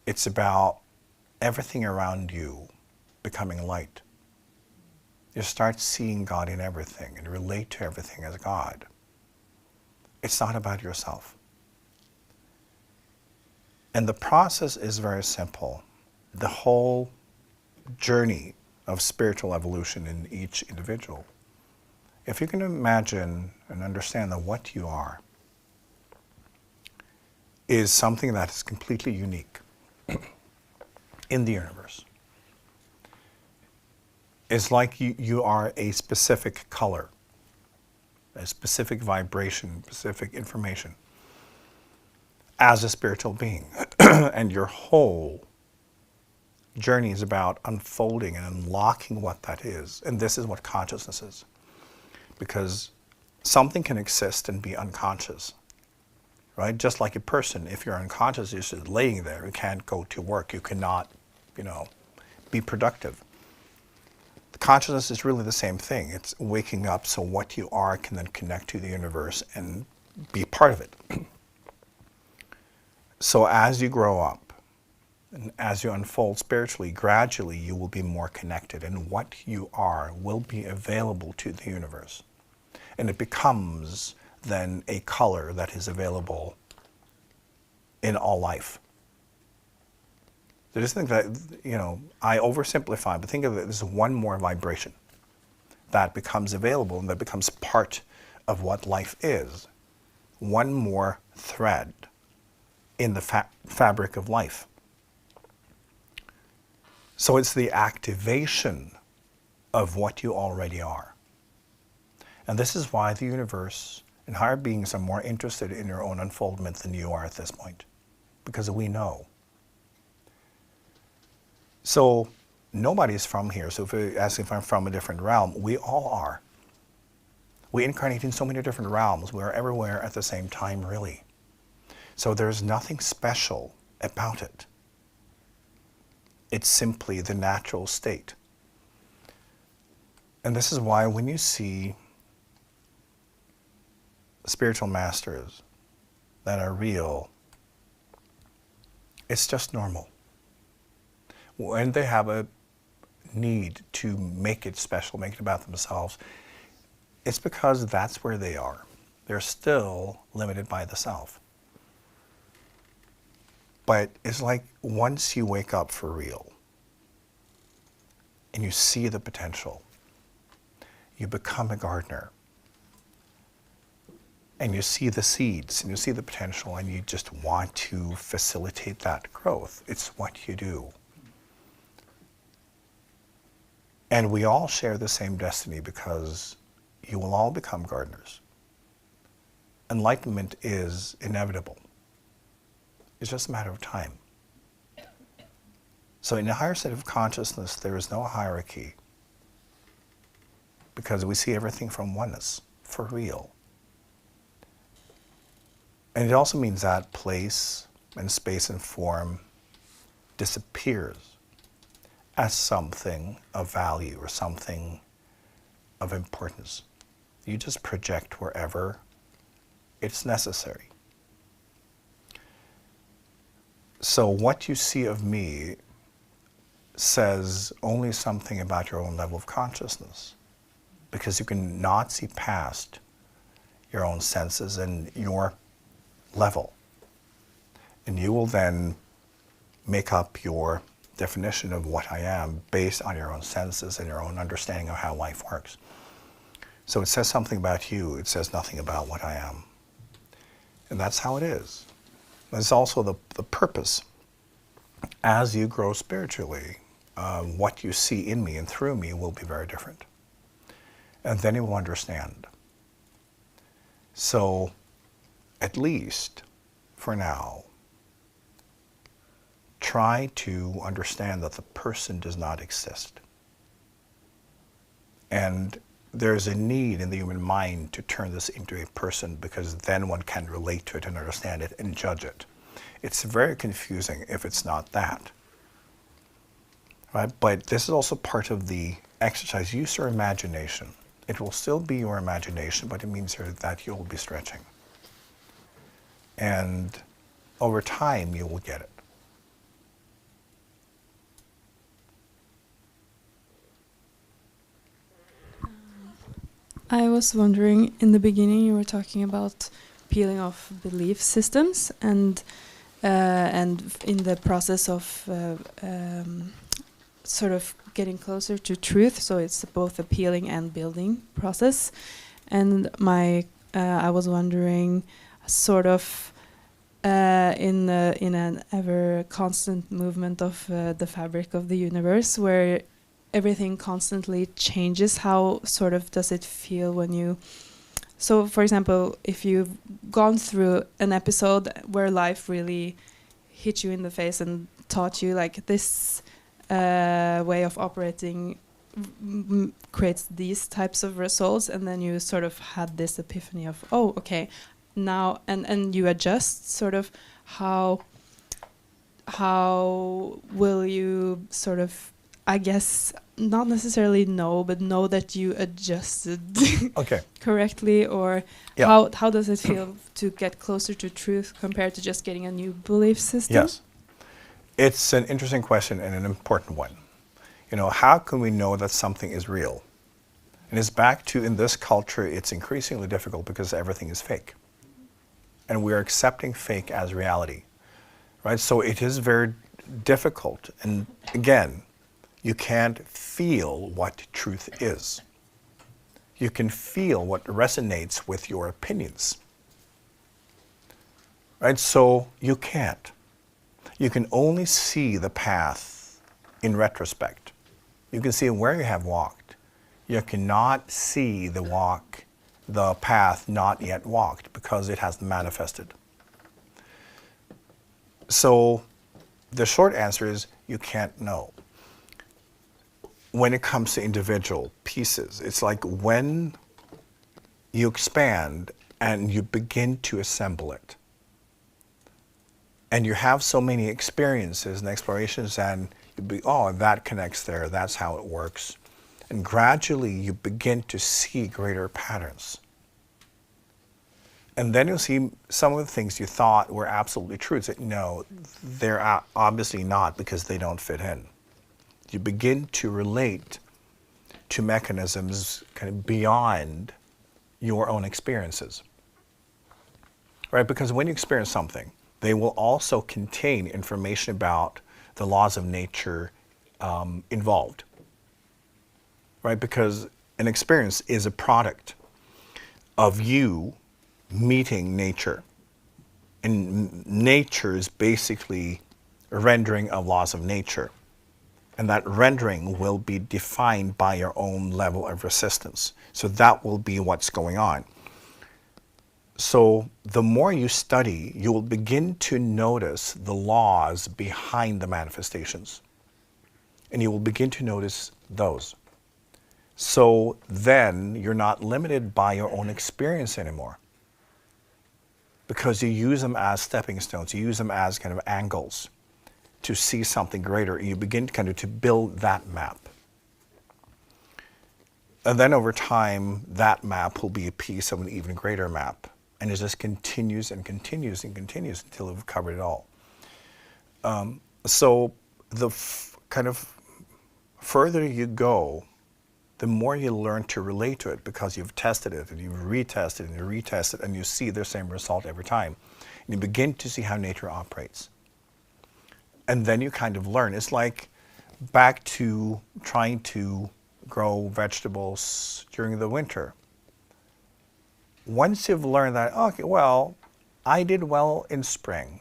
It's about everything around you becoming light. You start seeing God in everything and relate to everything as God. It's not about yourself. And the process is very simple. The whole journey of spiritual evolution in each individual. If you can imagine and understand that what you are is something that is completely unique in the universe. It's like you are a specific color, a specific vibration, specific information as a spiritual being. And your whole journey is about unfolding and unlocking what that is. And this is what consciousness is. Because something can exist and be unconscious, right? Just like a person, if you're unconscious, you're just laying there. You can't go to work. You cannot, be productive. The consciousness is really the same thing. It's waking up so what you are can then connect to the universe and be part of it. So as you grow up, And as you unfold spiritually, gradually you will be more connected, and what you are will be available to the universe. And it becomes then a color that is available in all life. So just think that, I oversimplify, but think of it as one more vibration that becomes available and that becomes part of what life is. One more thread in the fabric of life. So it's the activation of what you already are. And this is why the universe and higher beings are more interested in your own unfoldment than you are at this point, because we know. So nobody's from here. So if you ask if I'm from a different realm, we all are. We incarnate in so many different realms. We are everywhere at the same time, really. So there's nothing special about it. It's simply the natural state. And this is why when you see spiritual masters that are real, it's just normal. When they have a need to make it special, make it about themselves, it's because that's where they are. They're still limited by the self. But it's like once you wake up for real and you see the potential, you become a gardener. And you see the seeds and you see the potential and you just want to facilitate that growth. It's what you do. And we all share the same destiny because you will all become gardeners. Enlightenment is inevitable. It's just a matter of time. So in a higher state of consciousness, there is no hierarchy because we see everything from oneness, for real. And it also means that place and space and form disappears as something of value or something of importance. You just project wherever it's necessary. So what you see of me says only something about your own level of consciousness, because you can not see past your own senses and your level. And you will then make up your definition of what I am based on your own senses and your own understanding of how life works. So it says something about you, it says nothing about what I am. And that's how it is. That's also the purpose. As you grow spiritually, what you see in me and through me will be very different. And then you will understand. So, at least for now, try to understand that the person does not exist. And there's a need in the human mind to turn this into a person, because then one can relate to it and understand it and judge it. It's very confusing if it's not that. Right? But this is also part of the exercise. Use your imagination. It will still be your imagination, but it means that you'll be stretching. And over time, you will get it. I was wondering, in the beginning you were talking about peeling off belief systems, and in the process of sort of getting closer to truth, so it's both a peeling and building process. And I was wondering, sort of in an ever constant movement of the fabric of the universe, where everything constantly changes, how sort of does it feel when you... So, for example, if you've gone through an episode where life really hit you in the face and taught you, like, this way of operating creates these types of results, and then you sort of had this epiphany of, oh, okay, now, and you adjust, sort of, how will you sort of, I guess, not necessarily know, but know that you adjusted okay. correctly, or how does it feel to get closer to truth compared to just getting a new belief system? Yes. It's an interesting question and an important one. You know, how can we know that something is real? And it's back to, in this culture, it's increasingly difficult because everything is fake. And we're accepting fake as reality, right? So it is very difficult. And again, you can't feel what truth is. You can feel what resonates with your opinions, right? So you can't. You can only see the path in retrospect. You can see where you have walked. You cannot see the path not yet walked because it hasn't manifested. So the short answer is you can't know. When it comes to individual pieces, it's like when you expand and you begin to assemble it, and you have so many experiences and explorations, and you be, oh, that connects there, that's how it works. And gradually you begin to see greater patterns. And then you'll see some of the things you thought were absolutely true. It's like, no, they're obviously not because they don't fit in. You begin to relate to mechanisms kind of beyond your own experiences, right? Because when you experience something, they will also contain information about the laws of nature involved, right? Because an experience is a product of you meeting nature. And nature is basically a rendering of laws of nature. And that rendering will be defined by your own level of resistance. So that will be what's going on. So the more you study, you will begin to notice the laws behind the manifestations. And you will begin to notice those. So then you're not limited by your own experience anymore. Because you use them as stepping stones, you use them as kind of angles to see something greater, and you begin to kind of to build that map. And then over time, that map will be a piece of an even greater map. And it just continues and continues and continues until you've covered it all. So the kind of further you go, the more you learn to relate to it because you've tested it and you've retested and you retest it and you see the same result every time. And you begin to see how nature operates. And then you kind of learn. It's like back to trying to grow vegetables during the winter. Once you've learned that, okay, well, I did well in spring.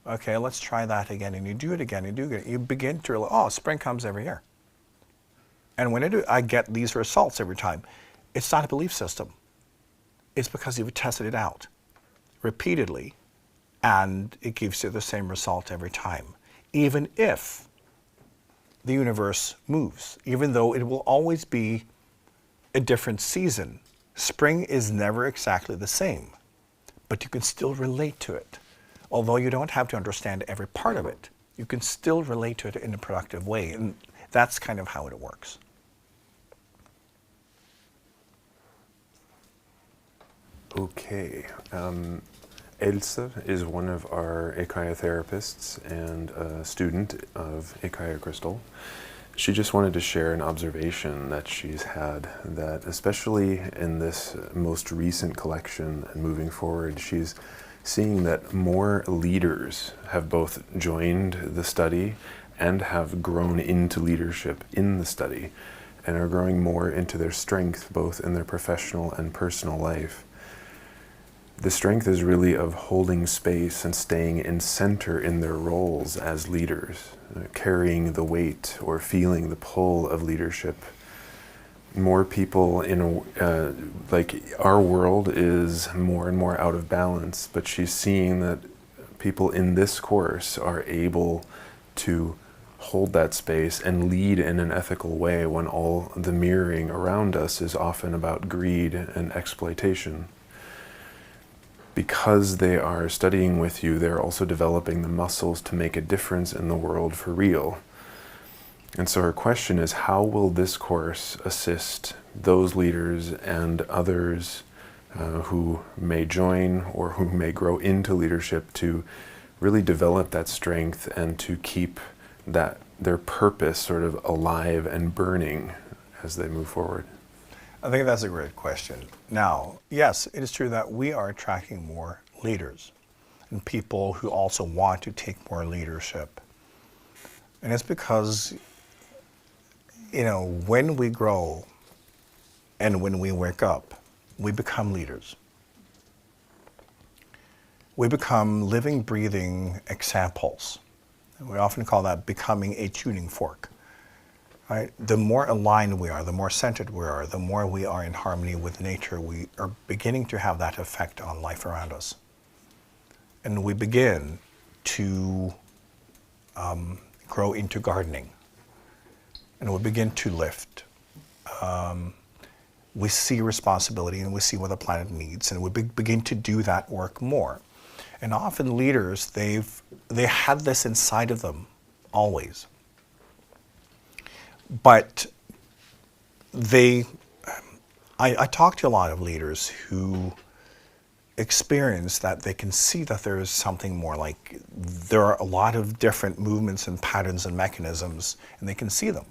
Okay, let's try that again. And you do it again, and you do it. You begin to realize, oh, spring comes every year. And when I get these results every time. It's not a belief system. It's because you've tested it out repeatedly, and it gives you the same result every time. Even if the universe moves, even though it will always be a different season. Spring is never exactly the same, but you can still relate to it. Although you don't have to understand every part of it, you can still relate to it in a productive way, and that's kind of how it works. Okay. Elsa is one of our IKYA therapists and a student of IKYA Crystal. She just wanted to share an observation that she's had, that especially in this most recent collection and moving forward, she's seeing that more leaders have both joined the study and have grown into leadership in the study and are growing more into their strength both in their professional and personal life. The strength is really of holding space and staying in center in their roles as leaders, carrying the weight or feeling the pull of leadership. More people like our world is more and more out of balance, but she's seeing that people in this course are able to hold that space and lead in an ethical way when all the mirroring around us is often about greed and exploitation. Because they are studying with you, they're also developing the muscles to make a difference in the world for real. And so her question is, how will this course assist those leaders and others who may join or who may grow into leadership to really develop that strength and to keep that their purpose sort of alive and burning as they move forward? I think that's a great question. Now, yes, it is true that we are attracting more leaders and people who also want to take more leadership. And it's because, you know, when we grow and when we wake up, we become leaders. We become living, breathing examples. And we often call that becoming a tuning fork. Right? The more aligned we are, the more centered we are, the more we are in harmony with nature, we are beginning to have that effect on life around us. And we begin to grow into gardening. And we begin to lift. We see responsibility and we see what the planet needs, and we begin to do that work more. And often leaders, they had this inside of them always. But I talk to a lot of leaders who experience that they can see that there is something more, like there are a lot of different movements and patterns and mechanisms, and they can see them.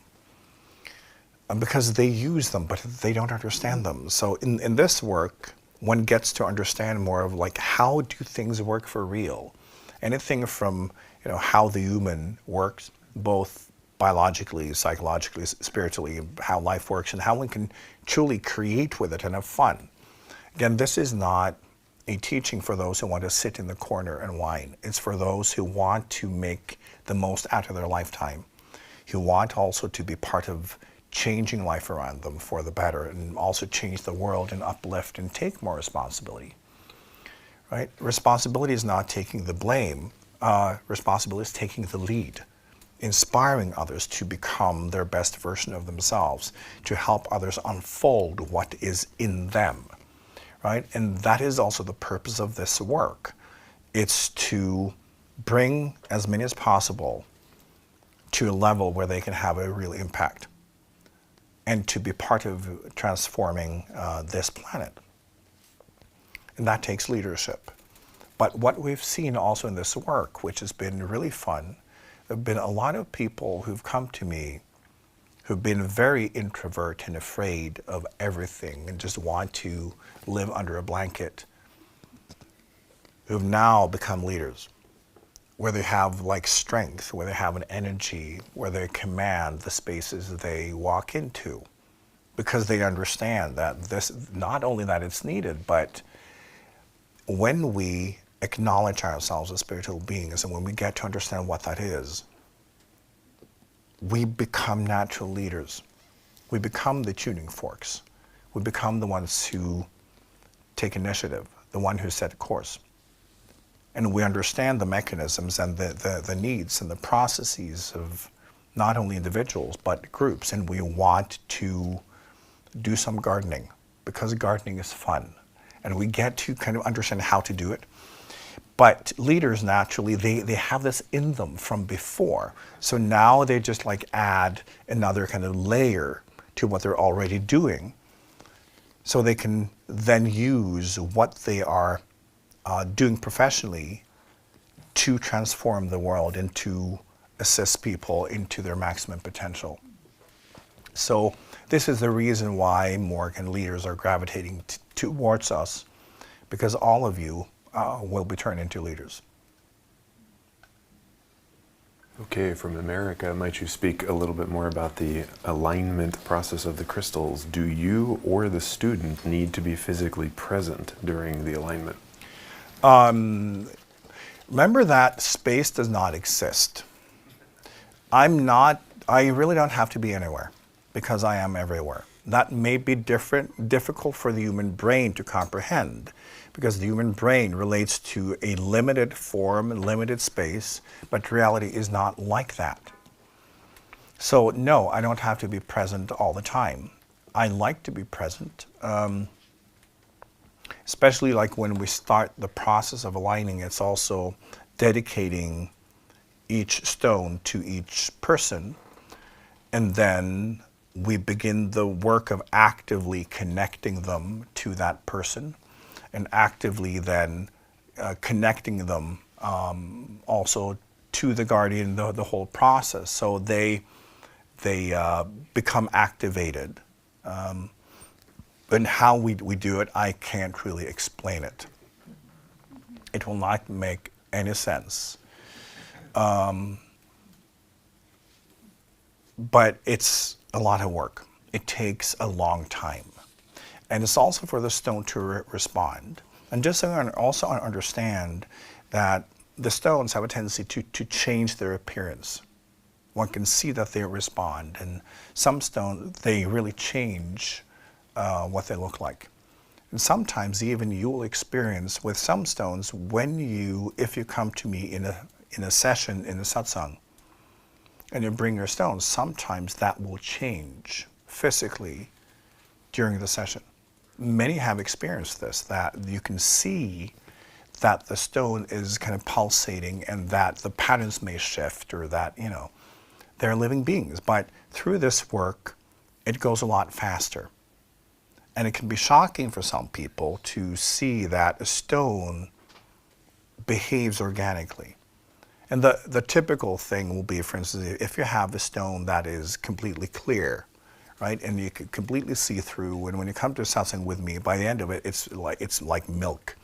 Because they use them, but they don't understand them. So in this work, one gets to understand more of like, how do things work for real? Anything from, you know, how the human works, both biologically, psychologically, spiritually, how life works, and how one can truly create with it and have fun. Again, this is not a teaching for those who want to sit in the corner and whine. It's for those who want to make the most out of their lifetime, who want also to be part of changing life around them for the better, and also change the world and uplift and take more responsibility. Right? Responsibility is not taking the blame. Responsibility is taking the lead, inspiring others to become their best version of themselves, to help others unfold what is in them. Right? And that is also the purpose of this work. It's to bring as many as possible to a level where they can have a real impact, and to be part of transforming this planet. And that takes leadership. But what we've seen also in this work, which has been really fun, there have been a lot of people who've come to me who've been very introvert and afraid of everything and just want to live under a blanket, who've now become leaders, where they have like strength, where they have an energy, where they command the spaces they walk into, because they understand that this, not only that it's needed, but when we acknowledge ourselves as spiritual beings and when we get to understand what that is, we become natural leaders. We become the tuning forks. We become the ones who take initiative, the one who set course. And we understand the mechanisms and the needs and the processes of not only individuals, but groups. And we want to do some gardening, because gardening is fun. And we get to kind of understand how to do it. But leaders, naturally, they have this in them from before. So now they just like add another kind of layer to what they're already doing. So they can then use what they are doing professionally to transform the world and to assist people into their maximum potential. So this is the reason why more leaders are gravitating towards us, because all of you will be turned into leaders. Okay, from America, might you speak a little bit more about the alignment process of the crystals? Do you or the student need to be physically present during the alignment? Remember that space does not exist. I really don't have to be anywhere, because I am everywhere. That may be difficult for the human brain to comprehend, because the human brain relates to a limited form, limited space, but reality is not like that. So no, I don't have to be present all the time. I like to be present, especially like when we start the process of aligning. It's also dedicating each stone to each person, and then we begin the work of actively connecting them to that person, and actively then connecting them also to the guardian the whole process. So they become activated. And how we do it, I can't really explain it. It will not make any sense. But it's a lot of work. It takes a long time. And it's also for the stone to respond. And just so you also understand that the stones have a tendency to change their appearance. One can see that they respond. And some stones, they really change what they look like. And sometimes even you will experience with some stones if you come to me in a session, in a satsang, and you bring your stones, sometimes that will change physically during the session. Many have experienced this, that you can see that the stone is kind of pulsating and that the patterns may shift, or that, they're living beings. But through this work, it goes a lot faster. And it can be shocking for some people to see that a stone behaves organically. And the typical thing will be, for instance, if you have a stone that is completely clear, right, and you can completely see through, and when you come to satsang with me, by the end of it, it's like milk.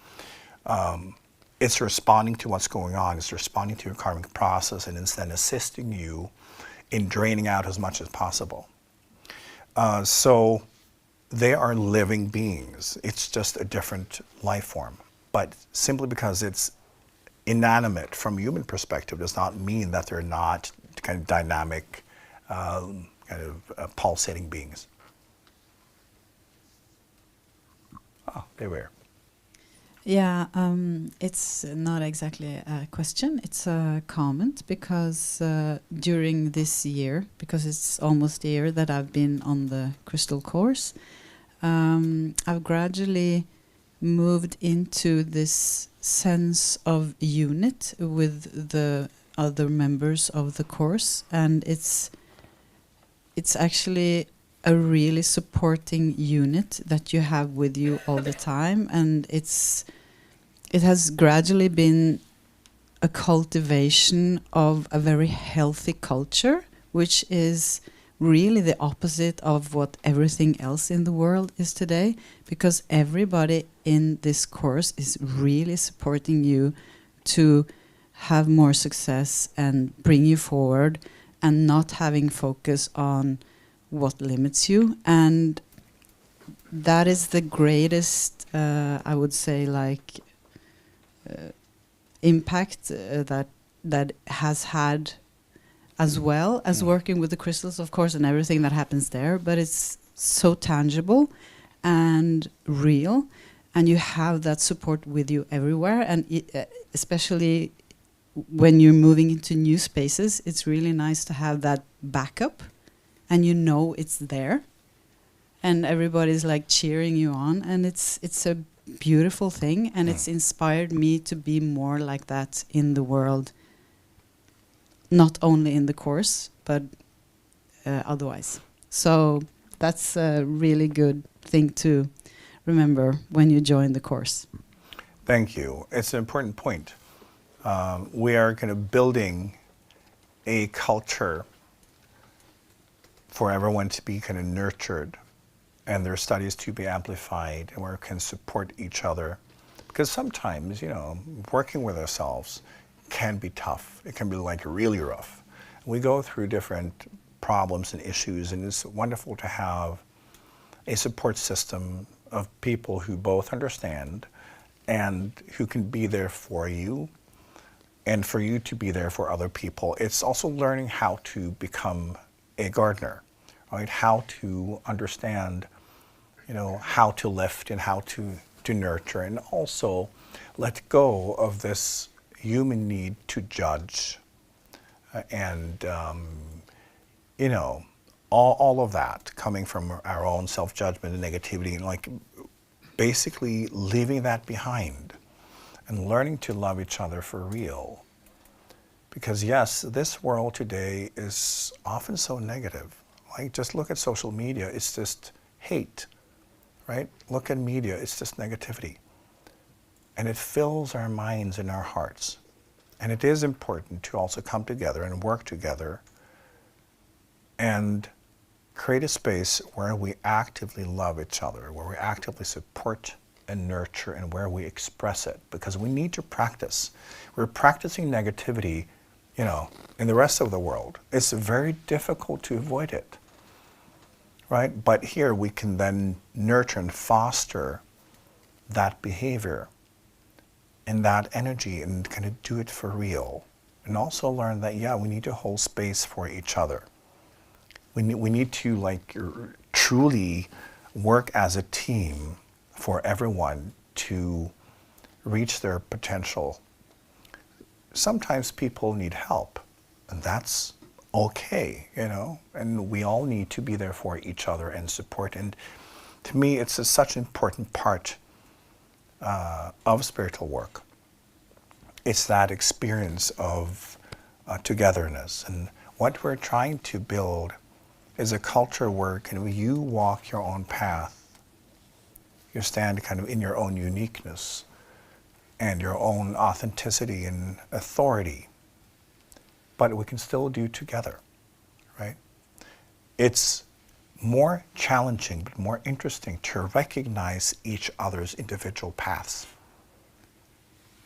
It's responding to what's going on. It's responding to your karmic process, and it's then assisting you in draining out as much as possible. So they are living beings. It's just a different life form. But simply because it's inanimate from a human perspective does not mean that they're not kind of dynamic, pulsating beings. Oh, there we are. Yeah, it's not exactly a question, it's a comment, because during this year, because it's almost a year that I've been on the Crystal course, I've gradually moved into this sense of unit with the other members of the course, and it's actually a really supporting unit that you have with you all the time, and it has gradually been a cultivation of a very healthy culture, which is really the opposite of what everything else in the world is today, because everybody in this course is really supporting you to have more success and bring you forward, and not having focus on what limits you. And that is the greatest, I would say, impact that has had, as well as working with the crystals, of course, and everything that happens there. But it's so tangible and real, and you have that support with you everywhere. And especially when you're moving into new spaces, it's really nice to have that backup, and it's there, and everybody's like cheering you on, and it's a beautiful thing, and it's inspired me to be more like that in the world, not only in the course, but otherwise. So that's a really good thing to remember when you join the course. Thank you. It's an important point. We are kind of building a culture for everyone to be kind of nurtured, and their studies to be amplified, and where we can support each other. Because sometimes, working with ourselves can be tough. It can be really rough. We go through different problems and issues, and it's wonderful to have a support system of people who both understand and who can be there for you, and for you to be there for other people. It's also learning how to become a gardener, right? How to understand how to lift and how to nurture, and also let go of this human need to judge, and all of that coming from our own self-judgment and negativity, and basically leaving that behind and learning to love each other for real. Because yes, this world today is often so negative. Just look at social media, it's just hate. Right? Look at media, it's just negativity. And it fills our minds and our hearts. And it is important to also come together and work together and create a space where we actively love each other, where we actively support and nurture, and where we express it, because we need to practice. We're practicing negativity, in the rest of the world. It's very difficult to avoid it, right? But here we can then nurture and foster that behavior and that energy and kind of do it for real. And also learn that, we need to hold space for each other. We need to truly work as a team for everyone to reach their potential. Sometimes people need help, and that's okay, and we all need to be there for each other and support. And to me, it's such an important part of spiritual work. It's that experience of togetherness. And what we're trying to build is a culture where you walk your own path. You stand kind of in your own uniqueness and your own authenticity and authority, but we can still do together, right? It's more challenging but more interesting to recognize each other's individual paths,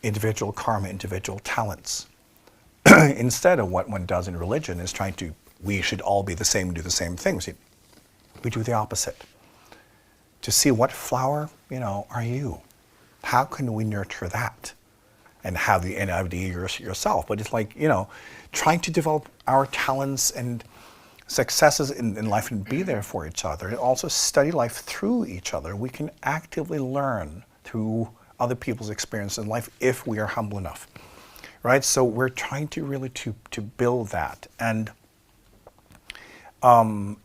individual karma, individual talents, instead of what one does in religion is we should all be the same and do the same things. We do the opposite. To see what flower, are you? How can we nurture that? And have the NID yourself. But it's trying to develop our talents and successes in life and be there for each other. And also study life through each other. We can actively learn through other people's experience in life if we are humble enough, right? So we're trying to really to build that. And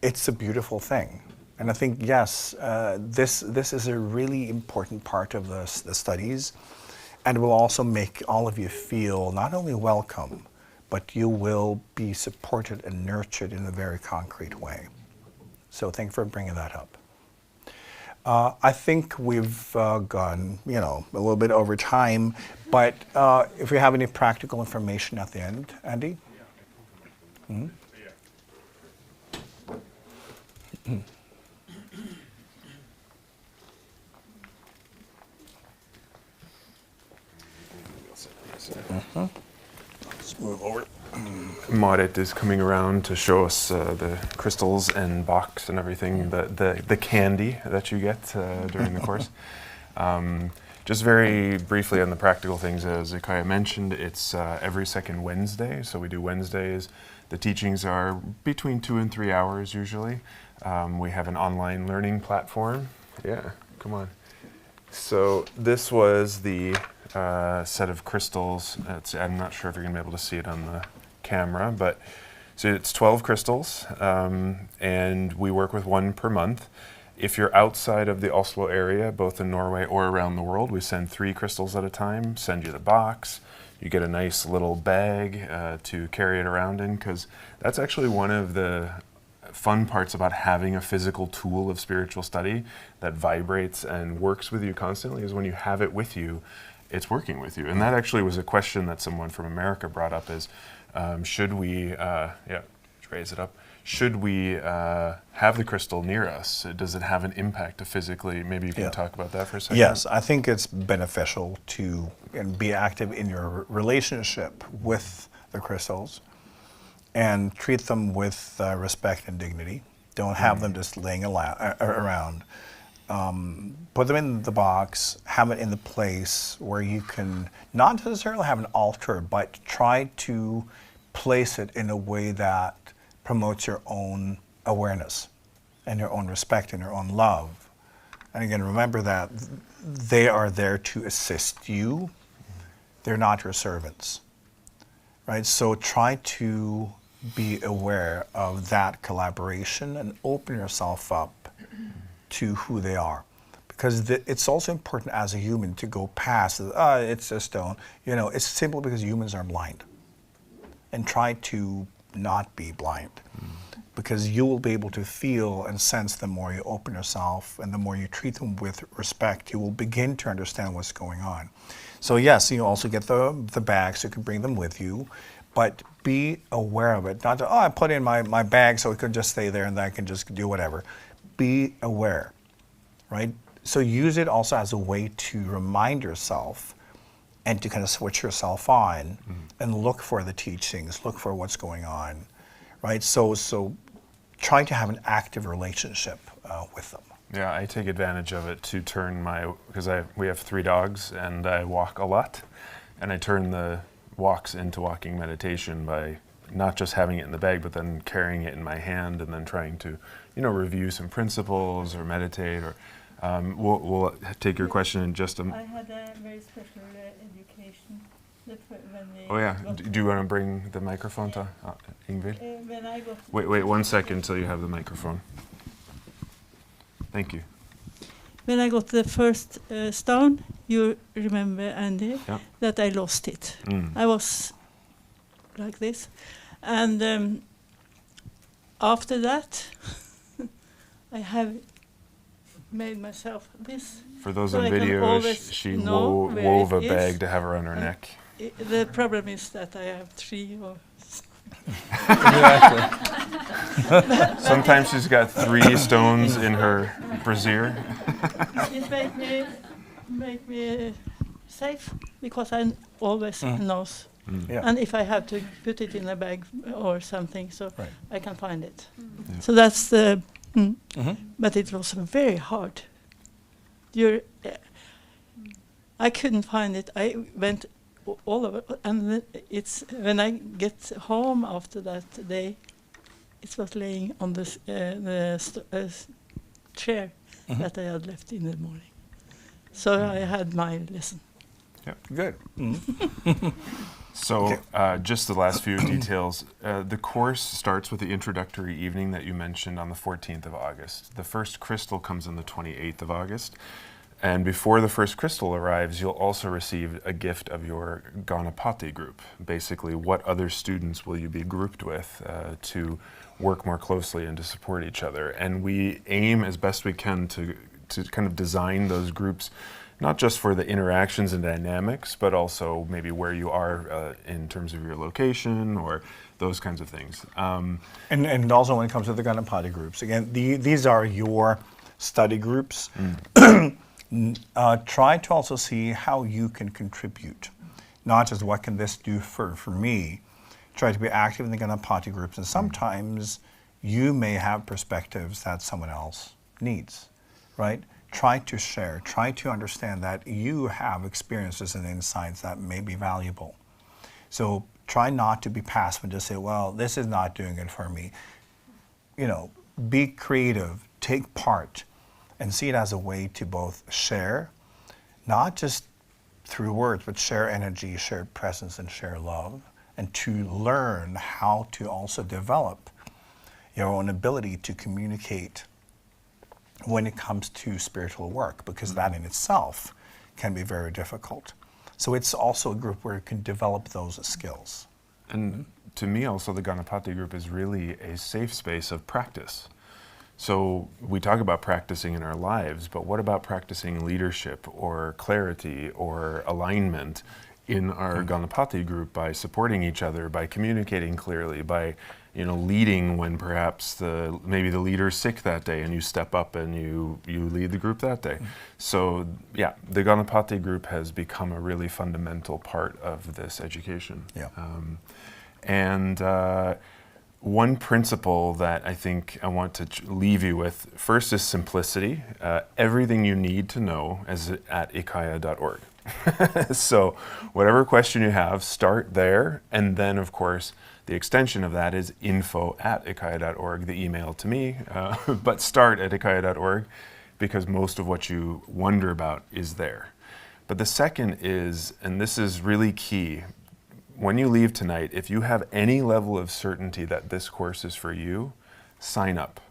it's a beautiful thing. And I think, yes, this is a really important part of the studies, and will also make all of you feel not only welcome, but you will be supported and nurtured in a very concrete way. So thank you for bringing that up. I think we've gone, a little bit over time, but if we have any practical information at the end, Andy? Mm-hmm. Let's move over. Marit is coming around to show us the crystals and box and everything, the candy that you get during the course. Just very briefly on the practical things, as IKYA mentioned, it's every second Wednesday, so we do Wednesdays. The teachings are between 2 and 3 hours usually. We have an online learning platform. Yeah, come on. So this was the set of crystals. I'm not sure if you're going to be able to see it on the camera, but so it's 12 crystals, and we work with one per month. If you're outside of the Oslo area, both in Norway or around the world, we send 3 crystals at a time, send you the box. You get a nice little bag to carry it around in, because that's actually one of the fun parts about having a physical tool of spiritual study that vibrates and works with you constantly, is when you have it with you, it's working with you. And that actually was a question that someone from America brought up, is should we, raise it up, should we have the crystal near us? Does it have an impact to physically? Maybe you can talk about that for a second. Yes, I think it's beneficial to be active in your relationship with the crystals and treat them with respect and dignity. Don't have them just laying around. Put them in the box, have it in the place where you can not necessarily have an altar, but try to place it in a way that promotes your own awareness and your own respect and your own love. And again, remember that they are there to assist you. They're not your servants, right? So try to be aware of that collaboration and open yourself up to who they are. Because it's also important as a human to go past, it's a stone. It's simple because humans are blind. And try to not be blind. Because you will be able to feel and sense the more you open yourself and the more you treat them with respect, you will begin to understand what's going on. So yes, you also get the bags, you can bring them with you, but be aware of it. Not that, oh, I put in my bag so it could just stay there and I can just do whatever. Be aware, right? So use it also as a way to remind yourself and to kind of switch yourself on and look for the teachings, look for what's going on, right? So try to have an active relationship with them. Yeah, I take advantage of it to turn because we have 3 dogs and I walk a lot, and I turn the walks into walking meditation by not just having it in the bag, but then carrying it in my hand and then trying to, review some principles or meditate. Or we'll take your question in just a I had a very special education. Oh yeah, do you want to bring the microphone to Ingrid? When I got Wait 1 second until you have the microphone. Thank you. When I got the first stone, you remember, Andy, yeah. that I lost it. I was like this. And after that, I have made myself this. For those so on video, she wove a bag to have around her neck. The problem is that I have 3 or... Sometimes she's got 3 stones in her brassiere. It make me safe, because I always knows. Yeah. And if I have to put it in a bag or something, so right. I can find it. Yeah. So that's the... But it was very hard. I couldn't find it. I went all over, and it's when I get home after that day, it was laying on the chair that I had left in the morning. So I had my lesson. Yeah, good. So just the last few details. The course starts with the introductory evening that you mentioned on the 14th of August. The first crystal comes on the 28th of August. And before the first crystal arrives, you'll also receive a gift of your Ganapati group. Basically, what other students will you be grouped with to work more closely and to support each other. And we aim as best we can to kind of design those groups, not just for the interactions and dynamics, but also maybe where you are in terms of your location or those kinds of things. And also when it comes to the Ganapati groups, again, these are your study groups. Try to also see how you can contribute, not just what can this do for me. Try to be active in the Ganapati groups, and sometimes you may have perspectives that someone else needs, right? Try to share, try to understand that you have experiences and insights that may be valuable. So try not to be passive and just say, well, this is not doing it for me. Be creative, take part, and see it as a way to both share, not just through words, but share energy, share presence, and share love, and to learn how to also develop your own ability to communicate when it comes to spiritual work, because that in itself can be very difficult. So it's also a group where you can develop those skills. And to me also, the Ganapati group is really a safe space of practice. So we talk about practicing in our lives, but what about practicing leadership or clarity or alignment in our Ganapati group by supporting each other, by communicating clearly, by leading when perhaps maybe the leader's sick that day and you step up and you lead the group that day. So yeah, the Ganapati group has become a really fundamental part of this education. Yeah. One principle that I think I want to leave you with first is simplicity. Everything you need to know is at IKYA.org. So whatever question you have, start there, and then of course the extension of that is info@IKYA.org, the email to me, but start at IKYA.org because most of what you wonder about is there. But the second is, and this is really key, when you leave tonight, if you have any level of certainty that this course is for you, sign up.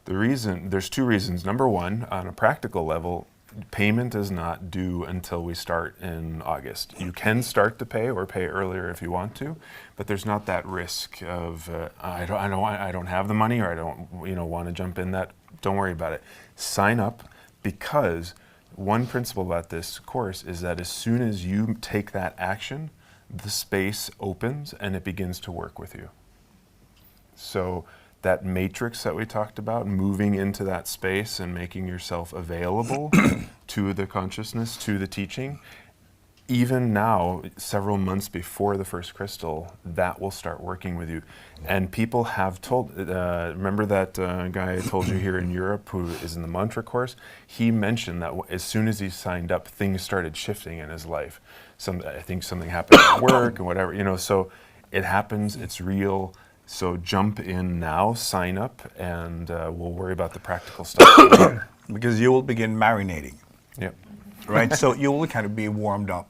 There's 2 reasons. Number one, on a practical level, payment is not due until we start in August. You can start to pay or pay earlier if you want to, but there's not that risk of I don't have the money, or I don't want to jump in that. Don't worry about it. Sign up, because one principle about this course is that as soon as you take that action, the space opens and it begins to work with you. So that matrix that we talked about, moving into that space and making yourself available to the consciousness, to the teaching, even now, several months before the first crystal, that will start working with you. And people have told, remember that guy I told you here in Europe who is in the mantra course? He mentioned that as soon as he signed up, things started shifting in his life. I think something happened at work and whatever, so it happens, it's real. So jump in now, sign up, and we'll worry about the practical stuff. Because you will begin marinating. Yep. Right? So you will kind of be warmed up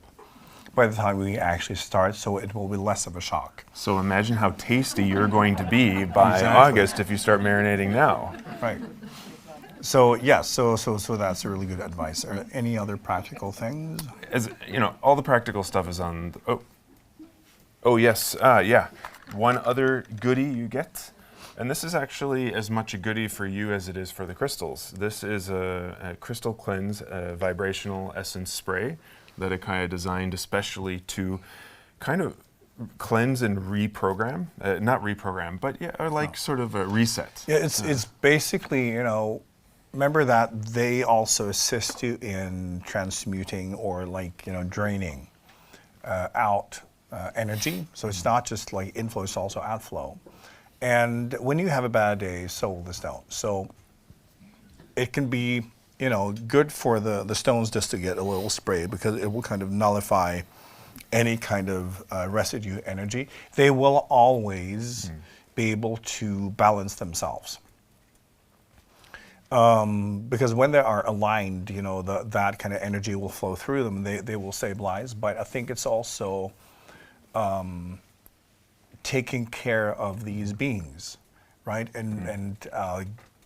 by the time we actually start, so it will be less of a shock. So imagine how tasty you're going to be by August if you start marinating now. Right. So yes, so that's a really good advice. Are any other practical things? As all the practical stuff is on. Oh yes, yeah. One other goodie you get, and this is actually as much a goodie for you as it is for the crystals. This is a crystal cleanse, a vibrational essence spray that IKYA designed especially to kind of cleanse and reprogram, not reprogram, but sort of a reset. Yeah, it's basically, remember that they also assist you in transmuting or draining out energy. So it's not just like inflow, it's also outflow. And when you have a bad day, so will the stone. So it can be, good for the stones just to get a little spray, because it will kind of nullify any kind of residue energy. They will always be able to balance themselves. Because when they are aligned, that kind of energy will flow through them. They will stabilize. But I think it's also taking care of these beings, right? And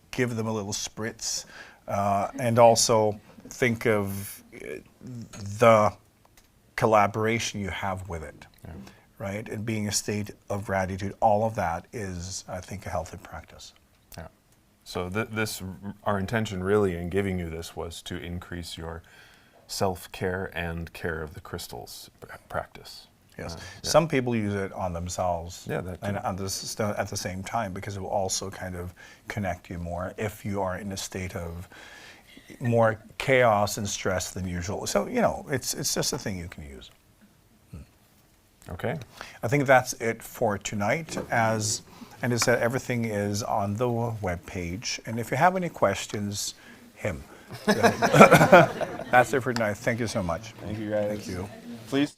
give them a little spritz. And also think of the collaboration you have with it, right? And being a state of gratitude. All of that is, I think, a healthy practice. Yeah. So our intention really in giving you this was to increase your self-care and care of the crystals practice. Yes. Some people use it on themselves and on the stone at the same time, because it will also kind of connect you more if you are in a state of more chaos and stress than usual. So, it's just a thing you can use. Okay. I think that's it for tonight. As I said, everything is on the webpage. And if you have any questions, That's it for tonight. Thank you so much. Thank you, guys. Thank you. Please.